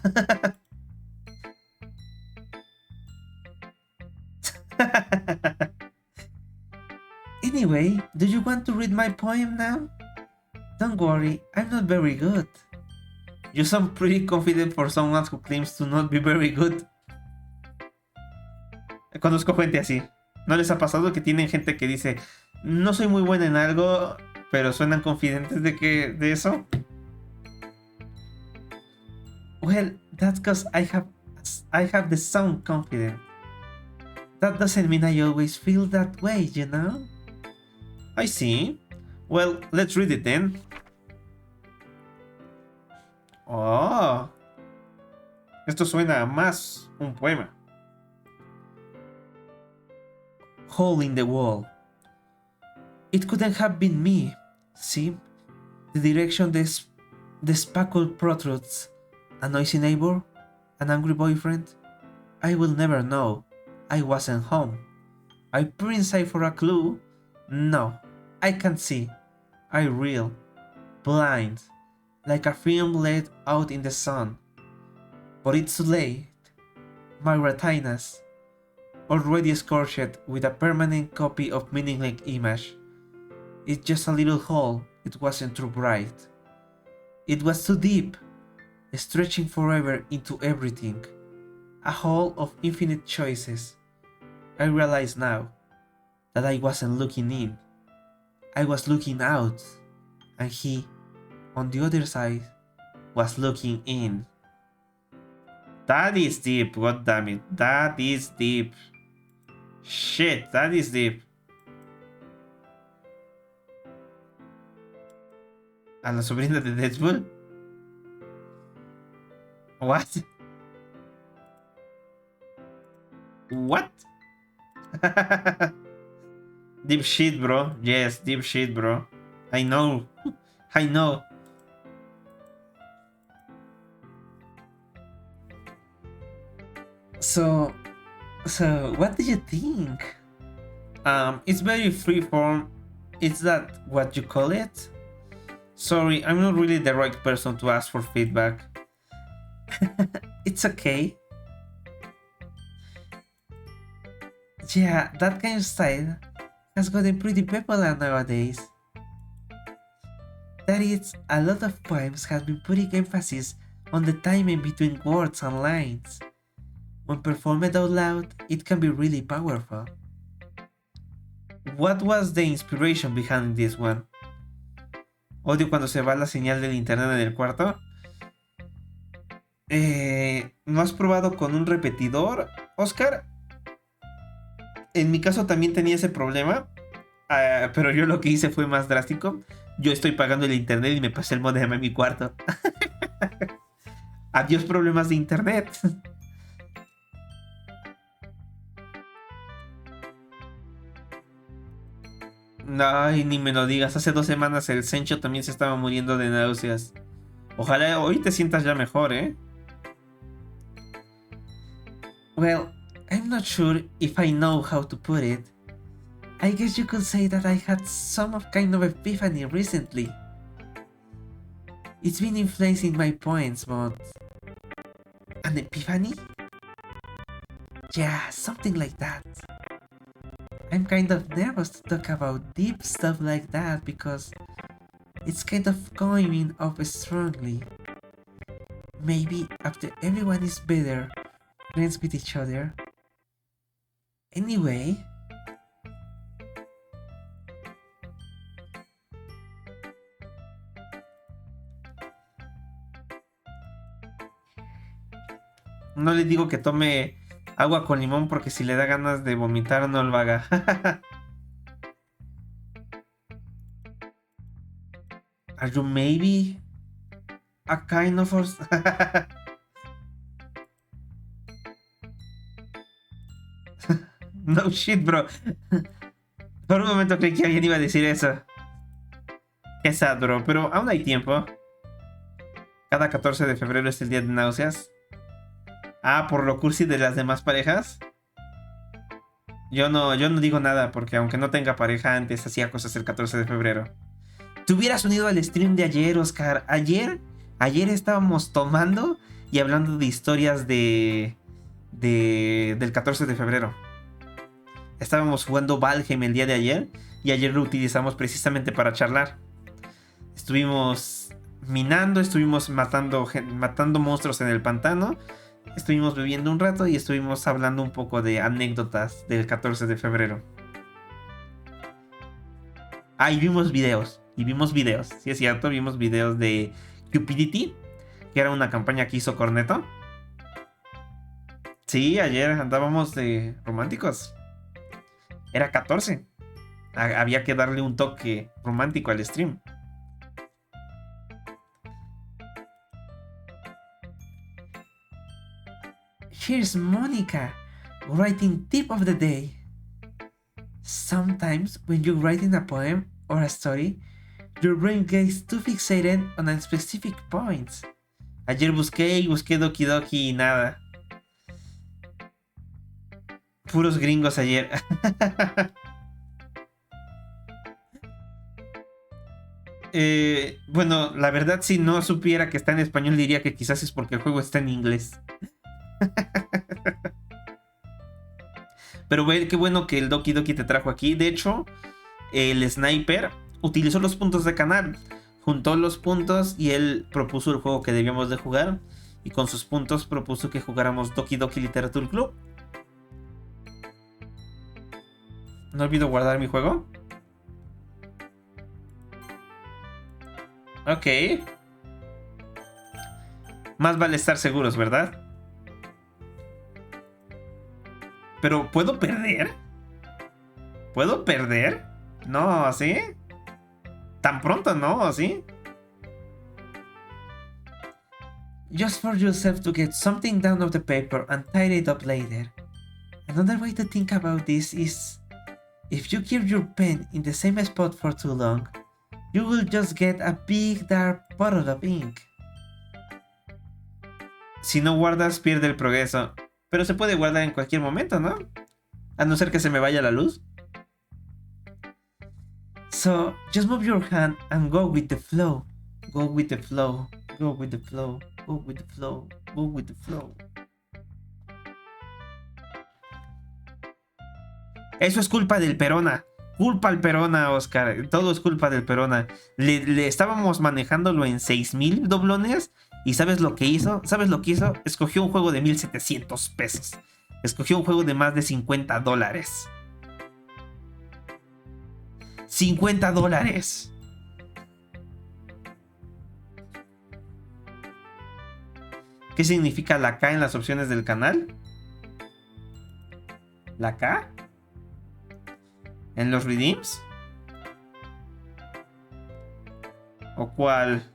Anyway, do you want to read my poem now? Don't worry, I'm not very good. You sound pretty confident for someone who claims to not be very good. Conozco gente así. ¿No les ha pasado que tienen gente que dice no soy muy buena en algo, pero suenan confidentes de eso? Well, that's because I have the sound confident. That doesn't mean I always feel that way, you know? I see. Well, let's read it then. Oh. Esto suena a más un poema. Hole in the wall. It couldn't have been me. See? The direction the spackle protrudes. A noisy neighbor? An angry boyfriend? I will never know. I wasn't home. I peer inside for a clue. No, I can't see. I reel. Blind. Like a film let out in the sun. But it's too late. My retinas. already scorched with a permanent copy of meaningless image. It's just a little hole, it wasn't too bright. It was too deep, stretching forever into everything. A hole of infinite choices. I realize now that I wasn't looking in. I was looking out, and he, on the other side, was looking in. That is deep, god damn it. That is deep. Shit, that is deep. ¿A la sobrina de Deadpool? What? What? Deep shit, bro. Yes, deep shit, bro. I know. I know. So what do you think? It's very freeform. Is that what you call it? Sorry, I'm not really the right person to ask for feedback. It's okay. Yeah, that kind of style has gotten pretty popular nowadays. That is, a lot of poems have been putting emphasis on the timing between words and lines. When performed out loud, it can be really powerful. What was the inspiration behind this one? Odio cuando se va la señal del internet en el cuarto. ¿No has probado con un repetidor, Oscar? En mi caso también tenía ese problema, pero yo lo que hice fue más drástico. Yo estoy pagando el internet y me pasé el modem en mi cuarto. Adiós problemas de internet. Ay, ni me lo digas. Hace 2 semanas el Sencho también se estaba muriendo de náuseas. Ojalá hoy te sientas ya mejor, ¿eh? Well, I'm not sure if I know how to put it. I guess you could say that I had some kind of epiphany recently. It's been influencing my points, but... An epiphany? Yeah, something like that. I'm kind of nervous to talk about deep stuff like that because it's kind of coming up strongly. Maybe after everyone is better, friends with each other. Anyway... No le digo que tome agua con limón porque si le da ganas de vomitar no lo haga. Are you maybe a kind of... No shit, bro. Por un momento creí que alguien iba a decir eso. Qué sad, bro. Pero aún hay tiempo. Cada 14 de febrero es el día de náuseas. Ah, por lo cursi de las demás parejas. Yo no digo nada porque aunque no tenga pareja antes hacía cosas el 14 de febrero. Te hubieras unido al stream de ayer, Oscar. Ayer estábamos tomando y hablando de historias del 14 de febrero. Estábamos jugando Valheim el día de ayer y ayer lo utilizamos precisamente para charlar. Estuvimos minando, estuvimos matando monstruos en el pantano. Estuvimos bebiendo un rato y estuvimos hablando un poco de anécdotas del 14 de febrero. Ah, y vimos videos. Sí, es cierto, vimos videos de Cupidity, que era una campaña que hizo Corneto. Sí, ayer andábamos de románticos. Era 14. Había que darle un toque romántico al stream. Here's Monica, writing tip of the day. Sometimes when you're writing a poem or a story, your brain gets too fixated on a specific point. Ayer busqué Doki Doki y nada. Puros gringos ayer. Bueno, la verdad si no supiera que está en español diría que quizás es porque el juego está en inglés. Pero ve qué bueno que el Doki Doki te trajo aquí. De hecho, el sniper utilizó los puntos de canal. Juntó los puntos y él propuso el juego que debíamos de jugar. Y con sus puntos propuso que jugáramos Doki Doki Literature Club. No olvido guardar mi juego. Ok. Más vale estar seguros, ¿verdad? Pero ¿puedo perder? ¿Puedo perder? No, ¿sí? Tan pronto, ¿no? ¿Sí? Just for yourself to get something down of the paper and tidy it up later. Another way to think about this is, if you keep your pen in the same spot for too long, you will just get a big dark puddle of ink. Si no guardas, pierde el progreso. Pero se puede guardar en cualquier momento, ¿no? A no ser que se me vaya la luz. So, just move your hand and go with the flow. Go with the flow. Go with the flow. Go with the flow. Go with the flow. Eso es culpa del Perona. Culpa al Perona, Oscar. Todo es culpa del Perona. Le estábamos manejándolo en 6,000 doblones. ¿Y sabes lo que hizo? ¿Sabes lo que hizo? Escogió un juego de 1,700 pesos. Escogió un juego de más de $50. $50. ¿Qué significa la K en las opciones del canal? ¿La K? ¿En los redeems? ¿O cuál?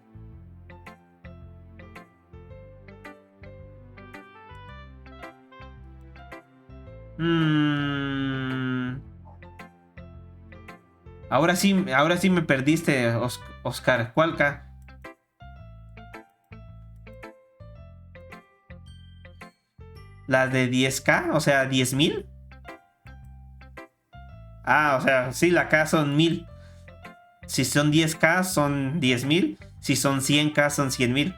Ahora sí me perdiste, Oscar. ¿Cuál K? ¿La de 10K? O sea, 10,000. Ah, o sea, sí, la K son 1,000. Si son 10K son 10,000. Si son 100K son 100,000.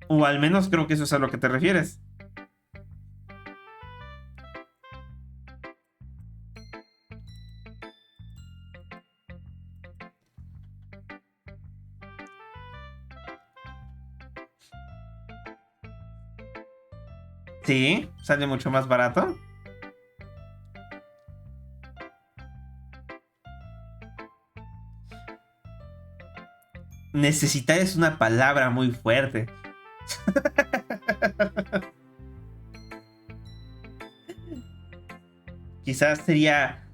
O al menos creo que eso es a lo que te refieres. Sí, sale mucho más barato. Necesitar es una palabra muy fuerte. Quizás sería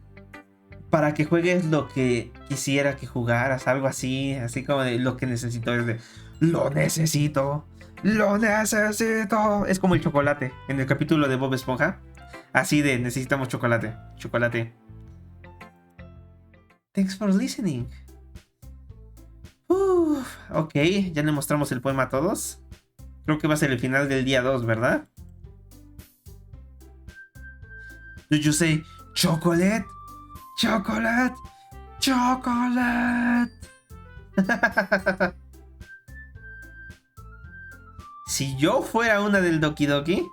para que juegues lo que quisiera que jugaras, algo así, así como de lo que necesito es de lo necesito. ¡Lo necesito! Es como el chocolate en el capítulo de Bob Esponja. Así de necesitamos chocolate. Chocolate. Thanks for listening. Ok, ya le mostramos el poema a todos. Creo que va a ser el final del día 2, ¿verdad? Did you say chocolate? Chocolate. Chocolate. Si yo fuera una del Doki Doki,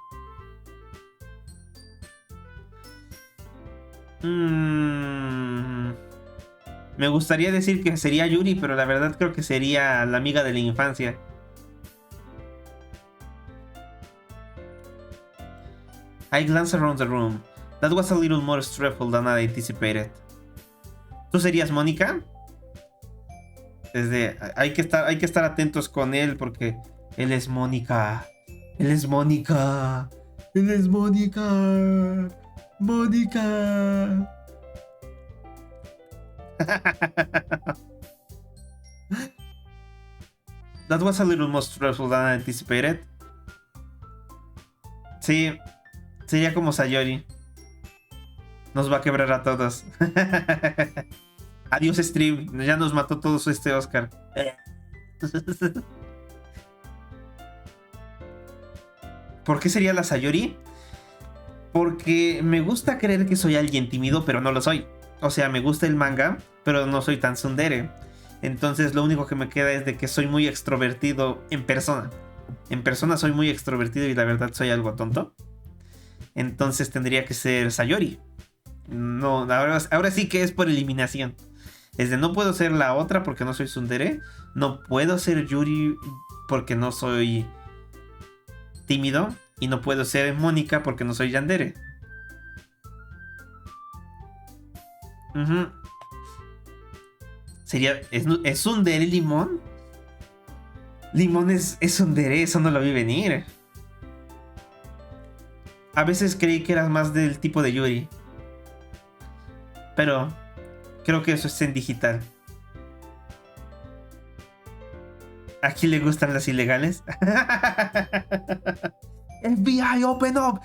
me gustaría decir que sería Yuri, pero la verdad creo que sería la amiga de la infancia. I glanced around the room. That was a little more stressful than I anticipated. ¿Tú serías Mónica? Hay que estar atentos con él porque él es Mónica. Él es Mónica. Él es Mónica. Mónica. That was a little more stressful than I anticipated. Sí, sería como Sayori. Nos va a quebrar a todos. Adiós, stream. Ya nos mató todos este Oscar. ¿Por qué sería la Sayori? Porque me gusta creer que soy alguien tímido, pero no lo soy. O sea, me gusta el manga, pero no soy tan tsundere. Entonces lo único que me queda es de que soy muy extrovertido en persona. En persona soy muy extrovertido y la verdad soy algo tonto. Entonces tendría que ser Sayori. No, ahora sí que es por eliminación. Es de no puedo ser la otra porque no soy tsundere. No puedo ser Yuri porque no soy tímido. Y no puedo ser Mónica porque no soy yandere. Ujú. Sería. ¿Es tsundere limón? Limón es tsundere, eso no lo vi venir. A veces creí que eras más del tipo de Yuri. Pero creo que eso es en digital. ¿Aquí le gustan las ilegales? FBI, open up!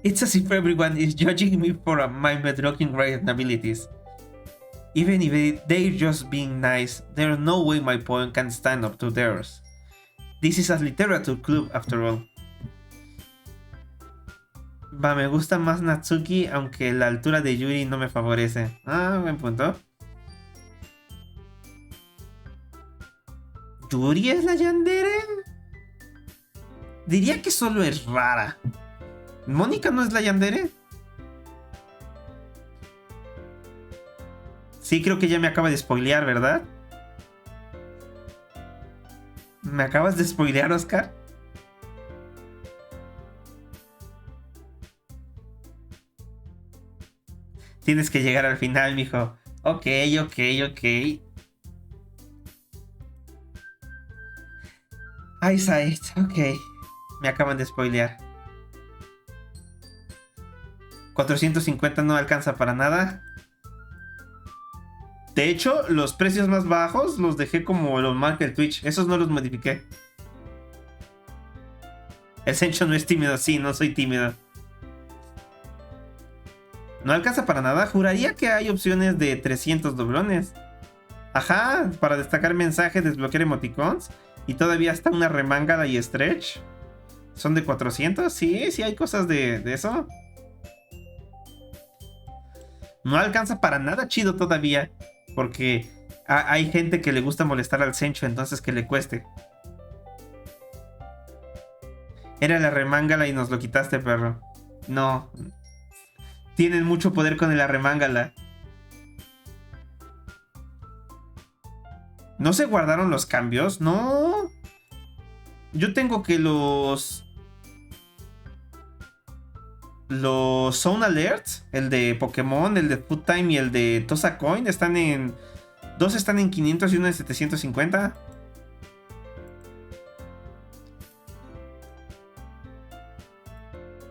It's as if everyone is judging me for my bedrocking writing abilities. Even if they're just being nice, there's no way my poem can stand up to theirs. This is a literature club after all. Va, me gusta más Natsuki, aunque la altura de Yuri no me favorece. Ah, buen punto. ¿Yuri es la yandere? Diría que solo es rara. ¿Mónica no es la yandere? Sí, creo que ya me acaba de spoilear, ¿verdad? ¿Me acabas de spoilear, Oscar? Tienes que llegar al final, mijo. Ok. Eyesight, ok. Me acaban de spoilear. 450 no alcanza para nada. De hecho, los precios más bajos los dejé como los marca el Twitch. Esos no los modifiqué. El Sencho no es tímido. Sí, no soy tímido. No alcanza para nada. Juraría que hay opciones de 300 doblones. Ajá, para destacar mensaje, desbloquear emoticons. Y todavía está una remangada y stretch. ¿Son de 400? Sí, sí hay cosas de eso. No alcanza para nada chido todavía. Porque hay gente que le gusta molestar al Sencho, entonces que le cueste. Era la remángala y nos lo quitaste, perro. No. Tienen mucho poder con el arremángala. ¿No se guardaron los cambios? No. Yo tengo que los Sound Alerts, el de Pokémon, el de Food Time y el de Tosa Coin están en... Dos están en 500 y uno en 750.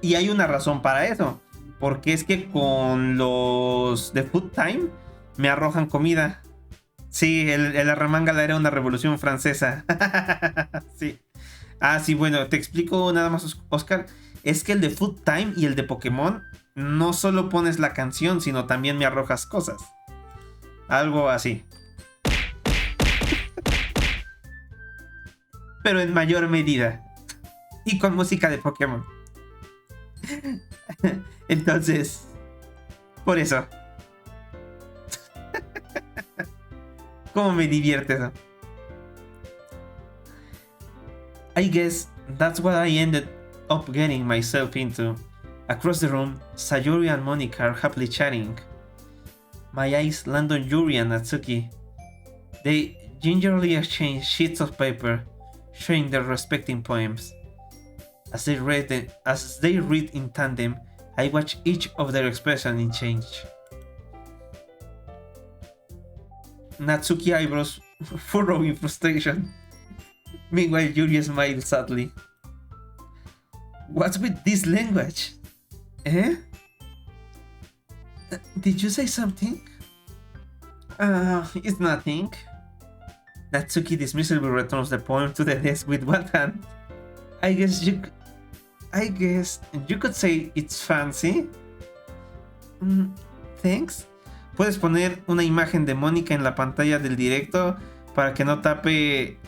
Y hay una razón para eso. Porque es que con los de Food Time me arrojan comida. Sí, el arremángala era una revolución francesa. Sí. Ah, sí, bueno, te explico nada más, Oscar. Es que el de Food Time y el de Pokémon no solo pones la canción, sino también me arrojas cosas. Algo así. Pero en mayor medida. Y con música de Pokémon. Entonces, por eso. ¿Cómo me divierte eso? I guess that's what I ended up getting myself into. Across the room, Sayori and Monica are happily chatting. My eyes land on Yuri and Natsuki. They gingerly exchange sheets of paper, sharing their respective poems. As they read in tandem, I watch each of their expressions change. Natsuki eyebrows furrow in frustration. Meanwhile, Yuri smiles sadly. What's with this language? Eh? Did you say something? It's nothing. Natsuki dismissively returns the poem to the desk with one hand. I guess you could say it's fancy. Thanks. Puedes poner una imagen de Mónica en la pantalla del directo para que no tape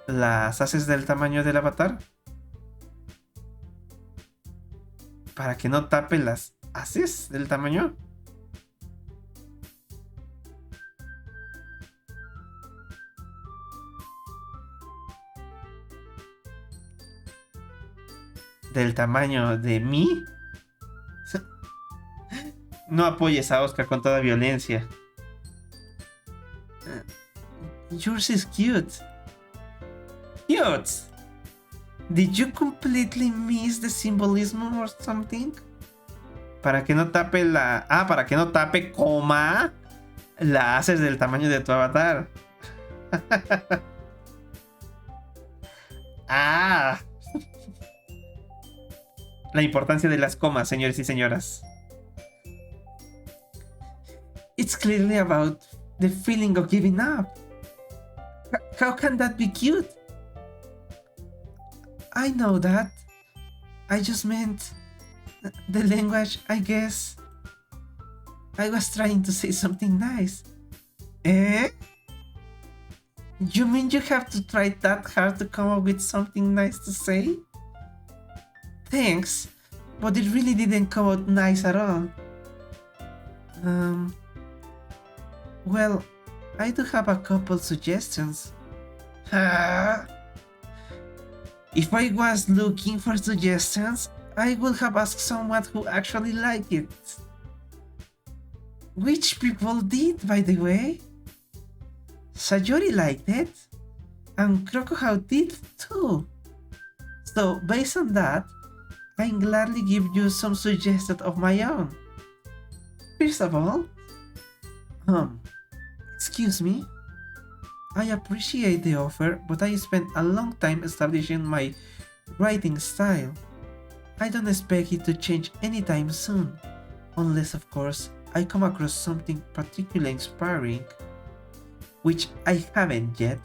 las haces del tamaño del avatar. Para que no tape las haces del tamaño. del tamaño de mí. No apoyes a Oscar con toda violencia. Yours is cute. Cute. Did you completely miss the symbolism or something? Para que no tape la... Ah, para que no tape, coma, la haces del tamaño de tu avatar. Ah. La importancia de las comas, señores y señoras. It's clearly about the feeling of giving up. How can that be cute? I know that. I just meant the language, I guess. I was trying to say something nice. ¿Eh? You mean you have to try that hard to come up with something nice to say? Thanks, but it really didn't come out nice at all. Well, I do have a couple suggestions. If I was looking for suggestions, I would have asked someone who actually liked it. Which people did, by the way. Sayori liked it, and Crocohawk did too. So, based on that, I can gladly give you some suggestions of my own. First of all, excuse me. I appreciate the offer, but I spent a long time establishing my writing style. I don't expect it to change anytime soon, unless of course I come across something particularly inspiring, which I haven't yet.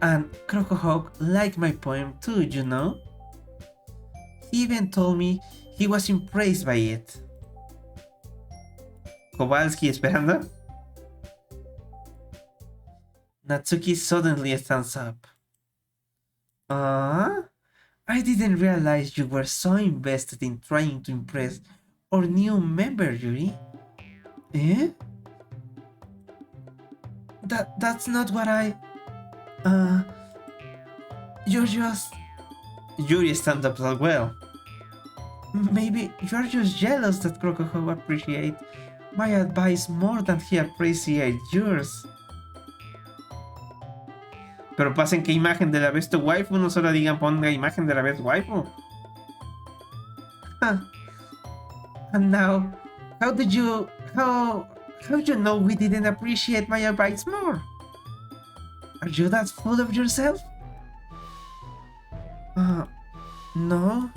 And Crocohawk liked my poem too, you know? He even told me he was impressed by it. Kowalski esperando. Natsuki suddenly stands up. I didn't realize you were so invested in trying to impress our new member, Yuri. Eh? That's not what I... You're just... Yuri stands up as well. Maybe you're just jealous that Crocohawk appreciates my advice more than he appreciates yours. Pero pasen qué imagen de la best waifu, no solo digan ponga imagen de la best waifu. And now, how you know we didn't appreciate my advice more? Are you that full of yourself? No.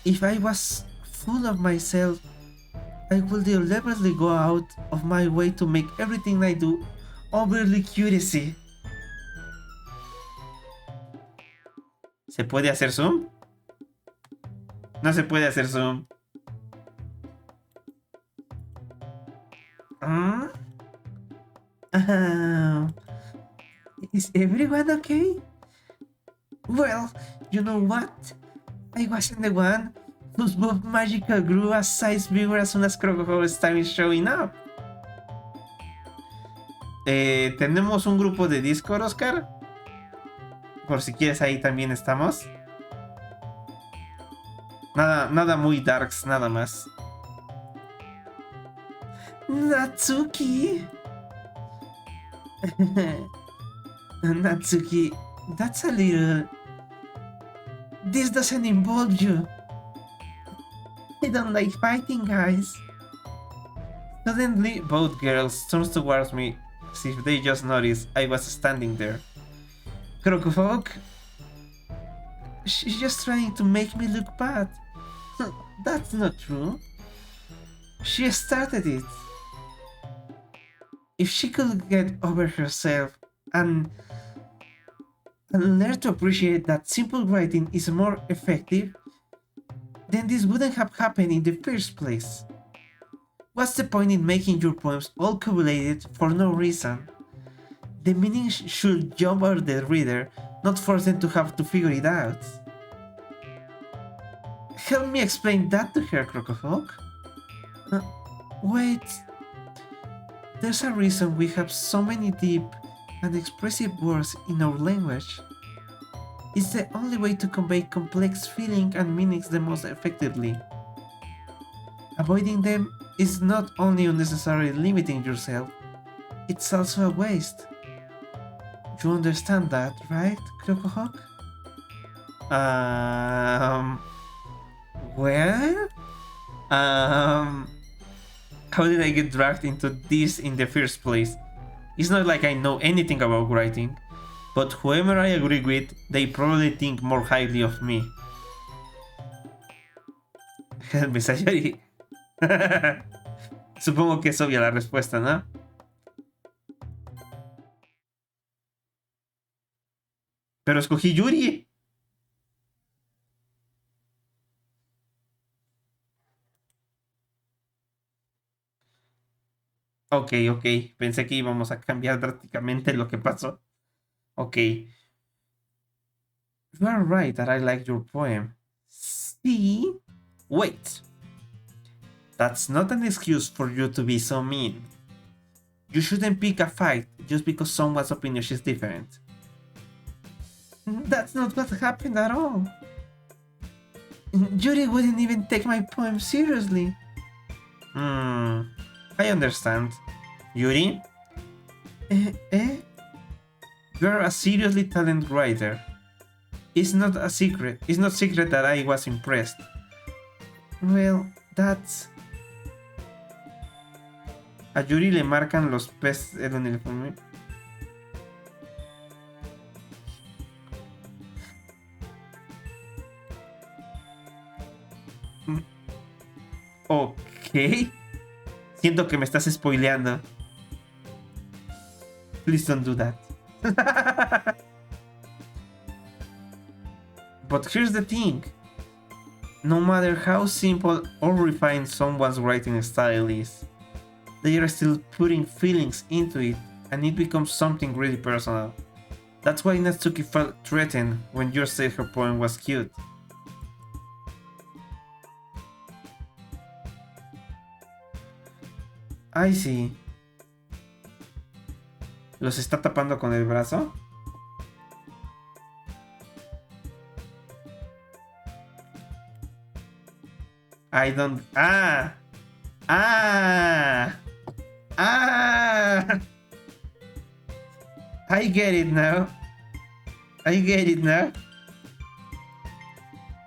If I was full of myself, I would deliberately go out of my way to make everything I do overly curiosity. ¿Se puede hacer zoom? No se puede hacer zoom. Is everyone okay? Well, you know what? I wasn't the one whose boob magical grew a size bigger as soon as Crocohawk started showing up. Tenemos un grupo de Discord, Oscar. Por si quieres, ahí también estamos. Nada muy darks, nada más. Natsuki! Natsuki, that's a little... This doesn't involve you. I don't like fighting, guys. Suddenly, both girls turned towards me as if they just noticed I was standing there. Crocohawk? She's just trying to make me look bad. That's not true. She started it. If she could get over herself and learn to appreciate that simple writing is more effective, then this wouldn't have happened in the first place. What's the point in making your poems all cobulated for no reason? The meaning should jump out the reader, not force them to have to figure it out. Help me explain that to her, Crocohawk. Wait. There's a reason we have so many deep, and expressive words in our language. It's the only way to convey complex feelings and meanings the most effectively. Avoiding them is not only unnecessarily limiting yourself, it's also a waste. You understand that, right, Crocohawk? Well? How did I get dragged into this in the first place? It's not like I know anything about writing, but whoever I agree with, they probably think more highly of me. Me Sayori. Supongo que es obvia la respuesta, ¿no? Pero escogí Yuri. Ok, ok. Pensé que íbamos a cambiar drásticamente lo que pasó. Ok. You are right that I like your poem. See? Wait. That's not an excuse for you to be so mean. You shouldn't pick a fight just because someone's opinion is different. That's not what happened at all. Yuri wouldn't even take my poem seriously. I understand. Yuri? You're a seriously talented writer. It's not secret that I was impressed. Well, that's... A Yuri le marcan los pies el uniforme. Ok. Siento que me estás spoileando. Please don't do that. But here's the thing. No matter how simple or refined someone's writing style is, they are still putting feelings into it, and it becomes something really personal. That's why Natsuki felt threatened when you said her poem was cute. I see. ¿Los está tapando con el brazo? I don't... ¡Ah! ¡Ah! ¡Ah! I get it now. I get it now.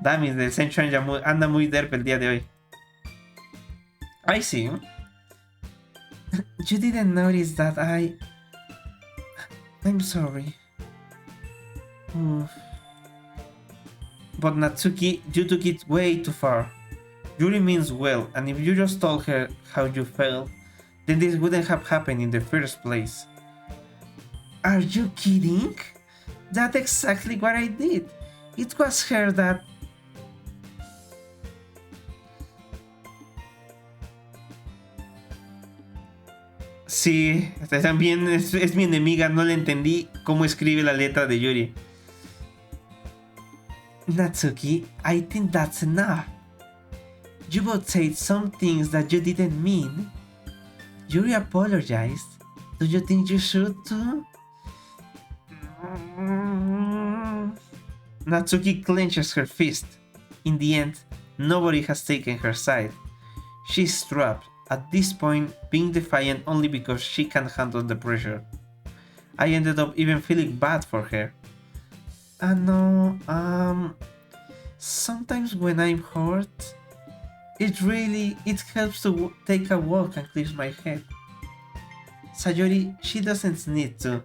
Damis del Senchan ya anda muy derp el día de hoy. I see. You didn't notice that I'm sorry. But Natsuki, you took it way too far. Yuri means well, and if you just told her how you felt, then this wouldn't have happened in the first place. Are you kidding? That's exactly what I did. It was her that... Sí, también es mi enemiga, no le entendí cómo escribe la letra de Yuri. Natsuki, I think that's enough. You both said some things that you didn't mean. Yuri apologized. Do you think you should too? Natsuki clenches her fist. In the end, nobody has taken her side. She's trapped, at this point being defiant only because she can't handle the pressure. I ended up even feeling bad for her. No, sometimes when I'm hurt, it helps to take a walk and clear my head. Sayori, she doesn't need to.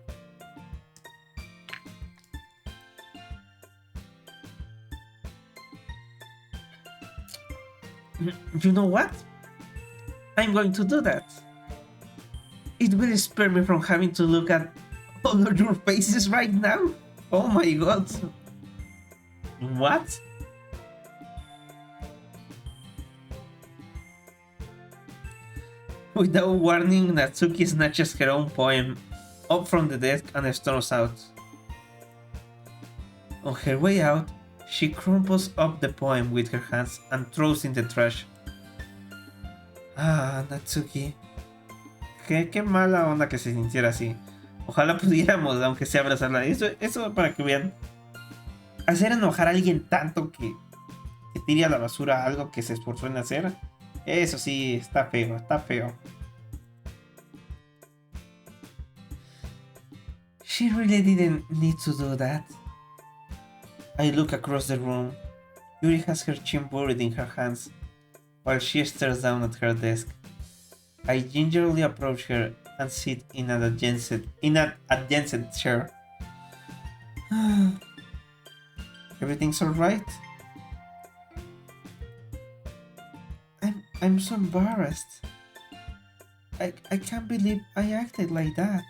You know what? I'm going to do that. It will spare me from having to look at all of your faces right now. Oh my god. What? Without warning, Natsuki snatches her own poem up from the desk and storms out. On her way out, she crumples up the poem with her hands and throws in the trash. Ah, Natsuki. Qué mala onda que se sintiera así. Ojalá pudiéramos, aunque sea abrazarla. Eso para que vean. Hacer enojar a alguien tanto que tire a la basura algo que se esforzó en hacer. Eso sí, está feo, está feo. She really didn't need to do that. I look across the room. Yuri has her chin buried in her hands, while she stares down at her desk. I gingerly approach her and sit in an adjacent chair. Everything's alright? I'm so embarrassed. I can't believe I acted like that.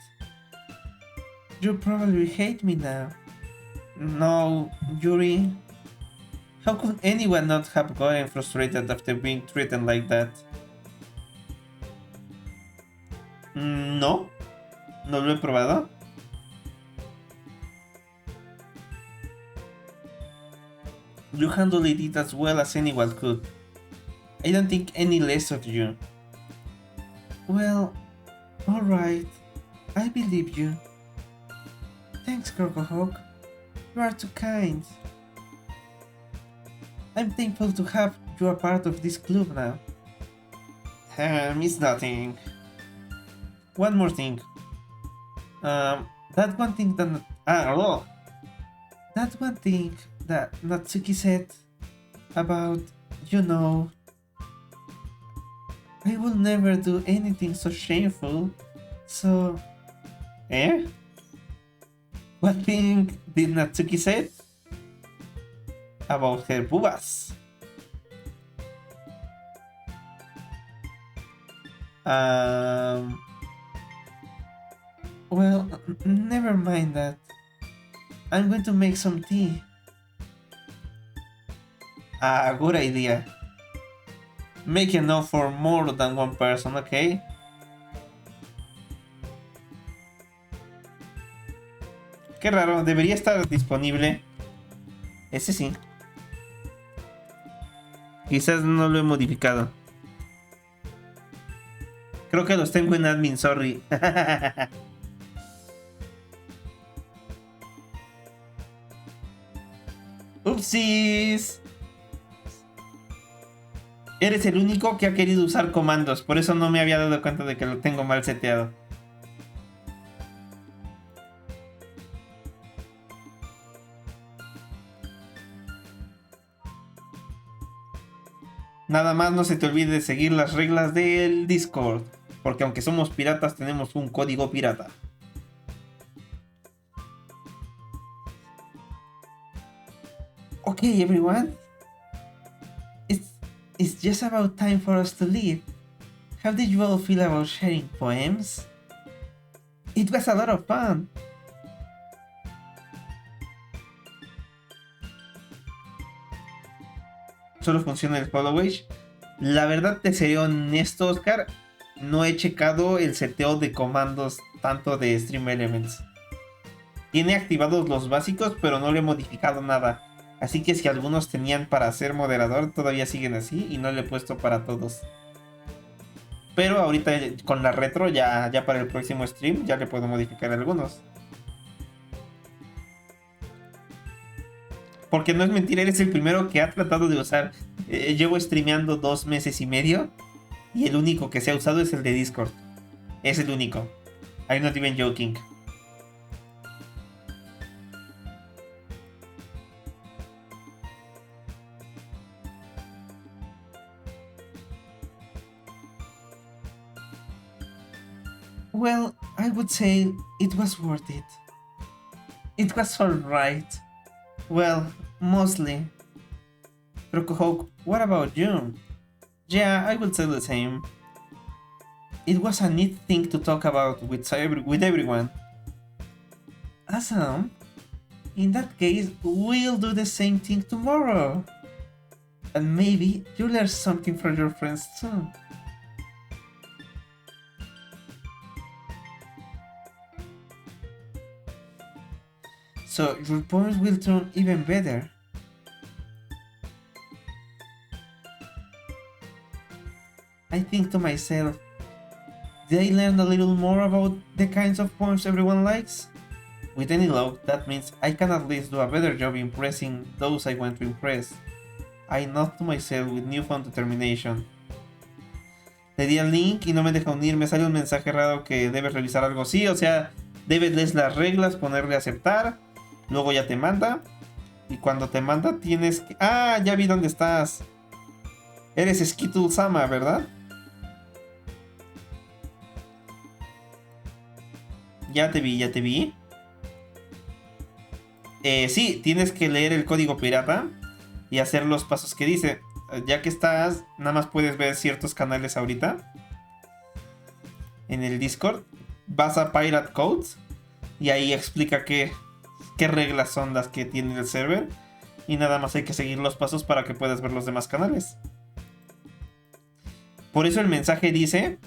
You probably hate me now. No, Yuri. How could anyone not have gotten frustrated after being treated like that? No, no lo he probado. You handled it as well as anyone could. I don't think any less of you. Well, alright. I believe you. Thanks, Crocohawk. You are too kind. I'm thankful to have you a part of this club now. It's nothing. One more thing. That one thing that that one thing that Natsuki said about, you know, I will never do anything so shameful. So, What thing did Natsuki say? About her boobas. Well, never mind that. I'm going to make some tea. Good idea. Make enough for more than one person, okay? Qué raro, debería estar disponible. Ese sí. Quizás no lo he modificado. Creo que los tengo en admin, sorry. Upsis. Eres el único que ha querido usar comandos, por eso no me había dado cuenta de que lo tengo mal seteado. Nada más no se te olvide de seguir las reglas del Discord, porque aunque somos piratas tenemos un código pirata. Okay, everyone. It's just about time for us to leave. How did you all feel about sharing poems? It was a lot of fun. Solo funciona el followage. La verdad, te seré honesto, Oscar, no he checado el seteo de comandos tanto de Stream Elements. Tiene activados los básicos, pero no le he modificado nada. Así que si algunos tenían para ser moderador, todavía siguen así y no le he puesto para todos. Pero ahorita con la retro, ya para el próximo stream, ya le puedo modificar algunos. Porque no es mentira, eres el primero que ha tratado de usar. Llevo streameando 2 meses y medio y el único que se ha usado es el de Discord. Es el único. I'm not even joking. Well, I would say it was worth it. It was alright. Well, mostly. Crocohawk, what about you? Yeah, I would say the same. It was a neat thing to talk about with everyone. Awesome. In that case, we'll do the same thing tomorrow. And maybe you'll learn something from your friends too. So your poems will turn even better. I think to myself, Did I learn a little more about the kinds of poems everyone likes? With any luck, that means I can at least do a better job impressing those I want to impress. I nod to myself with newfound determination. Le di al link y no me deja unir. Me sale un mensaje raro que debes revisar algo. Sí, o sea, debes leer las reglas, ponerle a aceptar. Luego ya te manda. Y cuando te manda tienes que... Ah, ya vi dónde estás. Eres Skittle-sama, ¿verdad? Ya te vi, ya te vi. Sí, tienes que leer el código pirata y hacer los pasos que dice. Ya que estás, nada más puedes ver ciertos canales ahorita. En el Discord. Vas a Pirate Codes y ahí explica qué reglas son las que tiene el server. Y nada más hay que seguir los pasos para que puedas ver los demás canales. Por eso el mensaje dice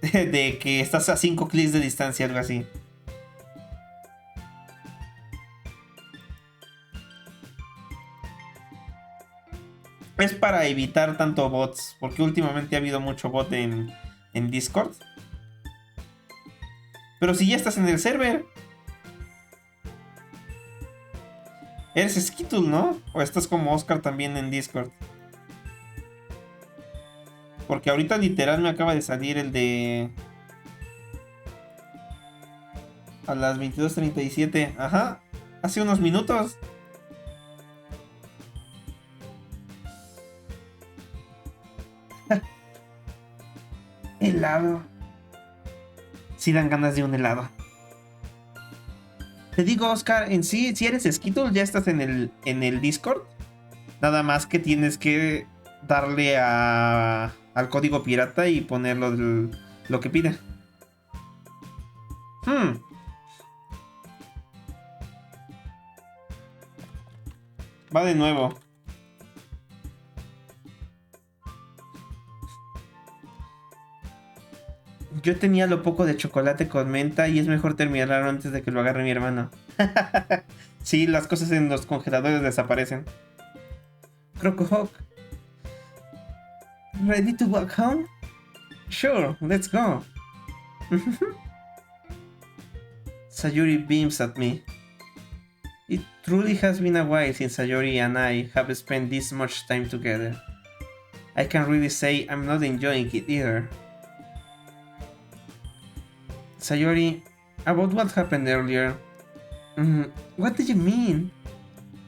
de que estás a 5 clics de distancia, algo así. Es para evitar tanto bots, porque últimamente ha habido mucho bot en Discord. Pero si ya estás en el server. Eres Skittle, ¿no? O estás como Oscar también en Discord. Porque ahorita literal me acaba de salir el de... A las 22:37. Ajá. Hace unos minutos. Helado. Sí dan ganas de un helado. Te digo, Oscar, en sí, si eres Skittle, ya estás en el Discord. Nada más que tienes que darle al código pirata y ponerlo lo que pide. Va de nuevo. Yo tenía lo poco de chocolate con menta y es mejor terminarlo antes de que lo agarre mi hermano. Sí, las cosas en los congeladores desaparecen. Crocohawk. Ready to walk home? Sure, let's go. Sayuri beams at me. It truly has been a while since Sayuri and I have spent this much time together. I can't really say I'm not enjoying it either. Sayori, about what happened earlier. What do you mean?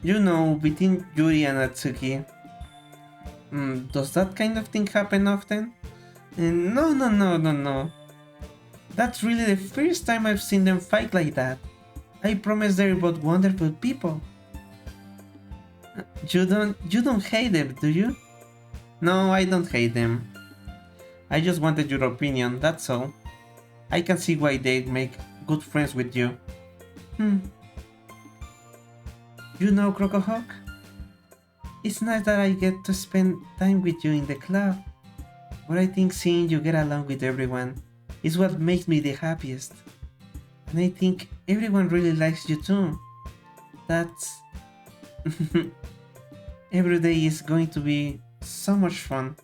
You know, between Yuri and Atsuki. Does that kind of thing happen often? No. That's really the first time I've seen them fight like that. I promise they're both wonderful people. You don't hate them, do you? No, I don't hate them. I just wanted your opinion, that's all. I can see why they'd make good friends with you. You know, Crocohawk? It's nice that I get to spend time with you in the club. But I think seeing you get along with everyone is what makes me the happiest. And I think everyone really likes you too. That's... Every day is going to be so much fun.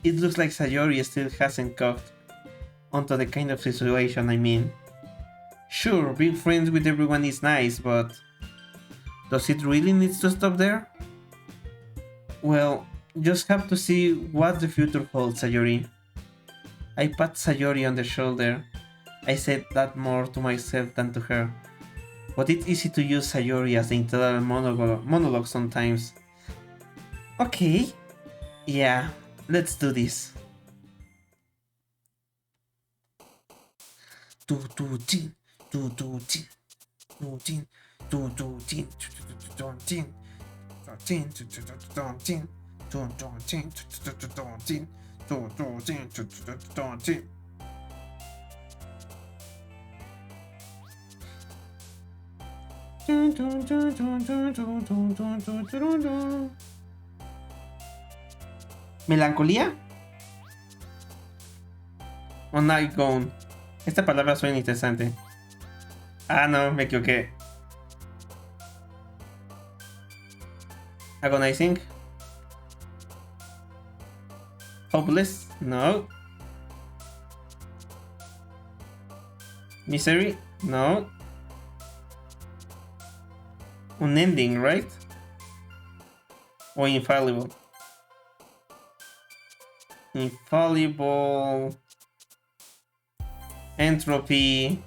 It looks like Sayori still hasn't caught onto the kind of situation I'm in. Sure, being friends with everyone is nice, but does it really need to stop there? Well, just have to see what the future holds, Sayori. I pat Sayori on the shoulder. I said that more to myself than to her, but it's easy to use Sayori as the internal monologue sometimes. Okay, yeah, let's do this. ¿Melancolía? O Night Gone. Esta palabra suena interesante. Ah, no, me equivoqué. Agonizing. Hopeless. No. Misery? No. Unending, right? O infallible. Infallible. Entropy.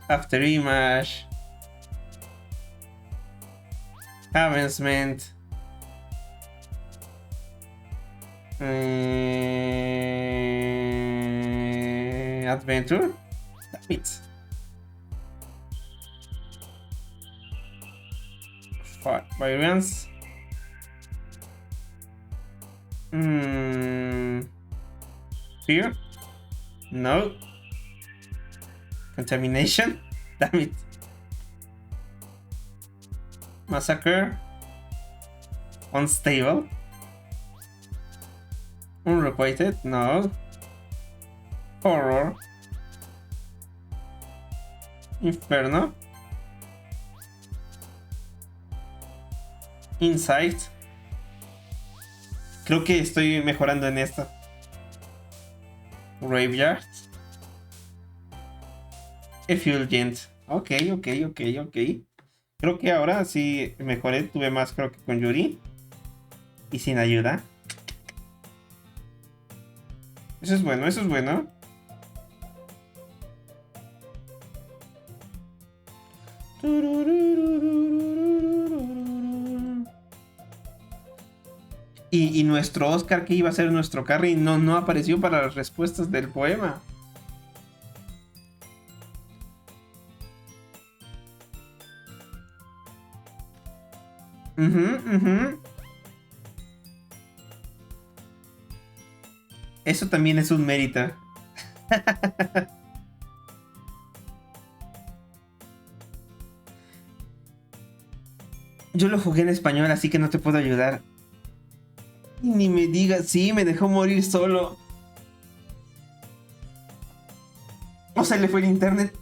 After image. Avancement. Adventure. Damn it. Variance. Fear? No. Contamination? Damn it. Massacre? Unstable? Unrequited? No. Horror? Inferno? Insight. Creo que estoy mejorando en esto. Graveyard. Effulgent. Ok. Creo que ahora sí mejoré. Tuve más, creo que con Yuri. Y sin ayuda. Eso es bueno, eso es bueno. Y nuestro Oscar, que iba a ser nuestro carry, no apareció para las respuestas del poema. Eso también es un mérito. Yo lo jugué en español, así que no te puedo ayudar. Ni me digas, sí, me dejó morir solo. O se le fue el internet.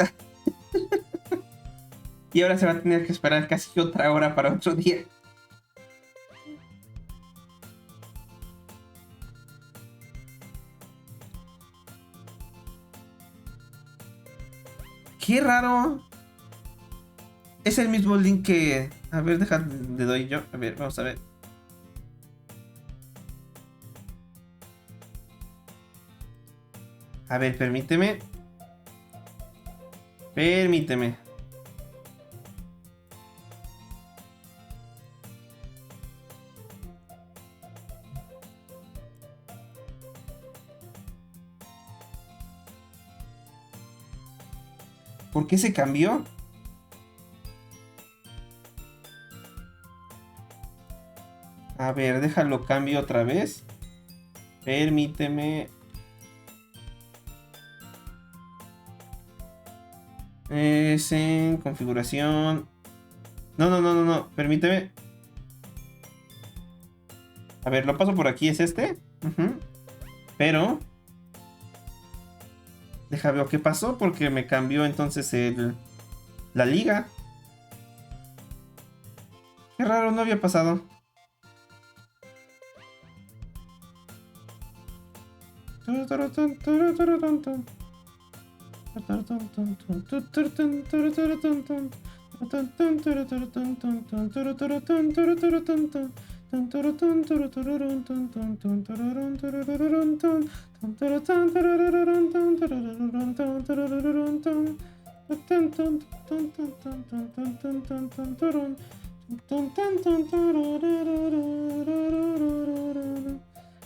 Y ahora se va a tener que esperar casi otra hora para otro día. Qué raro. Es el mismo link que... A ver, le doy yo. A ver, vamos a ver. A ver, permíteme. ¿Por qué se cambió? A ver, déjalo cambio otra vez. Permíteme. Es en configuración. No. Permíteme. A ver, lo paso por aquí. Es este. Pero... Deja ver qué pasó porque me cambió entonces la liga. Qué raro, no había pasado.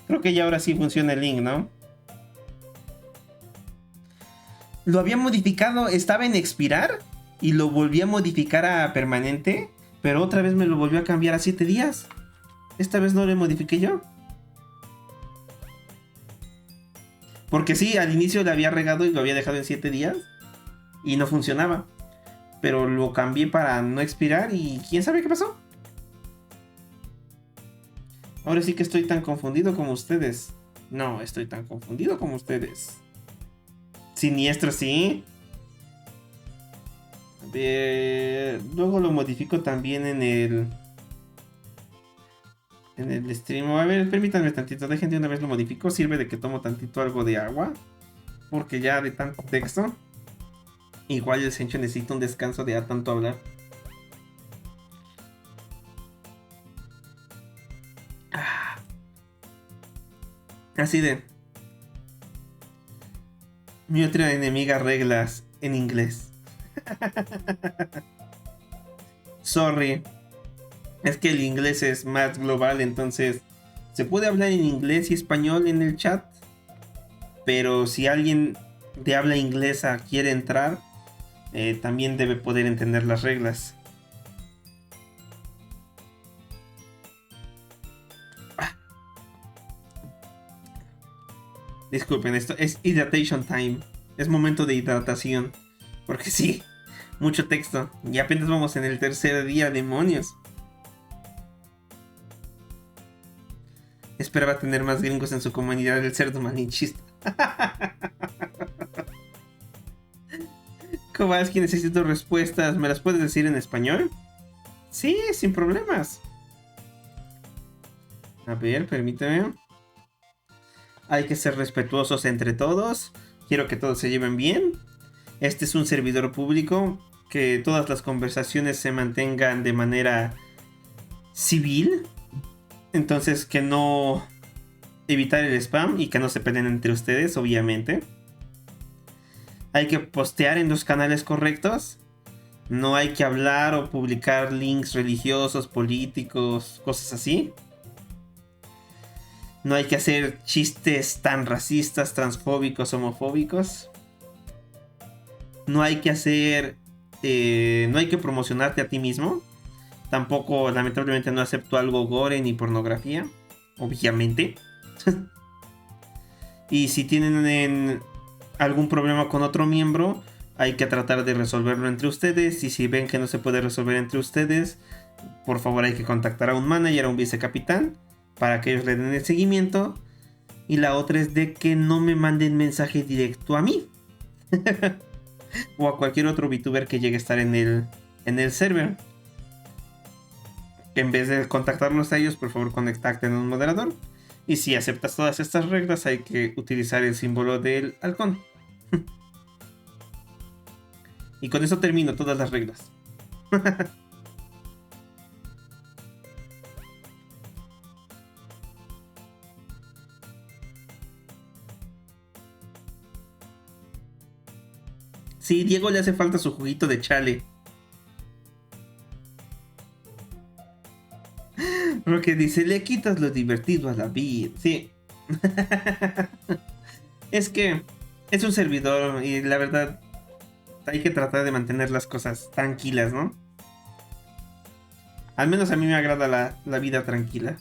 Creo que ya ahora sí funciona el link, ¿no? Lo había modificado, estaba en expirar y lo volví a modificar a permanente, pero otra vez me lo volvió a cambiar a 7 días. Esta vez no lo modifiqué yo. Porque sí, al inicio le había regado y lo había dejado en 7 días y no funcionaba. Pero lo cambié para no expirar y quién sabe qué pasó. Ahora sí que estoy tan confundido como ustedes. No, estoy tan confundido como ustedes. Siniestro, sí. A ver, luego lo modifico también en en el stream. A ver, permítanme tantito, dejen de una vez lo modifico. Sirve de que tomo tantito algo de agua, porque ya de tanto texto, igual el Sencho necesita un descanso de tanto hablar. Así de... Mi otra enemiga, reglas en inglés. Sorry. Es que el inglés es más global, entonces se puede hablar en inglés y español en el chat, pero si alguien de habla inglesa quiere entrar, también debe poder entender las reglas. Disculpen, esto es hydration time. Es momento de hidratación. Porque sí, mucho texto. Y apenas vamos en el tercer día, demonios. Esperaba tener más gringos en su comunidad del cerdo malinchista. Kowalski, necesito respuestas. ¿Me las puedes decir en español? Sí, sin problemas. A ver, permíteme. Hay que ser respetuosos entre todos. Quiero que todos se lleven bien. Este es un servidor público. Que todas las conversaciones se mantengan de manera civil. Entonces que no... evitar el spam y que no se peleen entre ustedes, obviamente. Hay que postear en los canales correctos. No hay que hablar o publicar links religiosos, políticos, cosas así. No hay que hacer chistes tan racistas, transfóbicos, homofóbicos. No hay que hacer... no hay que promocionarte a ti mismo. Tampoco, lamentablemente, no acepto algo gore ni pornografía. Obviamente. Y si tienen algún problema con otro miembro, hay que tratar de resolverlo entre ustedes. Y si ven que no se puede resolver entre ustedes, por favor hay que contactar a un manager, a un vicecapitán, para que ellos le den el seguimiento. Y la otra es de que no me manden mensaje directo a mí. O a cualquier otro vtuber que llegue a estar en el server. En vez de contactarlos a ellos, por favor contacten a un moderador. Y si aceptas todas estas reglas, hay que utilizar el símbolo del halcón. Y con eso termino todas las reglas. Sí, Diego le hace falta su juguito de chale. Porque dice, le quitas lo divertido a la vida. Sí. Es que es un servidor y la verdad hay que tratar de mantener las cosas tranquilas, ¿no? Al menos a mí me agrada la vida tranquila.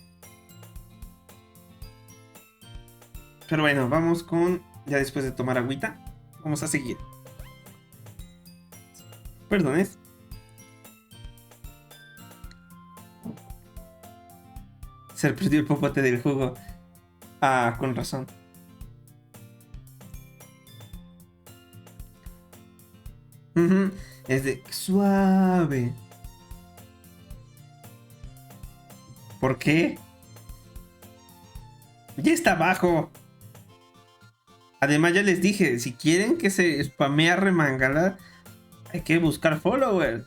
Pero bueno, vamos con... Ya después de tomar agüita, vamos a seguir. Perdones. Se perdió el popote del jugo. Ah, con razón. Es de suave. ¿Por qué? Ya está abajo. Además ya les dije, si quieren que se spamee remangala, hay que buscar followers.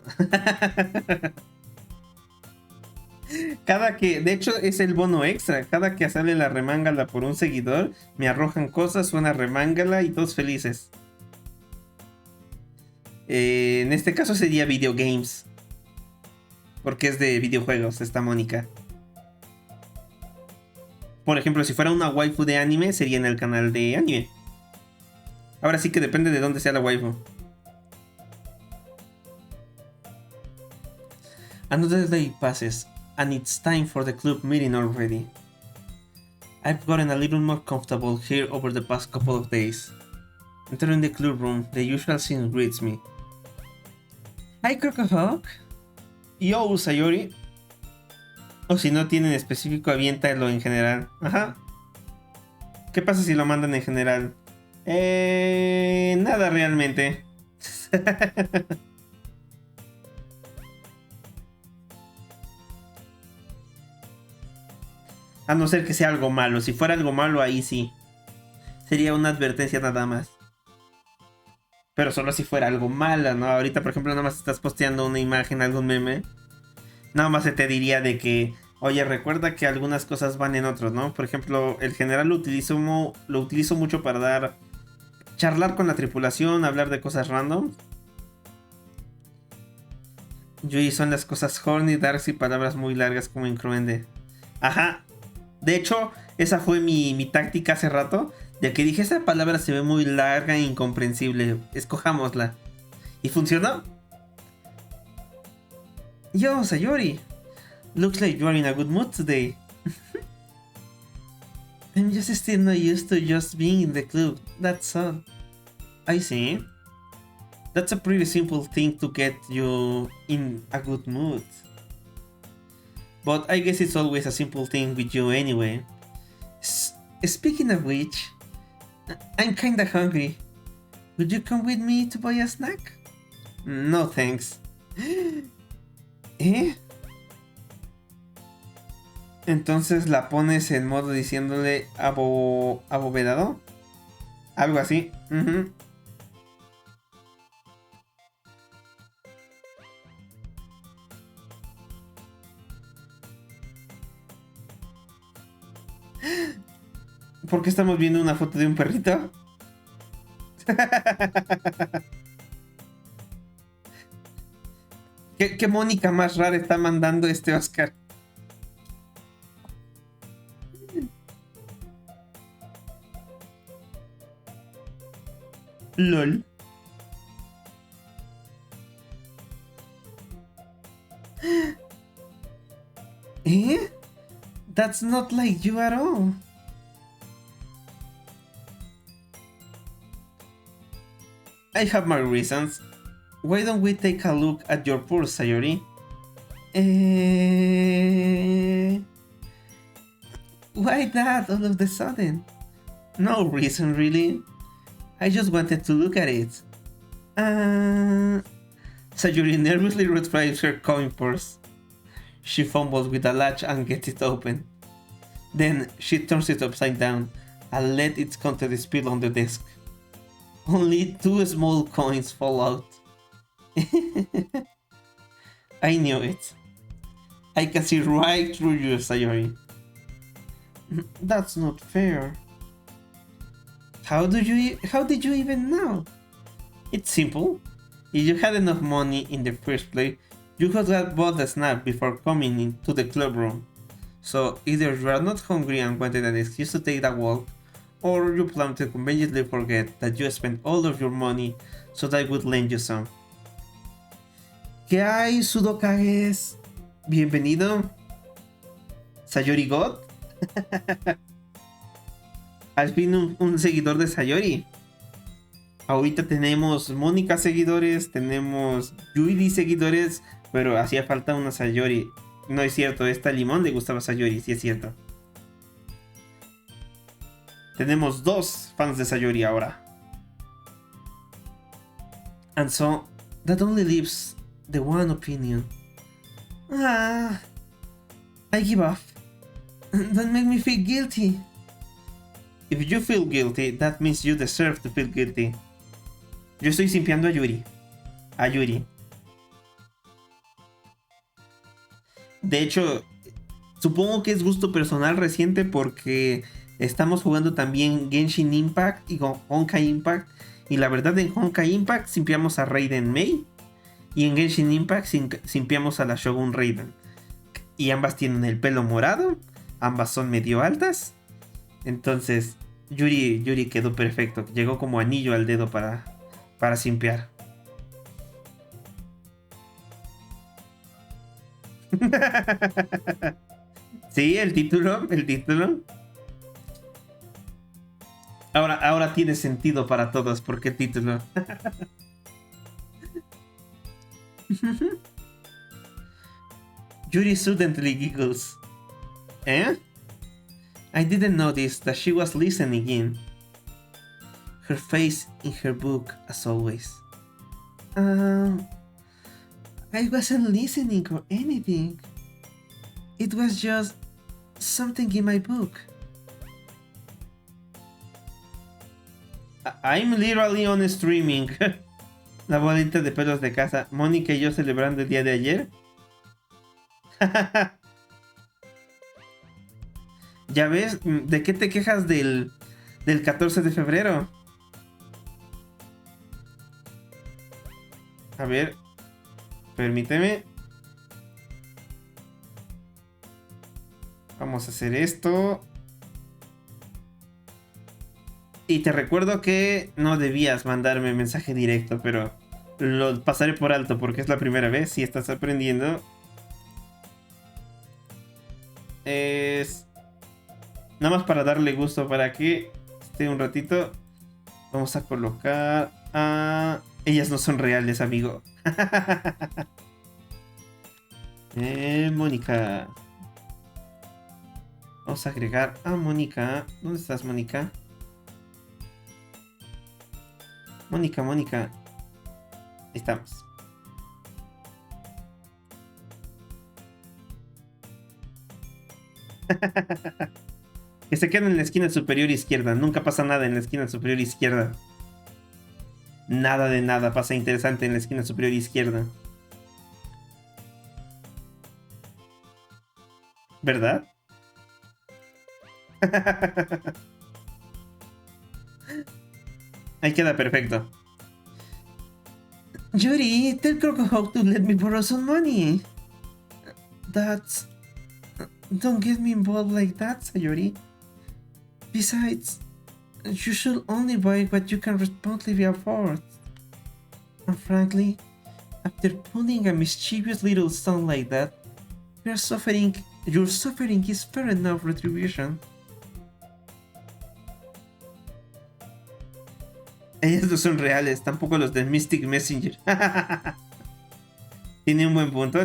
Cada que, de hecho es el bono extra, cada que sale la remángala por un seguidor, me arrojan cosas, suena remángala y todos felices. En este caso sería videogames. Porque es de videojuegos, esta Mónica. Por ejemplo, si fuera una waifu de anime, sería en el canal de anime. Ahora sí que depende de dónde sea la waifu. Another day passes, and it's time for the club meeting already. I've gotten a little more comfortable here over the past couple of days. Entering the club room, the usual scene greets me. Hi, Crocohawk. Yo, Sayori. O si no tienen específico, aviéntalo en general. Ajá. ¿Qué pasa si lo mandan en general? Nada realmente. A no ser que sea algo malo. Si fuera algo malo, ahí sí. Sería una advertencia nada más. Pero solo si fuera algo malo, ¿no? Ahorita, por ejemplo, nada más estás posteando una imagen, algún meme. Nada más se te diría de que, oye, recuerda que algunas cosas van en otros, ¿no? Por ejemplo, el general lo utilizo mucho para charlar con la tripulación, hablar de cosas random. Yui son las cosas horny, darks y palabras muy largas como incruende. Ajá. De hecho, esa fue mi táctica hace rato. De que dije, esa palabra se ve muy larga e incomprensible. Escojámosla. ¿Y funcionó? Yo, Sayori. Looks like you are in a good mood today. I'm just still not used to just being in the club. That's all. I see. That's a pretty simple thing to get you in a good mood. But I guess it's always a simple thing with you anyway. Speaking of which, I'm kinda hungry. Would you come with me to buy a snack? No thanks. ¿Eh? Entonces la pones en modo diciéndole abovedado. Algo así. ¿Por qué estamos viendo una foto de un perrito? ¿Qué Mónica más rara está mandando este Oscar? LOL. ¿Eh? That's not like you at all. I have my reasons. Why don't we take a look at your purse, Sayori? Why that all of the sudden? No reason, really. I just wanted to look at it. Sayori nervously retrieves her coin purse. She fumbles with the latch and gets it open. Then she turns it upside down and lets its contents spill on the desk. Only 2 small coins fall out. I knew it. I can see right through you, Sayori. That's not fair. How did you even know? It's simple. If you had enough money in the first place, you could have bought a snack before coming into the club room. So either you are not hungry and wanted an excuse to take that walk, or you plan to conveniently forget that you spent all of your money so that I would lend you some. ¿Qué hay, Sudokages? Bienvenido. Sayori God. Al fin un seguidor de Sayori. Ahorita tenemos Mónica seguidores, tenemos Yuri seguidores, pero hacía falta una Sayori. No es cierto, esta Limón le gustaba Sayori, sí es cierto. Tenemos 2 fans de Sayori ahora. And so, that only leaves the one opinion. I give up. Don't make me feel guilty. If you feel guilty, that means you deserve to feel guilty. Yo estoy simpiando a Yuri. A Yuri. De hecho, supongo que es gusto personal reciente porque estamos jugando también Genshin Impact y Honkai Impact. Y la verdad, en Honkai Impact simpiamos a Raiden Mei. Y en Genshin Impact simpiamos a la Shogun Raiden. Y ambas tienen el pelo morado. Ambas son medio altas. Entonces, Yuri quedó perfecto. Llegó como anillo al dedo para simpear. Sí, el título. Ahora tiene sentido para todos. ¿Por qué título? Yuri suddenly giggles. ¿Eh? I didn't notice that she was listening in. Her face in her book, as always. I wasn't listening or anything. It was just something in my book. I'm literally on streaming. La bolita de pelos de casa. Mónica y yo celebrando el día de ayer. Ya ves, ¿de qué te quejas del 14 de febrero? A ver, permíteme. Vamos a hacer esto. Y te recuerdo que no debías mandarme mensaje directo, pero lo pasaré por alto porque es la primera vez. Si estás aprendiendo, es nada más para darle gusto, para que esté un ratito. Vamos a colocar a... Ellas no son reales, amigo. Mónica. Vamos a agregar a Mónica. ¿Dónde estás, Mónica? Mónica. Ahí estamos. Que se queden en la esquina superior izquierda. Nunca pasa nada en la esquina superior izquierda. Nada de nada pasa interesante en la esquina superior izquierda. ¿Verdad? Ahí queda perfecto. Yuri, tell Crocohawk to let me borrow some money. That's... Don't get me involved like that, Sayori. Besides, you should only buy what you can responsibly afford. And frankly, after pulling a mischievous little stunt like that, your suffering is fair enough retribution. Ellos no son reales, tampoco los de Mystic Messenger. Tiene un buen punto.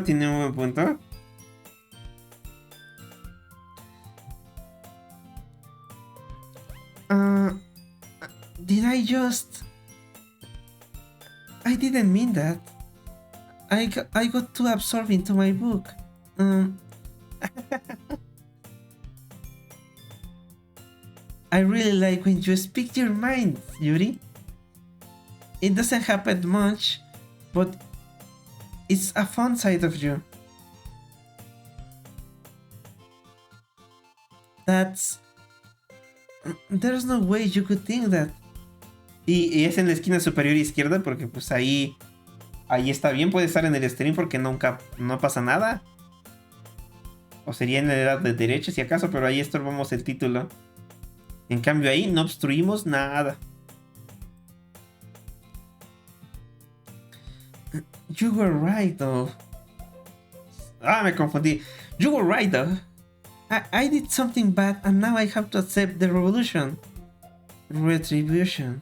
Did I just... I didn't mean that. I got too absorbed into my book. I really like when you speak your mind, Yuri. It doesn't happen much, but it's a fun side of you. There's no way you could think that. Y es en la esquina superior izquierda porque pues ahí está bien, puede estar en el stream porque no pasa nada. O sería en el lado de derecha si acaso, pero ahí estorbamos el título. En cambio ahí no obstruimos nada. You were right though. Me confundí. You were right though. I did something bad and now I have to accept the retribution.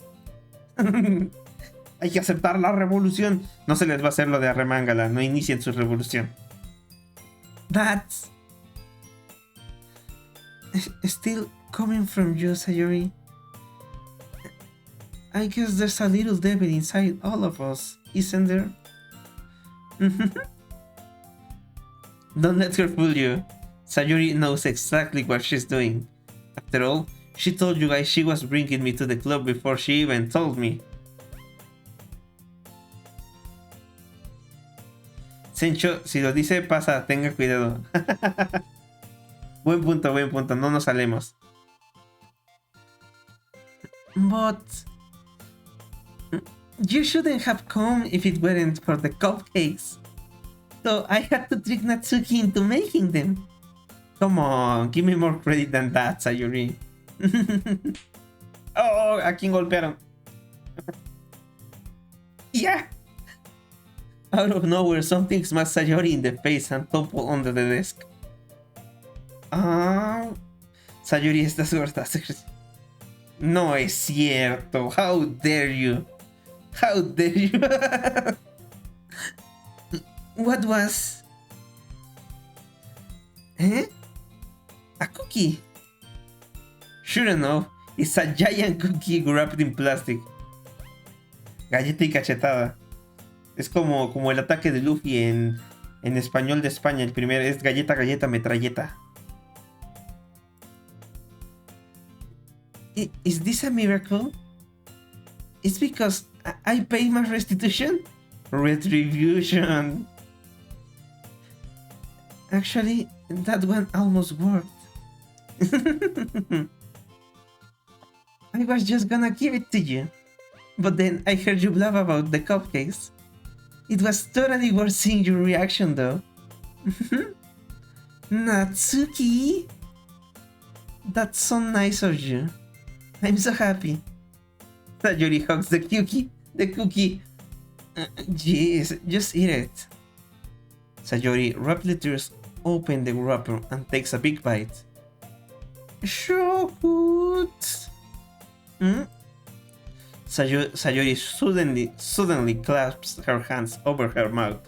Hay que aceptar la revolución. No se les va a hacer lo de arremángala. No inicien su revolución. That's still coming from you, Sayori. I guess there's a little devil inside all of us, isn't there? Don't let her fool you. Sayori knows exactly what she's doing. After all, she told you guys she was bringing me to the club before she even told me. Sencho, si lo dice, pasa, tenga cuidado. Buen punto, no nos salemos. But... you shouldn't have come if it weren't for the cupcakes. So I had to trick Natsuki into making them. Come on, give me more credit than that, Sayori. Oh, ¿a quién golpearon? Yeah. Out of nowhere, something smashed Sayori in the face and toppled under the desk. Sayori está suelta. No es cierto. How dare you? How dare you? What was? A cookie? Sure enough, it's a giant cookie wrapped in plastic. Galleta y cachetada. Es como el ataque de Luffy en Español de España. El primero es galleta, galleta, metralleta. Is this a miracle? It's because I paid my restitution? Retribution. Actually, that one almost worked. I was just gonna give it to you. But then I heard you blab about the cupcakes. It was totally worth seeing your reaction though. Natsuki! That's so nice of you. I'm so happy. Sayori hugs the cookie. Jeez, just eat it. Sayori rapidly tears open the wrapper and takes a big bite. So good. Sayori suddenly clasps her hands over her mouth.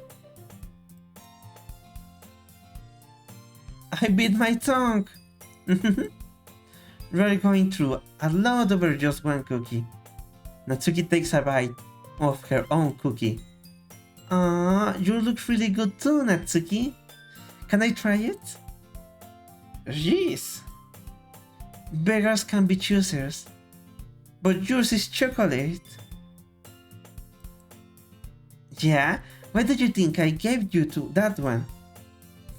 I bit my tongue. We're going through a lot over just one cookie. Natsuki takes a bite of her own cookie. You look really good too, Natsuki. Can I try it? Jeez. Beggars can be choosers. But yours is chocolate. Yeah? Why do you think I gave you to that one?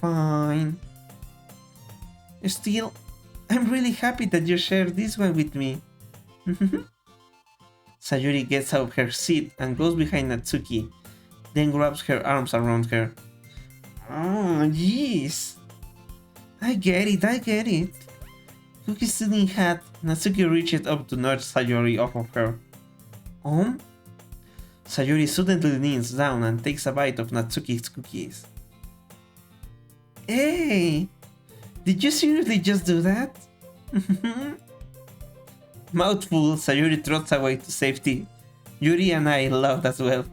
Fine. Still, I'm really happy that you shared this one with me. Sayori gets out of her seat and goes behind Natsuki, then grabs her arms around her. Oh, jeez. I get it. Cookie sitting hat, Natsuki reached up to nudge Sayori off of her. Sayori suddenly leans down and takes a bite of Natsuki's cookies. Hey! Did you seriously just do that? Mouthful, Sayori trots away to safety. Yuri and I laughed as well.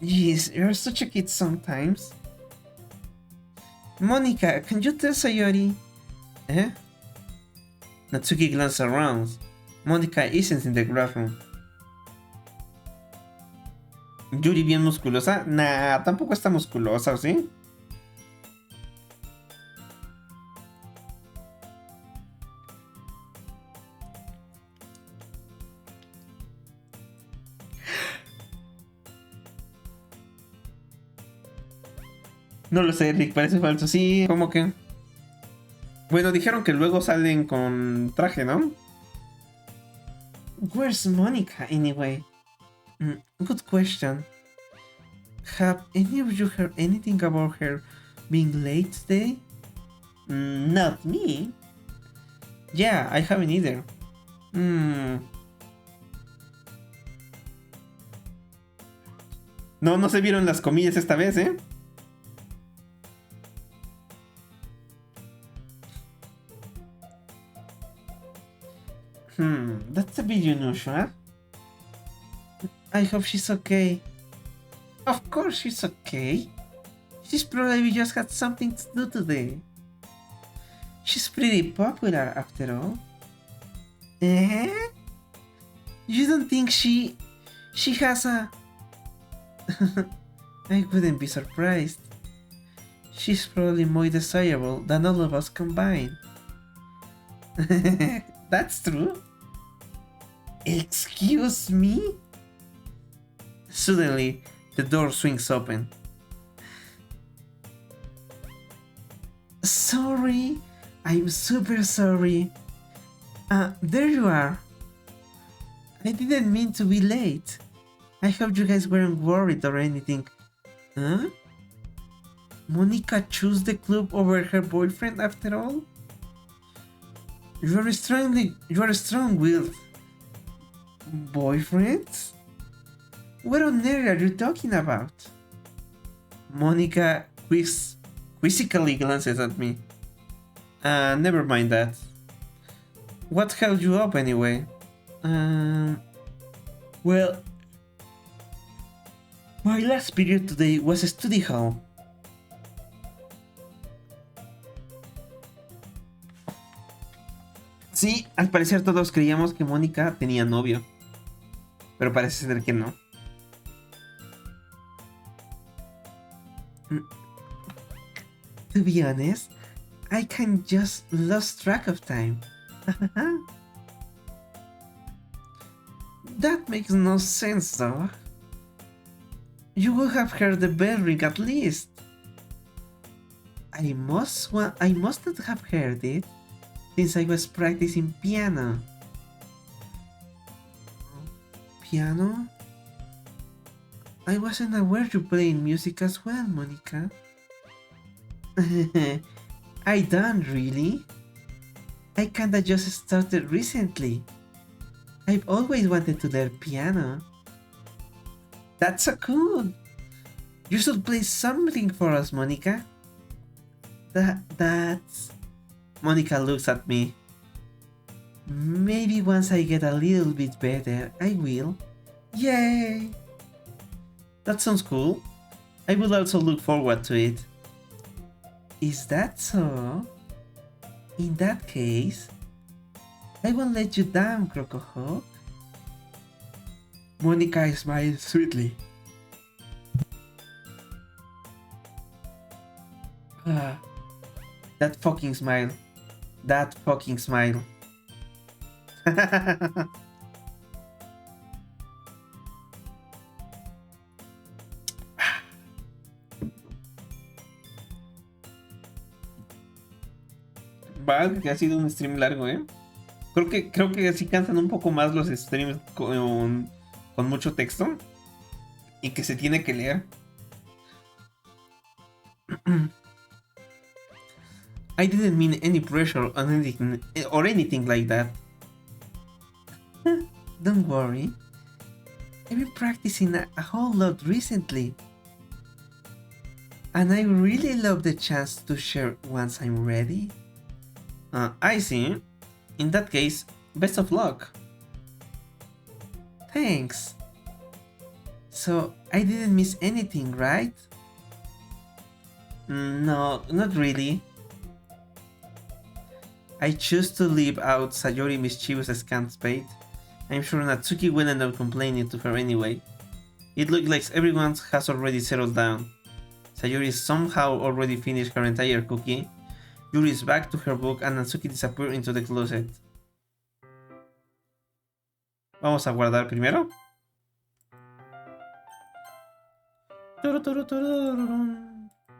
Jeez, you're such a kid sometimes. Monica, can you tell Sayori? Eh? Natsuki glances around. Monica isn't in the classroom. Yuri bien musculosa. Nah, tampoco está musculosa, ¿sí? No lo sé, Rick, parece falso. Sí, ¿cómo que? Bueno, dijeron que luego salen con traje, ¿no? Where's Monica, anyway? Good question. Have any of you heard anything about her being late today? Not me. Yeah, I haven't either. No se vieron las comillas esta vez, ¿eh? That's a bit unusual. I hope she's okay. Of course she's okay. She's probably just had something to do today. She's pretty popular after all. Eh? You don't think she has a... I wouldn't be surprised. She's probably more desirable than all of us combined. That's true. Excuse me? Suddenly, the door swings open. Sorry, I'm super sorry. There you are. I didn't mean to be late. I hope you guys weren't worried or anything. Huh? Monica chose the club over her boyfriend after all? You're strong-willed. Boyfriends? What on earth are you talking about? Monica quizzically glances at me. Never mind that. What held you up anyway? Well, my last period today was a study hall. Sí, al parecer todos creíamos que Mónica tenía novio, pero parece ser que no. To be honest, I kind just lost track of time. That makes no sense, though. You would have heard the bell ring at least. I must not have heard it, since I was practicing piano. Piano? I wasn't aware you played music as well, Monica. I don't really. I kinda just started recently. I've always wanted to learn piano. That's so cool. You should play something for us, Monica. That's... Monica looks at me. Maybe once I get a little bit better, I will. Yay! That sounds cool. I will also look forward to it. Is that so? In that case, I won't let you down, Crocohawk. Monica smiles sweetly. That fucking smile. That fucking smile. Va, que ha sido un stream largo, ¿eh? Creo que sí cansan un poco más los streams con mucho texto y que se tiene que leer. I didn't mean any pressure on anything or anything like that. Don't worry. I've been practicing a whole lot recently. And I really love the chance to share once I'm ready. I see. In that case, best of luck. Thanks. So, I didn't miss anything, right? No, not really. I choose to leave out Sayori mischievous scant bait. I'm sure Natsuki will end up complaining to her anyway. It looks like everyone has already settled down. Sayori somehow already finished her entire cookie. Yuri is back to her book and Natsuki disappeared into the closet. Vamos a guardar primero.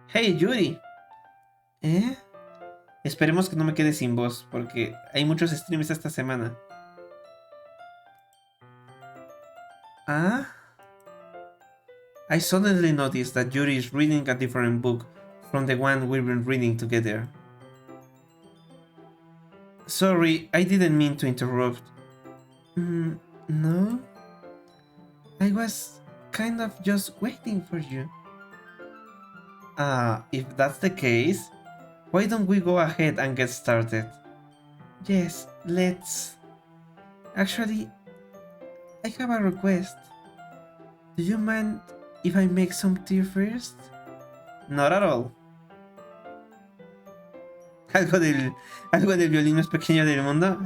Hey Yuri. ¿Eh? Esperemos que no me quede sin voz, porque hay muchos streams esta semana. Ah? I suddenly noticed that Yuri is reading a different book from the one we've been reading together. Sorry, I didn't mean to interrupt. No? I was kind of just waiting for you. If that's the case, why don't we go ahead and get started? Yes, let's... Actually, I have a request. Do you mind if I make some tea first? Not at all. ¿Algo del violín más pequeño del mundo?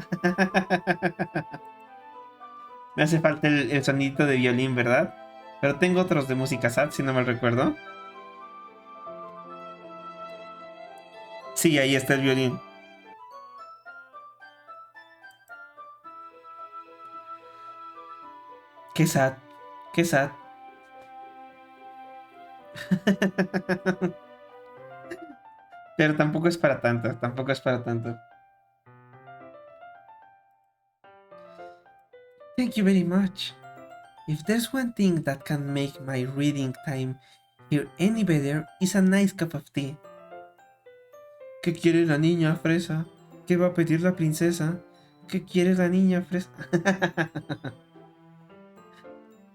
Me hace falta el sonidito de violín, ¿verdad? Pero tengo otros de música sad, si no me recuerdo. Sí, ahí está el violín. Qué sad, qué sad. Pero tampoco es para tanto, tampoco es para tanto. Thank you very much. If there's one thing that can make my reading time here any better, is a nice cup of tea. ¿Qué quiere la niña fresa? ¿Qué va a pedir la princesa? ¿Qué quiere la niña fresa?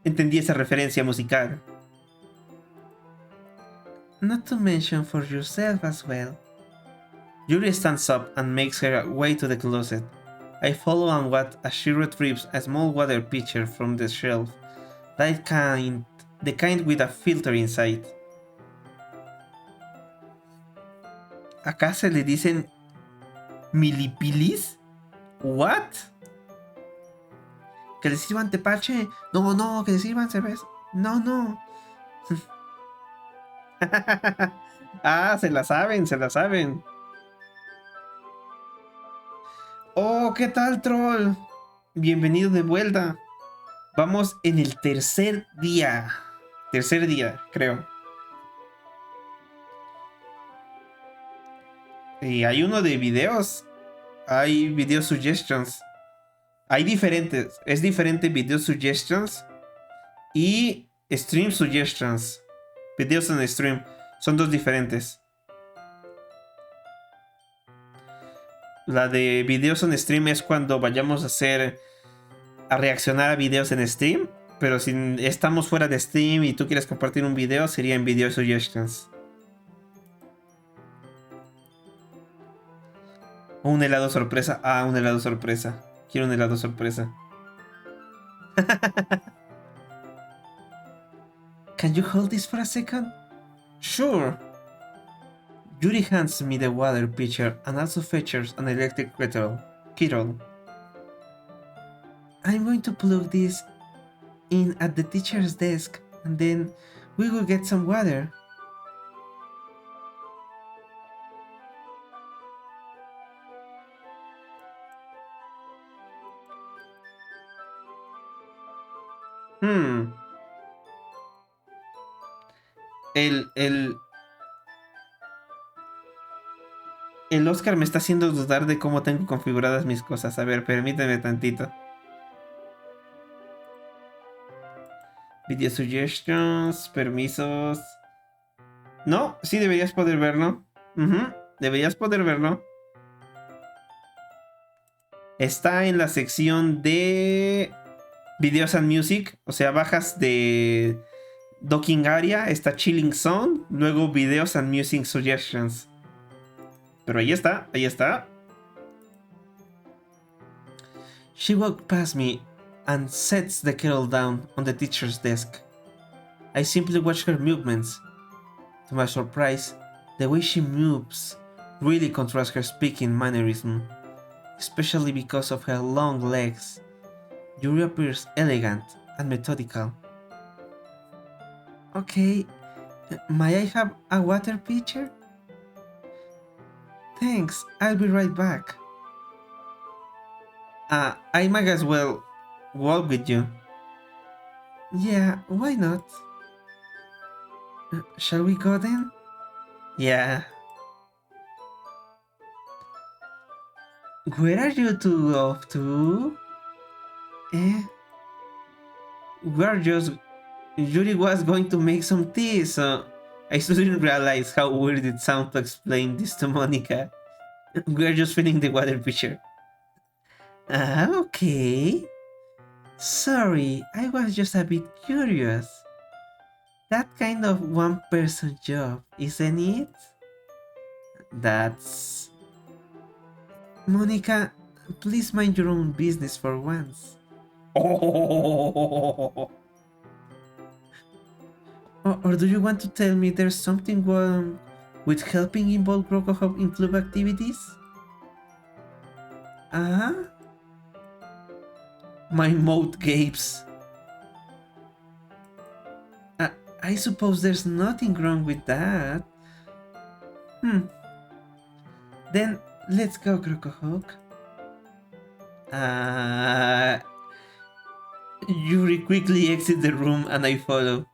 Entendí esa referencia musical. Not to mention for yourself as well. Yuri stands up and makes her way to the closet. I follow and watch as she retrieves a small water pitcher from the shelf. The kind with a filter inside. ¿Acá se le dicen milipilis? What? Que le sirvan tepache. No, que le sirvan cerveza. No. Ah, se la saben. Oh, ¿qué tal, troll? Bienvenido de vuelta. Vamos en el tercer día. Tercer día, creo. Y hay uno de videos. Hay video suggestions. Hay diferentes. Es diferente video suggestions y stream suggestions. Videos en stream. Son dos diferentes. La de videos en stream es cuando vayamos a reaccionar a videos en Steam. Pero si estamos fuera de Steam y tú quieres compartir un video, sería en Video Suggestions. Un helado sorpresa. Ah, un helado sorpresa. Quiero un helado sorpresa. Can you hold this for a second? Sure. Yuri hands me the water pitcher and also fetches an electric kettle. I'm going to plug this in at the teacher's desk and then we will get some water. El Oscar me está haciendo dudar de cómo tengo configuradas mis cosas. A ver, permíteme tantito. Video suggestions, permisos. No, sí deberías poder verlo. Deberías poder verlo. Está en la sección de Videos and Music. O sea, bajas de Docking Area, está Chilling Zone, luego Videos and Music Suggestions. Pero ahí está, ahí está. She walked past me and sets the kettle down on the teacher's desk. I simply watch her movements. To my surprise, the way she moves really contrasts her speaking mannerism, especially because of her long legs. Yuri appears elegant and methodical. Okay, may I have a water pitcher? Thanks, I'll be right back. I might as well walk with you. Yeah, why not? Shall we go then? Yeah. Where are you two off to? We're just... Yuri was going to make some tea, so I didn't realize how weird it sounded to explain this to Monica. We're just filling the water pitcher. Okay. Sorry, I was just a bit curious. That kind of one-person job, isn't it? That's... Monica, please mind your own business for once. Oh. Or do you want to tell me there's something wrong with helping involve Crocohawk in club activities? Uh-huh. My mouth gapes. I suppose there's nothing wrong with that. Then let's go, Crocohawk. Yuri quickly exits the room and I follow.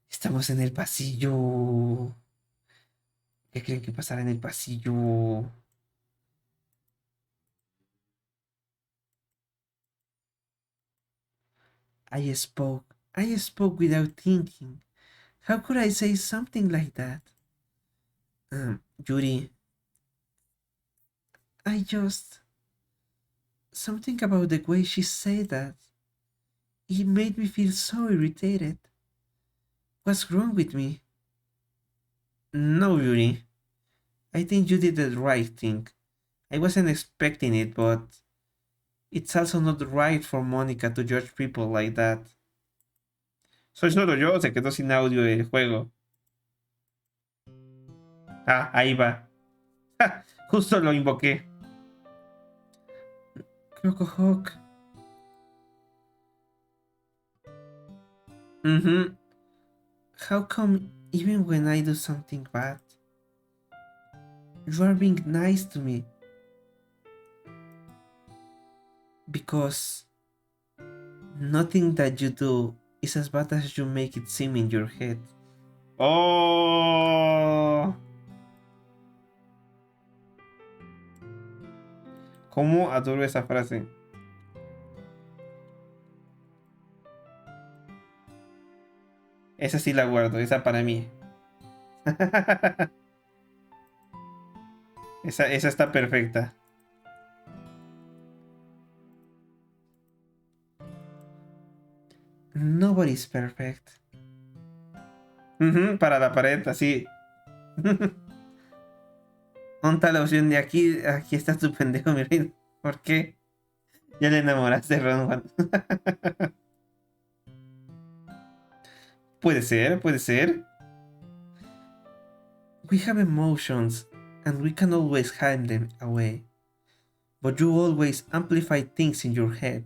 Estamos en el pasillo. ¿Qué creen que pasará en el pasillo? I spoke without thinking. How could I say something like that? Yuri. Something about the way she said that. It made me feel so irritated. What's wrong with me? No, Yuri. I think you did the right thing. I wasn't expecting it, but it's also not right for Monica to judge people like that. Soy solo yo, se quedó sin audio el juego. Ah, ahí va. Ja, justo lo invoqué. Crocohawk. How come even when I do something bad, you are being nice to me? Because nothing that you do is as bad as you make it seem in your head. Oh. ¿Cómo adoro esa frase? Esa sí la guardo, esa para mí. Esa está perfecta. Nobody's perfect. Para la pared, así. Onta la opción de aquí. Aquí está tu pendejo, mi reino. ¿Por qué? Ya le enamoraste, Ron Juan. Puede ser, puede ser. We have emotions, and we can always hide them away. But you always amplify things in your head.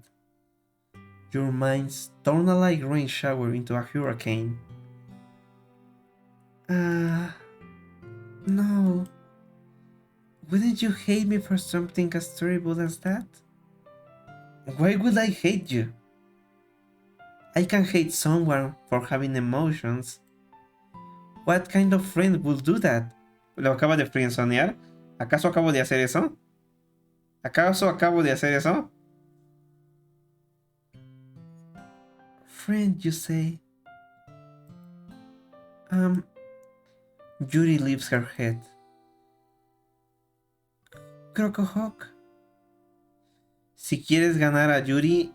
Your minds turn a light rain shower into a hurricane. No. Wouldn't you hate me for something as terrible as that? Why would I hate you? I can hate someone for having emotions. What kind of friend would do that? ¿Lo acaba de friendzonear? ¿Acaso acabo de hacer eso? ¿Acaso acabo de hacer eso? Friend, you say? Yuri leaves her head. Crocohawk. Si quieres ganar a Yuri...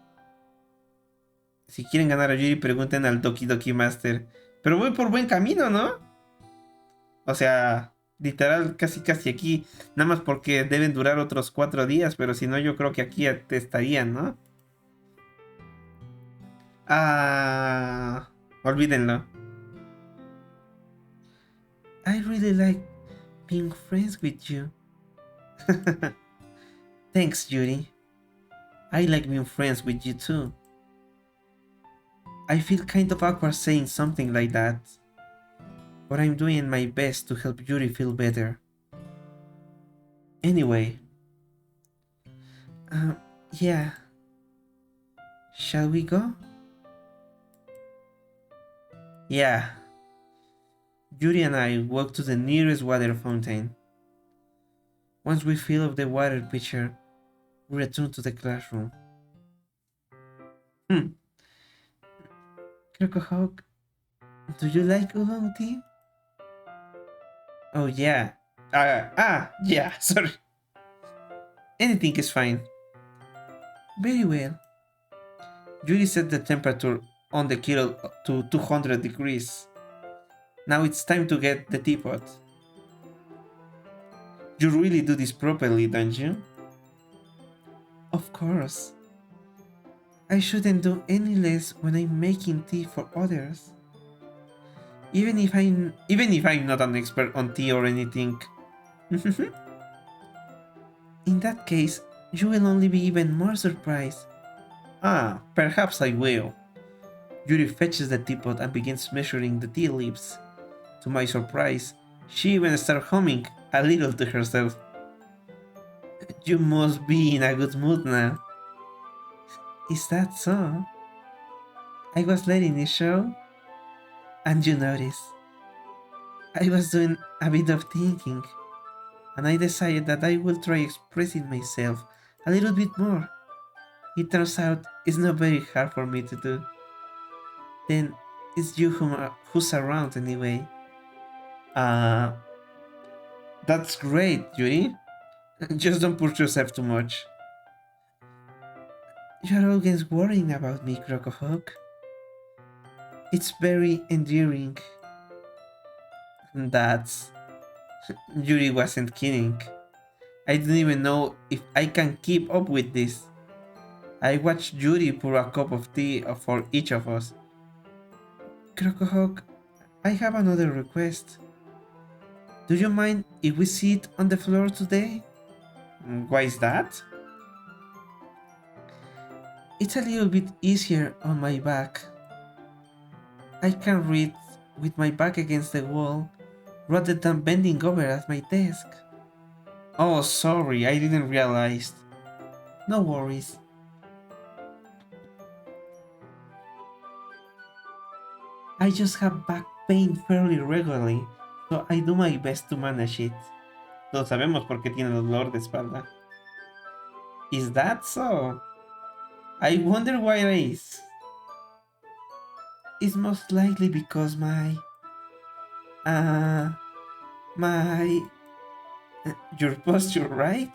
Si quieren ganar a Yuri, pregunten al Doki Doki Master. Pero voy por buen camino, ¿no? O sea, literal, casi aquí. Nada más porque deben durar otros 4 días. Pero si no, yo creo que aquí te estarían, ¿no? Olvídenlo. I really like being friends with you. Thanks, Yuri. I like being friends with you too. I feel kind of awkward saying something like that, but I'm doing my best to help Yuri feel better. Anyway, yeah. Shall we go? Yeah. Yuri and I walk to the nearest water fountain. Once we fill up the water pitcher, we return to the classroom. Crocohawk, do you like oolong tea? Oh yeah. Yeah, sorry. Anything is fine. Very well. Yuri set the temperature on the kettle to 200 degrees. Now it's time to get the teapot. You really do this properly, don't you? Of course. I shouldn't do any less when I'm making tea for others. Even if I'm not an expert on tea or anything. In that case, you will only be even more surprised. Perhaps I will. Yuri fetches the teapot and begins measuring the tea leaves. To my surprise, she even starts humming a little to herself. You must be in a good mood now. Is that so? I was letting it show, and you noticed. I was doing a bit of thinking, and I decided that I will try expressing myself a little bit more. It turns out it's not very hard for me to do. Then it's you who's around anyway. That's great, Yuri. Just don't push yourself too much. You're always worrying about me, Crocohawk. It's very endearing. That's... Yuri wasn't kidding. I don't even know if I can keep up with this. I watched Yuri pour a cup of tea for each of us. Crocohawk, I have another request. Do you mind if we sit on the floor today? Why is that? It's a little bit easier on my back. I can read with my back against the wall rather than bending over at my desk. Oh, sorry, I didn't realize. No worries. I just have back pain fairly regularly, so I do my best to manage it. Todos sabemos por qué tiene dolor de espalda. Is that so? I wonder why it is. It's most likely because uh, my, Your posture, right?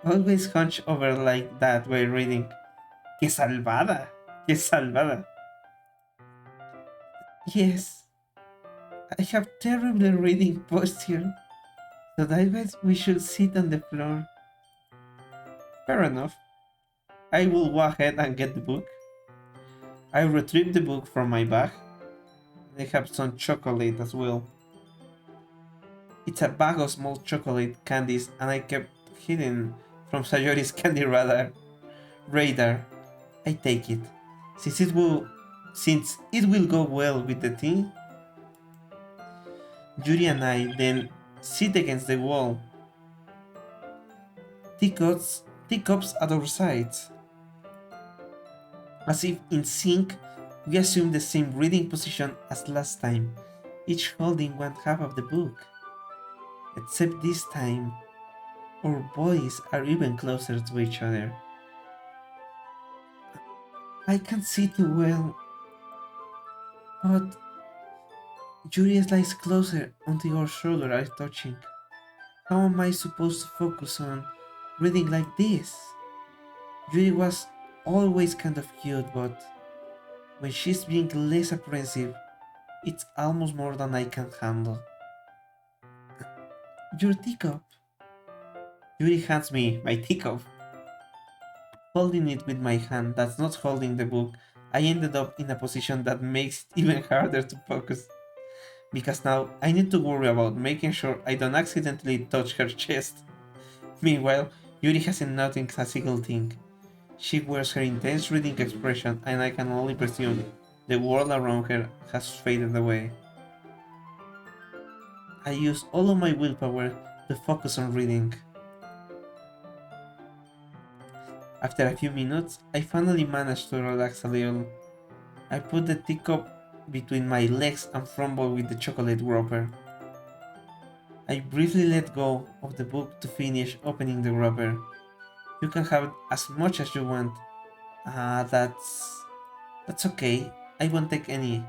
always hunch over like that while reading. ¡Qué salvada! ¡Qué salvada! Yes, I have terrible reading posture, so that means we should sit on the floor. Fair enough. I will go ahead and get the book. I retrieve the book from my bag. I have some chocolate as well. It's a bag of small chocolate candies, and I kept hidden from Sayori's candy radar. I take it, since it will go well with the tea. Yuri and I then sit against the wall, teacups at our sides. As if in sync, we assume the same reading position as last time, each holding one half of the book. Except this time, our bodies are even closer to each other. I can't see too well, but Yuri lies closer until our shoulders are touching. How am I supposed to focus on reading like this? Yuri was always kind of cute, but when she's being less apprehensive, it's almost more than I can handle. Your teacup. Yuri hands me my teacup. Holding it with my hand that's not holding the book, I ended up in a position that makes it even harder to focus. Because now I need to worry about making sure I don't accidentally touch her chest. Meanwhile, Yuri hasn't noticed a single thing. She wears her intense reading expression, and I can only presume the world around her has faded away. I use all of my willpower to focus on reading. After a few minutes, I finally managed to relax a little. I put the teacup between my legs and fumbled with the chocolate wrapper. I briefly let go of the book to finish opening the wrapper. You can have as much as you want. That's okay. I won't take any.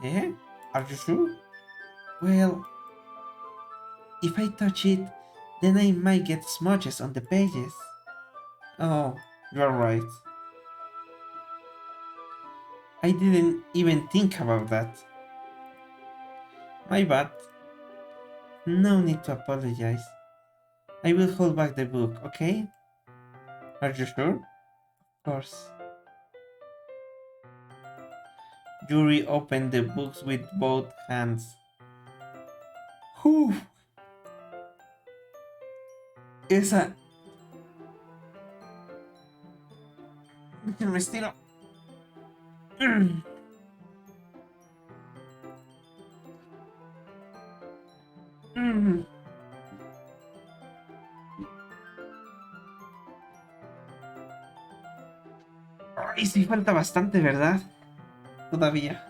Eh? Are you sure? Well, if I touch it, then I might get smudges on the pages. Oh, you're right. I didn't even think about that. My bad. No need to apologize. I will hold back the book, okay? Are you sure? Of course. Yuri opened the books with both hands. Whew. Esa... Me estiro. Ay, sí falta bastante, ¿verdad? Todavía.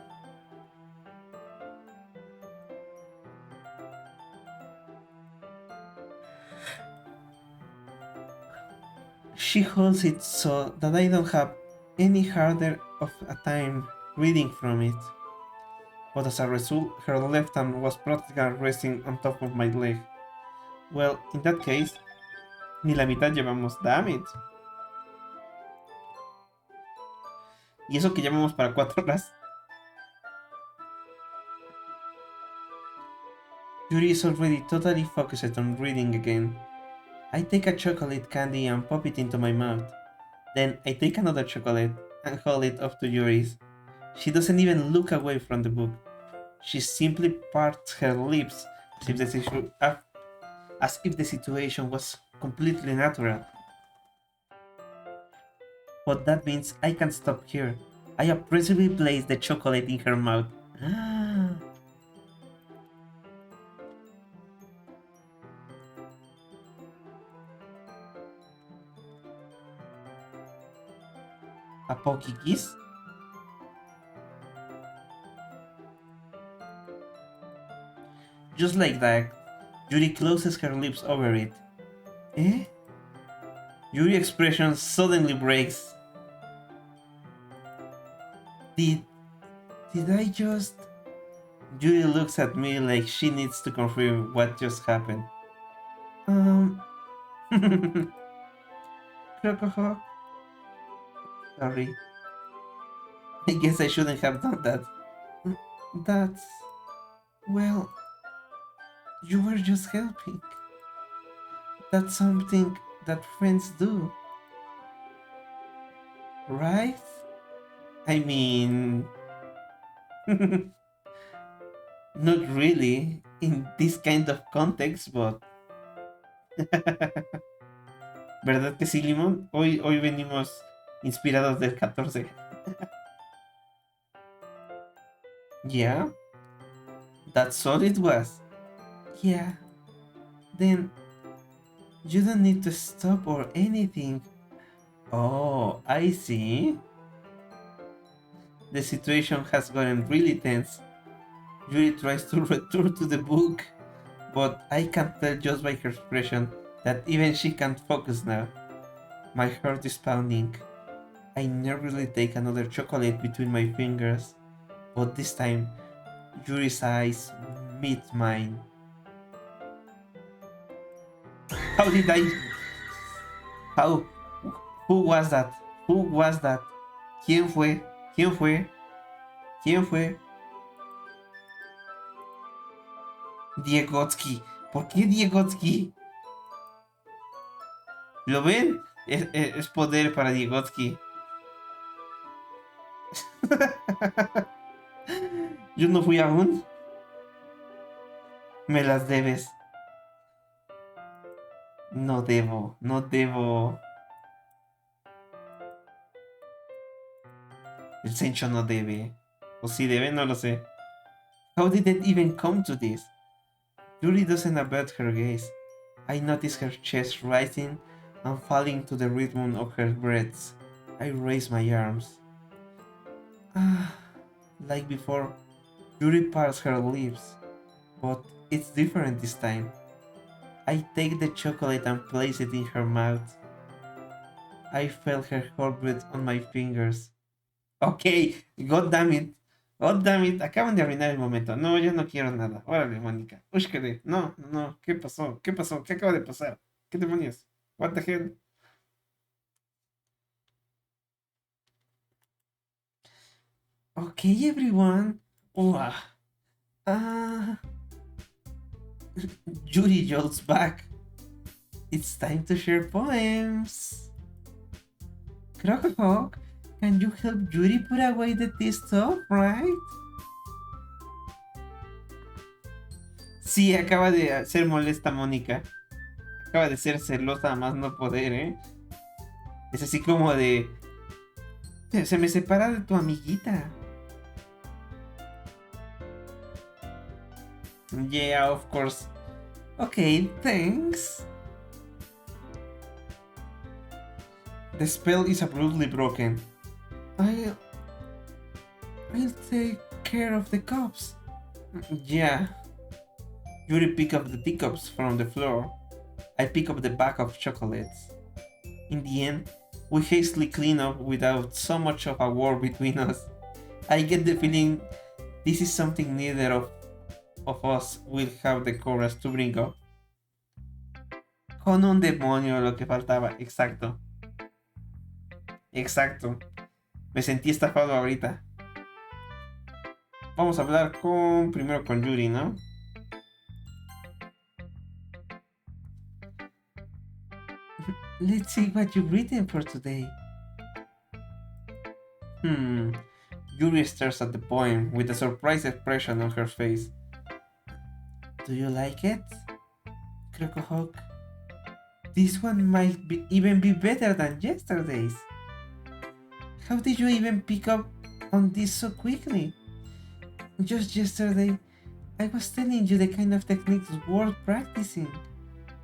She holds it so that I don't have any harder of a time reading from it. But as a result, her left hand was practically resting on top of my leg. Well, in that case, ni la mitad llevamos, damn it. Y eso que llevamos para 4 horas. Yuri is already totally focused on reading again. I take a chocolate candy and pop it into my mouth. Then I take another chocolate and hold it up to Yuri's. She doesn't even look away from the book. She simply parts her lips as if the situation was completely natural. But that means I can't stop here. I oppressively place the chocolate in her mouth. A pokey kiss? Just like that, Yuri closes her lips over it. Eh? Yuri's expression suddenly breaks. Did I just... Yuri looks at me like she needs to confirm what just happened. Crocohawk? Sorry. I guess I shouldn't have done that. That's... Well... You were just helping. That's something that friends do. Right? I mean... Not really, in this kind of context, but... ¿Verdad que sí, Limón? Hoy venimos inspirados del 14. Yeah? That's all it was? Yeah. Then... You don't need to stop or anything. Oh, I see. The situation has gotten really tense. Yuri tries to return to the book, but I can tell just by her expression that even she can't focus now. My heart is pounding. I nervously take another chocolate between my fingers, but this time Yuri's eyes meet mine. How did I... How... Who was that? Who was that? ¿Quién fue? ¿Quién fue? ¿Quién fue? Diegotsky. ¿Por qué Diegotsky? ¿Lo ven? Es poder para Diegotsky. Yo no fui aún. Me las debes. No debo, no debo. El Sencho no debe. O si debe, no lo sé. How did it even come to this? Yuri doesn't avert her gaze. I notice her chest rising and falling to the rhythm of her breaths. I raise my arms. Like before, Yuri parts her lips, but it's different this time. I take the chocolate and place it in her mouth. I felt her heartbeat on my fingers. Ok, god damn it. God damn it, acaban de arruinar el momento. No, yo no quiero nada. Órale, Mónica. Úsquede. No, no, ¿qué pasó? ¿Qué pasó? ¿Qué acaba de pasar? ¿Qué demonios? What the hell? Okay, everyone. Wow. Yuri jolts back. It's time to share poems. Crocohawk, can you help Yuri put away the tea stuff, right? Sí, acaba de ser molesta Mónica. Acaba de ser celosa a más no poder, ¿eh? Es así como de... Se me separa de tu amiguita. Yeah, of course. Okay, thanks. The spell is abruptly broken. I'll take care of the cups. Yeah. Yuri pick up the teacups from the floor. I pick up the bag of chocolates. In the end, we hastily clean up without so much of a war between us. I get the feeling this is something neither of us will have the courage to bring up. Con un demonio lo que faltaba, exacto. Exacto. Me sentí estafado ahorita. Vamos a hablar primero con Yuri, ¿no? Let's see what you've written for today. Yuri stares at the poem with a surprised expression on her face. Do you like it? Crocohawk? This one might even be better than yesterday's. How did you even pick up on this so quickly? Just yesterday, I was telling you the kind of techniques worth practicing.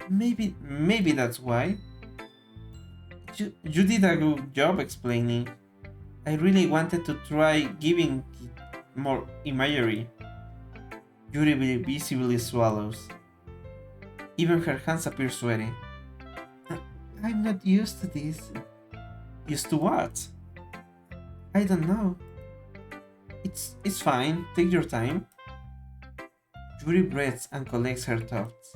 Maybe that's why. You did a good job explaining. I really wanted to try giving it more imagery. Yuri visibly swallows. Even her hands appear sweaty. I'm not used to this. Used to what? I don't know. It's fine. Take your time. Yuri breathes and collects her thoughts.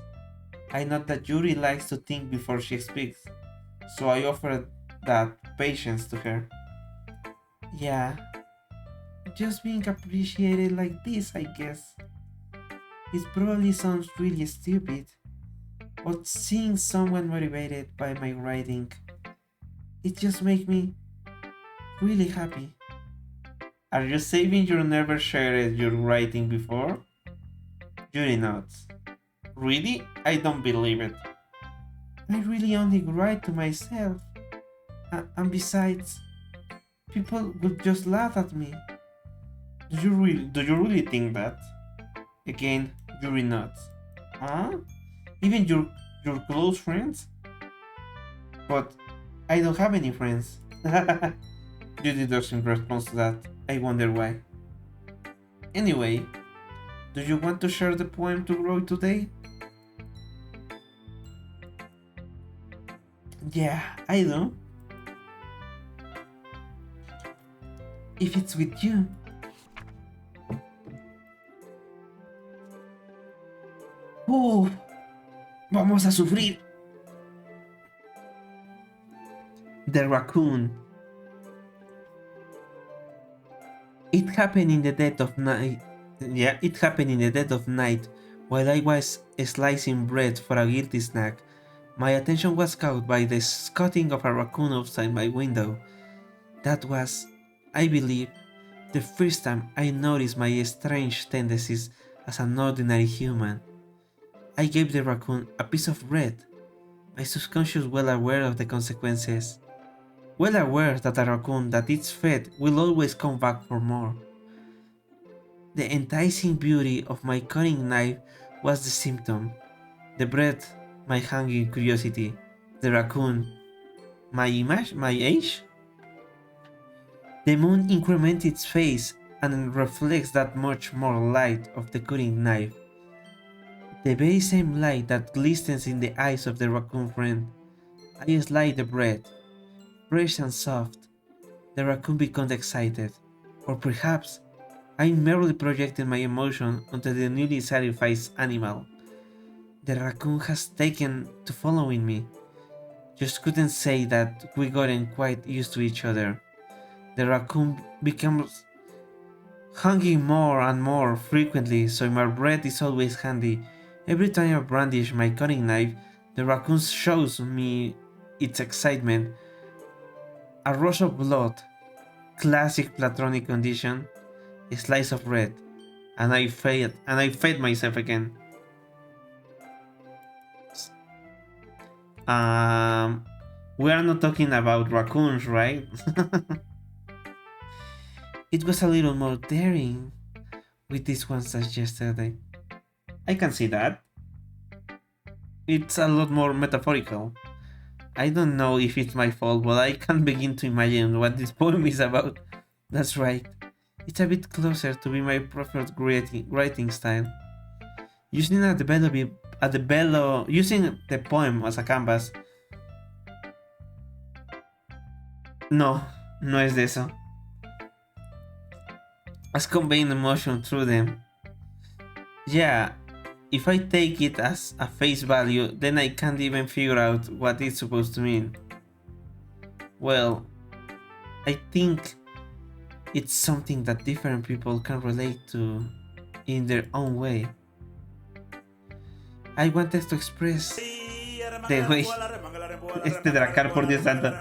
I know that Yuri likes to think before she speaks, so I offer that patience to her. Yeah, just being appreciated like this, I guess. It probably sounds really stupid, but seeing someone motivated by my writing, it just makes me really happy. Are you saying you never shared your writing before? Yuri nods. Really? I don't believe it. I really only write to myself. And besides, people would just laugh at me. Do you really think that? Again, Yuri nods. Huh? Even your close friends? But I don't have any friends. Judy doesn't respond to that. I wonder why. Anyway, do you want to share the poem to wrote today? Yeah, I do. If it's with you. Vamos a sufrir. The raccoon. It happened in the dead of night. Yeah, it happened in the dead of night while I was slicing bread for a guilty snack. My attention was caught by the scuttling of a raccoon outside my window. That was, I believe, the first time I noticed my strange tendencies as an ordinary human. I gave the raccoon a piece of bread, my subconscious well aware of the consequences. Well aware that a raccoon that is fed will always come back for more. The enticing beauty of my cutting knife was the symptom. The bread, my hungry curiosity. The raccoon, my image, my age? The moon increments its phase and reflects that much more light of the cutting knife. The very same light that glistens in the eyes of the raccoon friend. I slide the bread, fresh and soft. The raccoon becomes excited, or perhaps I'm merely projecting my emotion onto the newly satisfied animal. The raccoon has taken to following me. Just couldn't say that we gotten quite used to each other. The raccoon becomes hungry more and more frequently, so my bread is always handy. Every time I brandish my cutting knife, the raccoon shows me its excitement. A rush of blood, classic platonic condition, a slice of bread, and I fed myself again. We are not talking about raccoons, right? It was a little more daring with this one as yesterday. I can see that. It's a lot more metaphorical. I don't know if it's my fault, but I can't begin to imagine what this poem is about. That's right. It's a bit closer to be my preferred writing style. Using using the poem as a canvas. No, no es de eso. As conveying emotion through them. Yeah, if I take it as a face value, then I can't even figure out what it's supposed to mean. Well, I think it's something that different people can relate to in their own way. I wanted to express the way. Este Dracar, por Dios santo.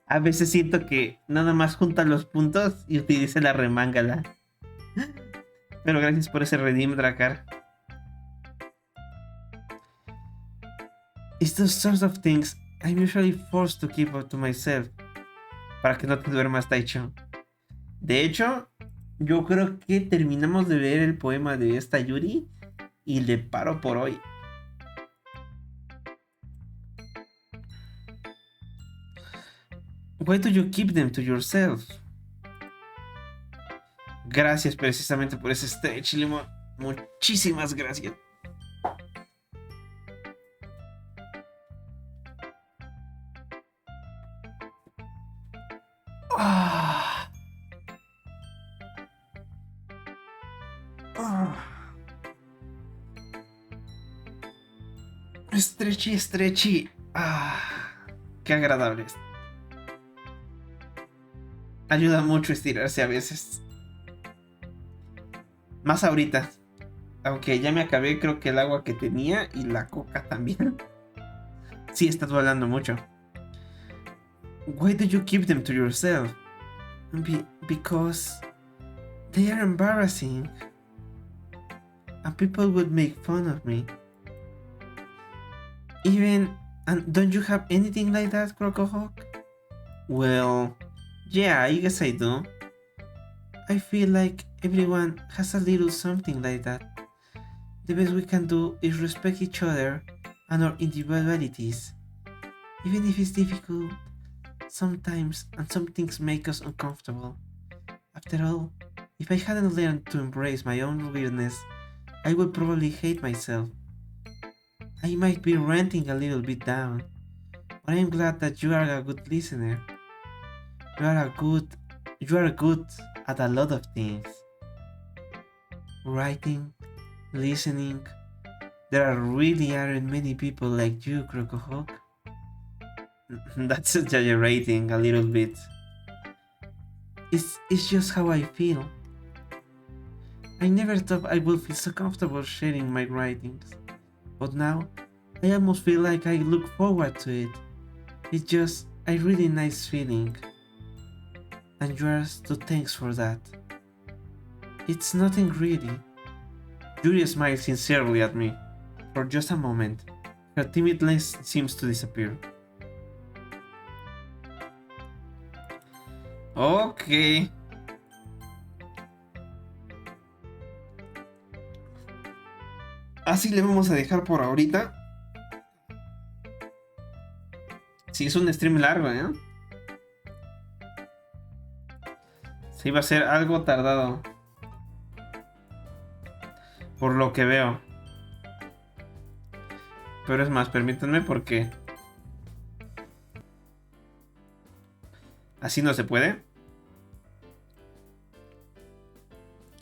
A veces siento que nada más junta los puntos y utiliza la remángala. Pero gracias por ese redeem, Dracar. It's those sorts of things I'm usually forced to keep up to myself. Para que no te duermas, Taicho. De hecho, yo creo que terminamos de leer el poema de esta Yuri Y le paro por hoy. Why do you keep them to yourself? Gracias precisamente por ese stretch, Limón. Muchísimas gracias. Ah. Ah. Stretchy, stretchy. Ah, qué agradable es. Ayuda mucho estirarse a veces. Más ahorita. Aunque ya me acabé, creo que el agua que tenía y la coca también. Sí, estás hablando mucho. Why do you keep them to yourself? Because they are embarrassing. And people would make fun of me. And don't you have anything like that, Crocohawk? Well, yeah, I guess I do. I feel like everyone has a little something like that. The best we can do is respect each other and our individualities. Even if it's difficult sometimes and some things make us uncomfortable. After all, if I hadn't learned to embrace my own weirdness, I would probably hate myself. I might be ranting a little bit down, but I am glad that you are a good listener. You are good at a lot of things. Writing, listening. Really aren't many people like you, Crocohawk. That's exaggerating a little bit. It's just how I feel. I never thought I would feel so comfortable sharing my writings, but now I almost feel like I look forward to it. It's just a really nice feeling, and yours too. Thanks for that. It's nothing really. Yuri smiles sincerely at me. For just a moment, her timidness seems to disappear. Ok. Así le vamos a dejar por ahorita. Sí, es un stream largo, ¿eh? Sí, va a ser algo tardado. Por lo que veo. Pero es más, permítanme porque... Así no se puede.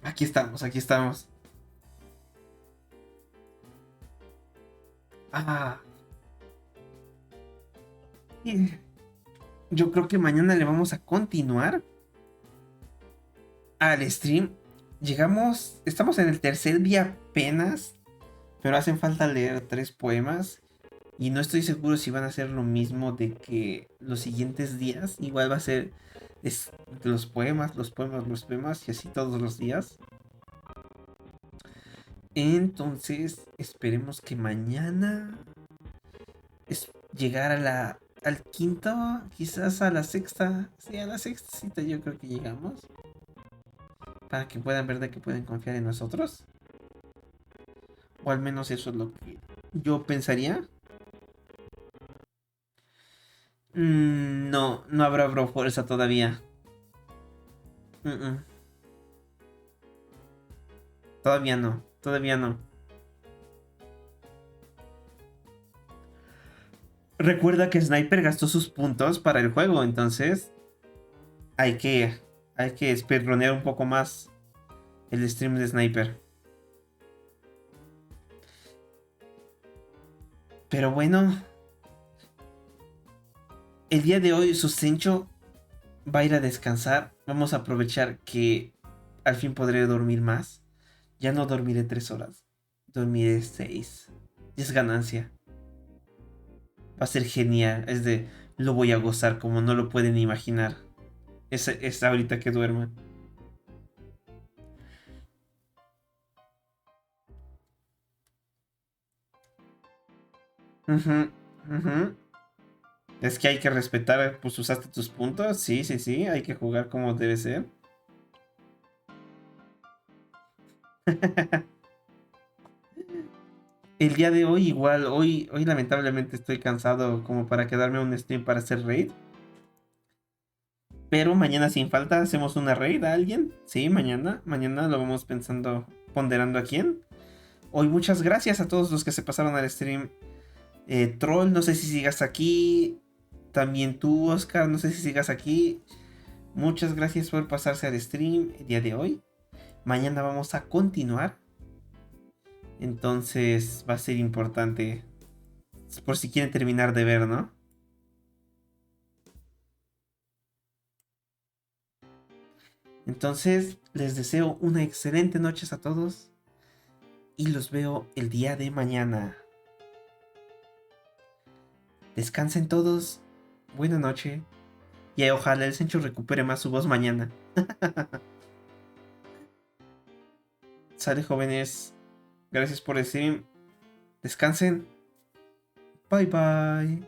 Aquí estamos, aquí estamos. Ah. Yo creo que mañana le vamos a continuar al stream. Estamos en el tercer día apenas, pero hacen falta leer 3 poemas. Y no estoy seguro si van a ser lo mismo de que los siguientes días. Igual va a ser los poemas y así todos los días. Entonces, esperemos que mañana es llegar al quinto, quizás a la sexta. Sí, a la sexta cita yo creo que llegamos. Para que puedan ver de que pueden confiar en nosotros. O al menos eso es lo que yo pensaría. No, no habrá bro fuerza todavía. Todavía no, todavía no. Recuerda que Sniper gastó sus puntos para el juego, entonces hay que speedronear un poco más el stream de Sniper. Pero bueno, el día de hoy Susencho va a ir a descansar. Vamos a aprovechar que al fin podré dormir más. Ya no dormiré 3 horas, dormiré 6. Es ganancia. Va a ser genial. Lo voy a gozar como no lo pueden imaginar. Es ahorita que duerman. Es que hay que respetar, pues usaste tus puntos. Sí, hay que jugar como debe ser. el día de hoy igual, hoy lamentablemente estoy cansado como para quedarme a un stream para hacer raid. Pero mañana sin falta hacemos una raid a alguien. Sí, mañana lo vamos pensando, ponderando a quién. Hoy muchas gracias a todos los que se pasaron al stream. Troll, no sé si sigas aquí. También tú, Oscar, no sé si sigas aquí. Muchas gracias por pasarse al stream el día de hoy. Mañana vamos a continuar. Entonces va a ser importante. Por si quieren terminar de ver, ¿no? Entonces les deseo una excelente noche a todos. Y los veo el día de mañana. Descansen todos. Buena noche. Y ojalá el Sencho recupere más su voz mañana. Sale, jóvenes. Gracias por el stream. Descansen. Bye bye.